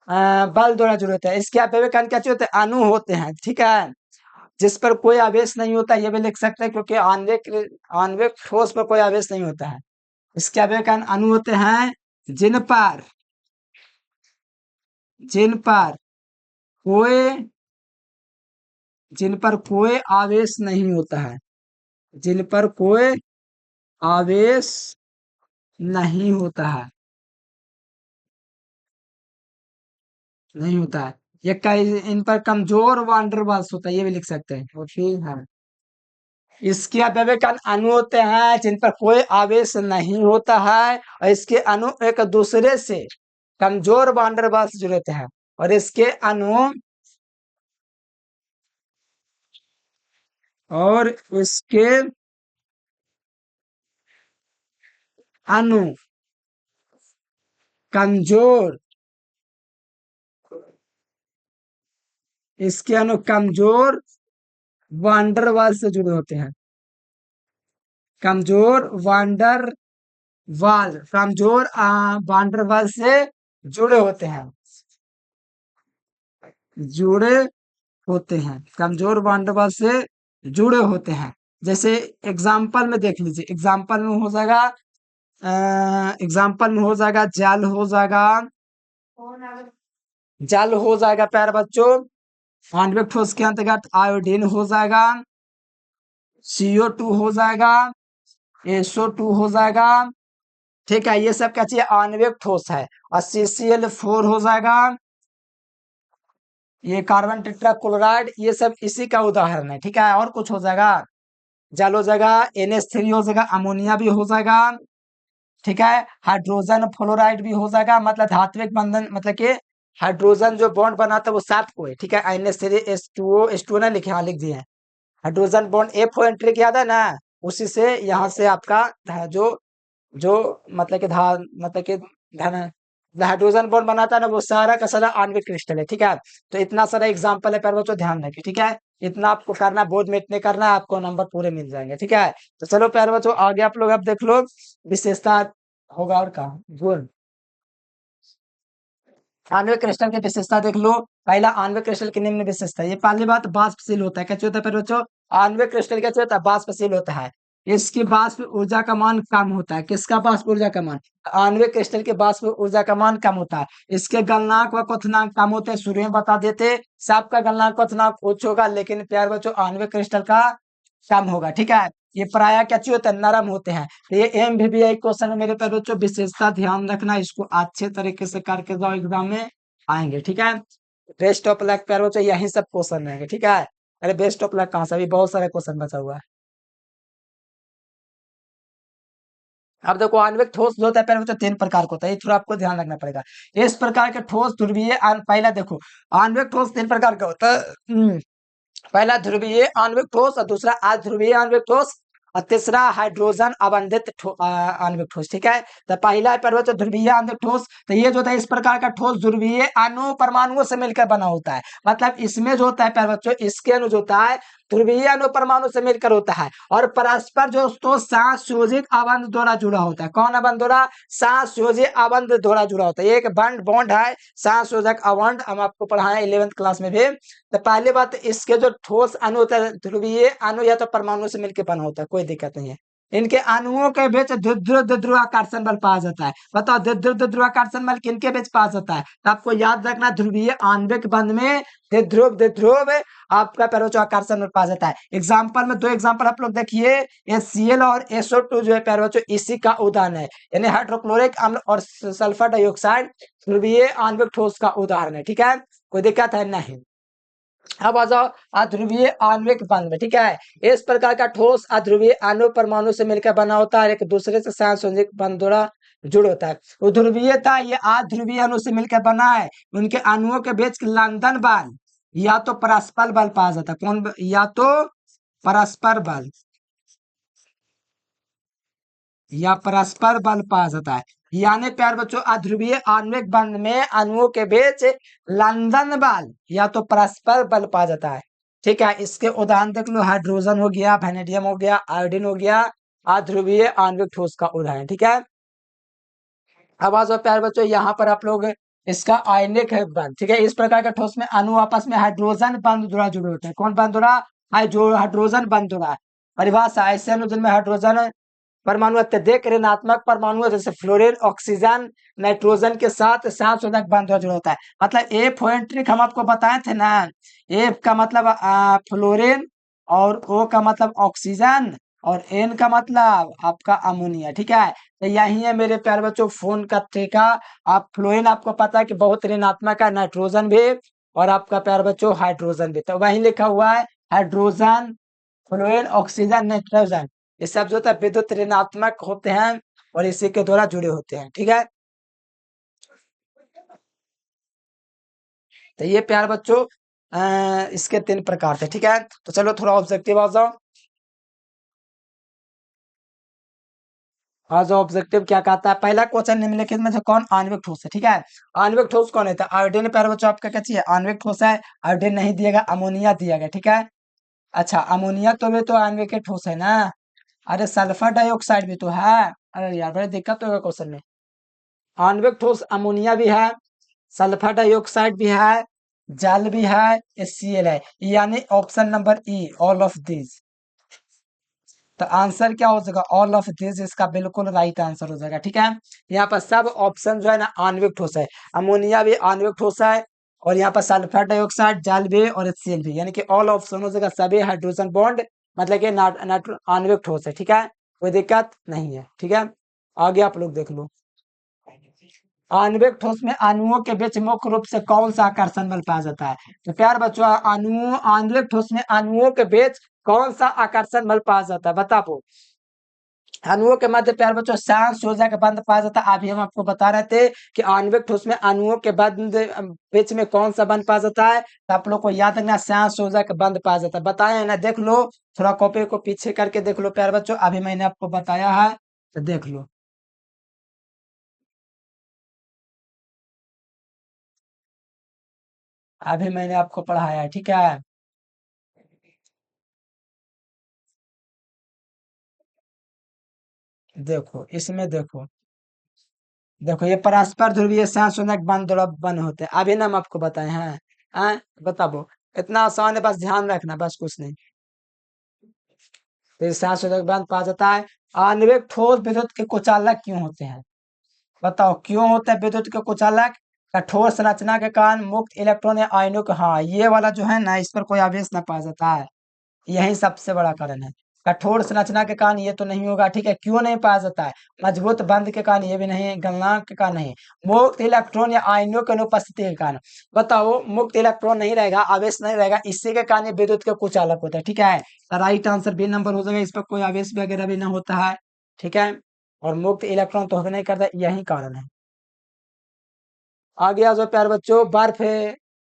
बल द्वारा जुड़े होते हैं। इसके अवयविक कण क्या होते हैं, अणु होते हैं। ठीक है, जिस पर कोई आवेश नहीं होता, ये भी लिख सकते हैं, क्योंकि आणविक ठोस पर कोई आवेश नहीं होता है। इसके अवयविक कण अणु होते हैं जिन पर जिन पर कोई जिन पर कोई आवेश नहीं होता है, जिन पर कोई आवेश नहीं होता है, नहीं होता है। ये कई इन पर कमजोर वांडरवाल्स होता है, ये भी लिख सकते हैं। और फिर है इसके अवयविक अणु होते हैं जिन पर कोई आवेश नहीं होता है, और इसके अणु एक दूसरे से कमजोर वांडरवाल्स जुड़े होते हैं, और इसके अणु और इसके अणु कमजोर, इसके अणु कमजोर वांडरवाल से जुड़े होते हैं, कमजोर कमजोर वांडरवाल से जुड़े होते हैं, जुड़े होते हैं, कमजोर वांडरवाल से जुड़े होते हैं। जैसे एग्जाम्पल में देख लीजिए, एग्जाम्पल में हो जाएगा, एग्जाम्पल में हो जाएगा जल हो जाएगा, जल हो जाएगा प्यारे बच्चों। आणविक ठोस के अंतर्गत आयोडीन हो जाएगा, CO2 हो जाएगा, SO2 हो जाएगा। ठीक है, ये सब क्या चाहिए, आणविक ठोस है। और CCl4 हो जाएगा, ये कार्बन टेट्राक्लोराइड, ये सब इसी का उदाहरण है। ठीक है, और कुछ हो जाएगा, जल हो जाएगा, NH3 हो जाएगा, अमोनिया भी हो जाएगा। ठीक है, हाइड्रोजन फ्लोराइड भी हो जाएगा, मतलब धात्विक बंधन, मतलब कि हाइड्रोजन जो बॉन्ड बनाता है वो 7 को है। ठीक है, NH3 H2O ना लिखे, हाँ लिख दिए हैं। हाइड्रोजन बॉन्ड F एंट्री याद है ना, उसी से यहाँ से आपका जो जो मतलब कि मतलब कि धन हाइड्रोजन बॉन्ड बनाता है ना, वो सारा का सारा आणविक क्रिस्टल है। ठीक है, तो इतना सारा एग्जांपल है प्यारे बच्चों, ध्यान रखिए। ठीक है, इतना आपको करना, बोर्ड में इतने करना है, आपको नंबर पूरे मिल जाएंगे। ठीक है, तो चलो प्यारे बच्चों आगे आप लोग अब देख लो विशेषता होगा और कहा गुण, आणविक क्रिस्टल की विशेषता देख लो। पहला आणविक क्रिस्टल की निम्न विशेषता, ये पहली बात वाष्पशील होता है। कैसे होता है फिर बच्चों? आणविक क्रिस्टल कैसे होता है? वाष्पशील होता है। इसकी वाष्प ऊर्जा का मान कम होता है। किसका वाष्प ऊर्जा का मान? आणविक क्रिस्टल की वाष्प ऊर्जा का मान कम होता है। इसके गलनांक व क्वथनांक कम होते हैं। शुरू में बता देते, सबका गलनांक क्वथनांक उच्च होगा, लेकिन प्यार बच्चों आणविक क्रिस्टल का कम होगा। ठीक है, ये प्राय क्या चीज होते हैं? नरम होते हैं। तो ये एमवीबीआई क्वेश्चन मेरे प्यारे बच्चों विशेषता ध्यान रखना, इसको अच्छे तरीके से करके जाओ, एग्जाम में आएंगे। ठीक है, बेस्ट ऑफ लक प्यारे बच्चों, यही सब क्वेश्चन रहेंगे। ठीक है, अरे बेस्ट ऑफ लक कहाँ से, अभी बहुत सारे क्वेश्चन बचा हुआ है। अब देखो आणविक ठोस जो होता है प्यारे बच्चों तीन प्रकार का होता है, ये थोड़ा आपको ध्यान रखना पड़ेगा। इस प्रकार के ठोस ध्रुवीय पहला देखो, आणविक ठोस तीन प्रकार का होता है। पहला ध्रुवीय आणविक ठोस, और दूसरा अध्रुवीय आणविक ठोस, और तीसरा हाइड्रोजन अबंधित आणविक ठोस। ठीक है, तो पहला है पर्वत ध्रुवीय आणविक ठोस। तो ये जो होता है इस प्रकार का ठोस ध्रुवीय अणु परमाणुओं से मिलकर बना होता है। मतलब इसमें जो होता है पर्वत, इसके अणु जो होता है ध्रुवीय अणु परमाणु से मिलकर होता है, और परस्पर जो तो संयोजित आबंध द्वारा जुड़ा होता है। कौन आबंध द्वारा? संयोजित आबंध द्वारा जुड़ा होता है। एक बंड बॉन्ड है संयोजक आबंध, हम आपको पढ़ाए 11th क्लास में भी। तो पहली बात, इसके जो ठोस अणु होता है ध्रुवीय अणु या तो परमाणु से मिलकर बना होता है, कोई दिक्कत नहीं है। इनके अणुओं के बीच ध्रुवाकर्षण बल पाया जाता है। बताओ ध्रुवाकर्षण बल किनके बीच पाया जाता है? तो आपको याद रखना, ध्रुवीय आणविक बंध में ध्रुव आपका आकर्षण बल पाया जाता है। एग्जाम्पल में दो एग्जाम्पल आप लोग देखिए, HCl और SO2 जो है प्यारे बच्चों इसी का उदाहरण है, यानी हाइड्रोक्लोरिक अम्ल और सल्फर डाइऑक्साइड ध्रुवीय आणविक ठोस का उदाहरण है। ठीक है, कोई दिक्कत है नहीं। अब आ जाओ अध्रुवीय आणविक बंध में। ठीक है, इस प्रकार का ठोस अध्रुवीय अणु परमाणु से मिलकर बना होता है, एक दूसरे से सांसर्गिक बंध द्वारा जुड़ होता है। तो ध्रुवीयता, ये अध्रुवीय अणु से मिलकर बना है, उनके अणुओं के बीच लंदन बल या तो परस्पर बल पाया जाता है। या तो परस्पर बल या परस्पर बल पाया जाता है, यानी प्यार बच्चों अध्रुवीय आणविक बंध में अणुओं के बीच लंदन बल या तो परस्पर बल पाया जाता है। ठीक है, इसके उदाहरण देख लो, हाइड्रोजन हो गया, वेनेडियम हो गया, आयोडीन हो गया, अध्रुवीय आणविक ठोस का उदाहरण। ठीक है, अब आ जाओ प्यार बच्चों, यहाँ पर आप लोग इसका आयनिक है बंध। ठीक है, इस प्रकार के ठोस में अणु आपस में हाइड्रोजन बंध द्वारा जुड़े होते हैं। कौन बंध द्वारा? हाइड्रोजन बंध द्वारा। परिभाषा, ऐसे अणु जिनमें हाइड्रोजन परमाणु अत्यधिक ऋणात्मक परमाणु है, जैसे फ्लोरीन ऑक्सीजन नाइट्रोजन के साथ सांसोधक बंध द्वारा जुड़ा होता है। मतलब एफ ट्रिक हम आपको बताए थे ना, एफ का मतलब फ्लोरीन, और ओ का मतलब ऑक्सीजन, और एन का मतलब आपका अमोनिया। ठीक है, तो यही है मेरे प्यारे बच्चों फोन का तरीका। आप फ्लोरीन आपको पता है कि बहुत ऋणात्मक है, नाइट्रोजन भी, और आपका प्यारे बच्चों हाइड्रोजन भी। तो वही लिखा हुआ है हाइड्रोजन, फ्लोरीन, ऑक्सीजन, नाइट्रोजन, ये सब जो होता है विद्युत ऋणात्मक होते हैं और इसी के द्वारा जुड़े होते हैं। ठीक है, तो ये प्यार बच्चों इसके तीन प्रकार थे। ठीक है, तो चलो थोड़ा ऑब्जेक्टिव आ जाओ। आज ऑब्जेक्टिव क्या कहता है? पहला क्वेश्चन निम्नलिखित में से कौन आणविक ठोस है? ठीक है, आणविक ठोस कौन है? तो आयोडीन प्यारे बच्चों आपका क्या चाहिए? आणविक ठोस है। आयोडीन नहीं दिया गया, अमोनिया दिया गया। ठीक है, अच्छा अमोनिया तो भी तो आणविक ठोस है ना। अरे सल्फर डाइऑक्साइड भी तो है। अरे यार बड़ी दिक्कत होगा क्वेश्चन में। आणविक ठोस अमोनिया भी है, सल्फर डाइऑक्साइड भी है, जल भी है, HCl है, यानी option number E all of this. तो आंसर क्या हो जाएगा? ऑल ऑफ दिस इसका बिल्कुल राइट आंसर हो जाएगा। ठीक है, यहाँ पर सब ऑप्शन जो है ना आणविक ठोस है। अमोनिया भी आणविक ठोस है, और यहाँ पर सल्फर डाइऑक्साइड, जल भी, और HCl भी, यानी कि ऑल ऑप्शन हो जाएगा। सभी हाइड्रोजन बॉन्ड मतलब कि आणविक ठोस है। ठीक है, कोई दिक्कत नहीं है। ठीक है, आगे आप लोग देख लो। आणविक ठोस में अणुओं के बीच मुख्य रूप से कौन सा आकर्षण बल पाया जाता है? तो प्यार बच्चों आणविक ठोस में अणुओं के बीच कौन सा आकर्षण बल पाया जाता है? बताओ। अणुओं के मध्य प्यार बच्चों संयोजक बंध पाया जाता है। अभी हम आपको बता रहे थे कि आणविक ठोस में अणुओं के बंध बीच में कौन सा बंध पाया जाता है, तो आप लोग को याद रखना संयोजक बंध पाया जाता है। बताया है ना, देख लो, थोड़ा कॉपी को पीछे करके देख लो प्यार बच्चों, अभी मैंने आपको बताया है, तो देख लो। अभी मैंने आपको पढ़ाया है। ठीक है, देखो इसमें देखो, देखो ये परस्पर ध्रुवीय संशोधक बंद द्वारा बन होते हैं। अभी ना हम आपको बताए हैं, बताओ, इतना आसान है, बस ध्यान रखना, बस कुछ नहीं। तो इस संशोधक बंध पा जाता है। आणविक ठोस विद्युत के कुचालक क्यों होते हैं? बताओ क्यों होता है विद्युत के कुचालक? कठोर संरचना के कारण मुक्त इलेक्ट्रॉन या आयनों का, हाँ ये वाला जो है ना, इस पर कोई आवेश न पाया जाता है, यही सबसे बड़ा कारण है। कठोर संरचना के कारण ये तो नहीं होगा, ठीक है। क्यों नहीं पाया जाता है? मजबूत बंध के कारण ये भी नहीं, गलनांक के कारण नहीं, मुक्त इलेक्ट्रॉन या आयनों की अनुपस्थिति के कारण। बताओ, मुक्त इलेक्ट्रॉन नहीं रहेगा, आवेश नहीं रहेगा, इसी के कारण ये विद्युत के कुचालक होता है, ठीक है। राइट आंसर बी नंबर हो जाएगा, इस पर कोई आवेश वगैरह भी ना होता है, ठीक है। और मुक्त इलेक्ट्रॉन तो होता नहीं करता, यही कारण है। आगे आ जाओ प्यारे बच्चों, बर्फ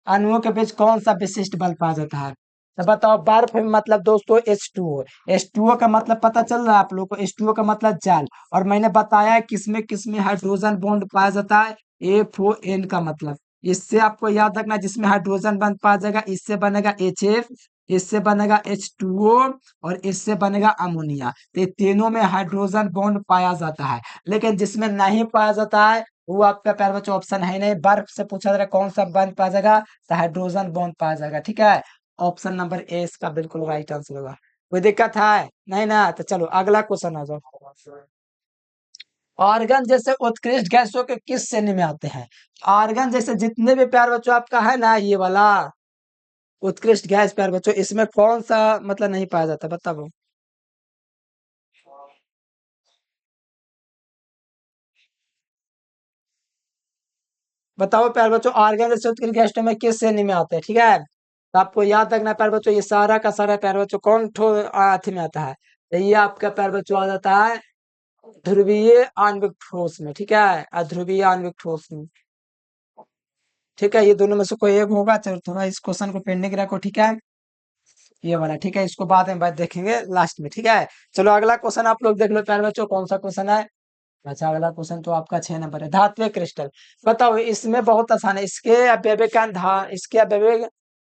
अणुओं के बीच कौन सा विशिष्ट बल पाया जाता है? तो बताओ, बर्फ मतलब दोस्तों H2O। H2O का मतलब पता चल रहा है आप लोग को? H2O का मतलब जल। और मैंने बताया किसमें किसमें हाइड्रोजन बॉन्ड पाया जाता है, FON का मतलब। इससे आपको याद रखना, जिसमें हाइड्रोजन बॉन्ड पाया जाएगा, इससे बनेगा HF, इससे बनेगा H2O, और इससे बनेगा अमोनिया। तो ये तीनों में हाइड्रोजन बॉन्ड पाया जाता है। लेकिन जिसमें नहीं पाया जाता है वो आपका प्यारे बच्चों ऑप्शन है नहीं। बर्फ से पूछा जा रहा है कौन सा बॉन्ड पाया जाएगा, तो हाइड्रोजन बॉन्ड पाया जाएगा, ठीक है। ऑप्शन नंबर ए इसका बिल्कुल राइट आंसर होगा। कोई दिक्कत है नहीं ना? तो चलो अगला क्वेश्चन आ जाओ। आर्गन जैसे उत्कृष्ट गैसों के किस श्रेणी में आते हैं? आर्गन जैसे जितने भी प्यारे बच्चों आपका है ना, ये वाला उत्कृष्ट गैस प्यारे बच्चों, इसमें कौन सा मतलब नहीं पाया जाता, बताओ। बताओ प्यारे बच्चों, आर्गन जैसे उत्कृष्ट गैसों में किस श्रेणी में आते हैं, ठीक है। तो आपको याद रखना है प्यारे बच्चों, ये सारा का सारा प्यारे बच्चों कौन ठो अथी में आता है? तो ये आपका प्यारे बच्चों आ जाता है ध्रुवीय आणविक ठोस में, ठीक है, अध्रुवीय आणविक ठोस में, ठीक है। ये दोनों में से कोई एक होगा। चलो थोड़ा इस क्वेश्चन को पेंडिंग रखो, ठीक है, ये वाला, ठीक है। इसको बाद में बात देखेंगे लास्ट में, ठीक है। चलो अगला क्वेश्चन आप लोग देख लो प्यारे बच्चों, कौन सा क्वेश्चन है? अच्छा, अगला क्वेश्चन तो आपका 6 नंबर है, धात्विक क्रिस्टल। बताओ, इसमें बहुत आसान है, इसके अपव्यय का इसके अपव्यय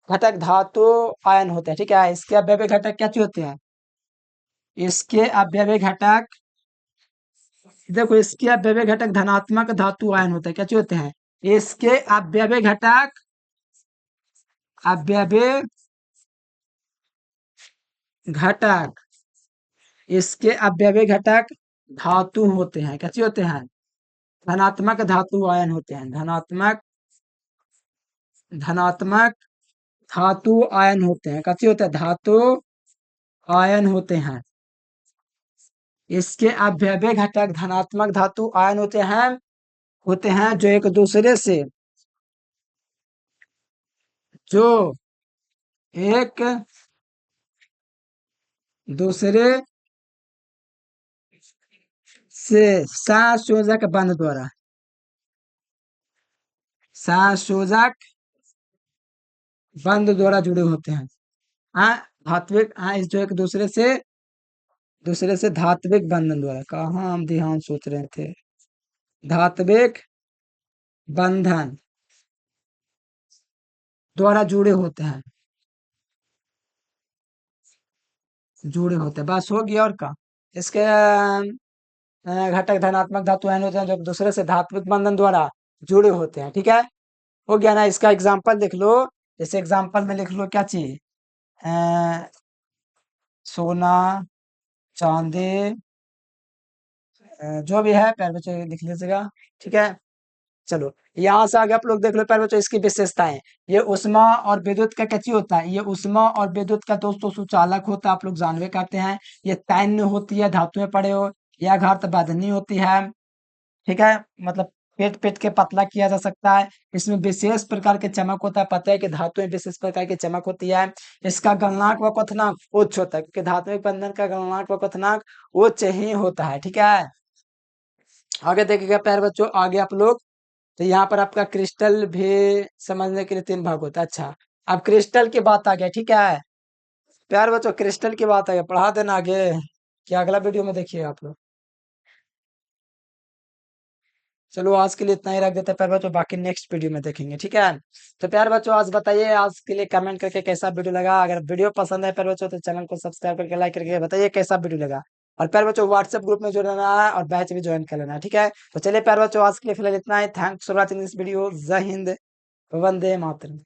घटक धातु आयन होते हैं, ठीक है। इसके अपव्यय घटक क्या चीज होते हैं? इसके अपव्यय घटक, देखो इसके अपव्यय घटक धनात्मक धातु आयन होते हैं, क्या चीज होते हैं? इसके अपव्यय घटक, अपव्यय घटक, इसके अपव्यय घटक धातु होते हैं, क्या चीज होते हैं? धनात्मक धातु आयन होते हैं, धनात्मक, धनात्मक धातु आयन होते हैं, क्या चीज होते हैं? धातु आयन होते हैं। इसके अपव्यय घटक धनात्मक धातु आयन होते हैं जो एक दूसरे से, जो एक दूसरे से संयोजक बंध द्वारा, संयोजक बंध द्वारा जुड़े होते हैं। हाँ, धात्विक, हाँ, इस जो एक दूसरे से धात्विक बंधन द्वारा, कहाँ हम ध्यान सोच रहे थे, धात्विक बंधन द्वारा जुड़े होते हैं, जुड़े होते हैं, बस हो गया और का। इसके घटक धनात्मक धातु आयन होते हैं जो एक दूसरे से धात्विक बंधन द्वारा जुड़े होते हैं, ठीक है। हो गया ना? इसका एग्जाम्पल लिख लो। जैसे एग्जाम्पल में लिख लो क्या चीज, अ, सोना, चांदी, जो भी है प्यारे बच्चों लिख लीजिएगा, ठीक है। चलो यहाँ से आगे आप लोग देख लो प्यारे बच्चों इसकी विशेषताएं। ये उष्मा और विद्युत का क्या चीज होता है? ये उष्मा और विद्युत का दोस्तों सुचालक होता है, आप लोग जानवे करते हैं। ये तैन्य होती है, धातु में पड़े हो, यह घात बांधनी होती है, ठीक है। मतलब पेट पेट के पतला किया जा सकता है। इसमें विशेष प्रकार के चमक होता है, पता है कि धातु में विशेष प्रकार की चमक होती है। इसका गलनांक व क्वथनांक उच्च होता है, क्योंकि धात्विक बंधन का गलनांक व क्वथनांक उच्च ही होता है, ठीक है। आगे देखिएगा प्यारे बच्चों, आगे आप लोग, तो यहाँ पर आपका क्रिस्टल भी समझने के लिए 3 भाग होता है। अच्छा, अब क्रिस्टल की बात आ गया, ठीक है प्यारे बच्चों, क्रिस्टल की बात आ गया, पढ़ा देना आगे, क्या अगला वीडियो में देखिए आप लोग। चलो आज के लिए इतना ही रख देते हैं प्यारे बच्चों, बाकी नेक्स्ट वीडियो में देखेंगे, ठीक है। तो प्यारे बच्चों आज बताइए, आज के लिए कमेंट करके कैसा वीडियो लगा। अगर वीडियो पसंद है प्यारे बच्चों तो चैनल को सब्सक्राइब करके लाइक करके बताइए कैसा वीडियो लगा। और प्यारे बच्चों व्हाट्सएप ग्रुप में जुड़ना है और बैच भी ज्वाइन कर लेना है, ठीक है। तो चलिए प्यारे बच्चों आज के लिए फिलहाल इतना ही। Thanks for watching this video. जय हिंद, वंदे मातरम।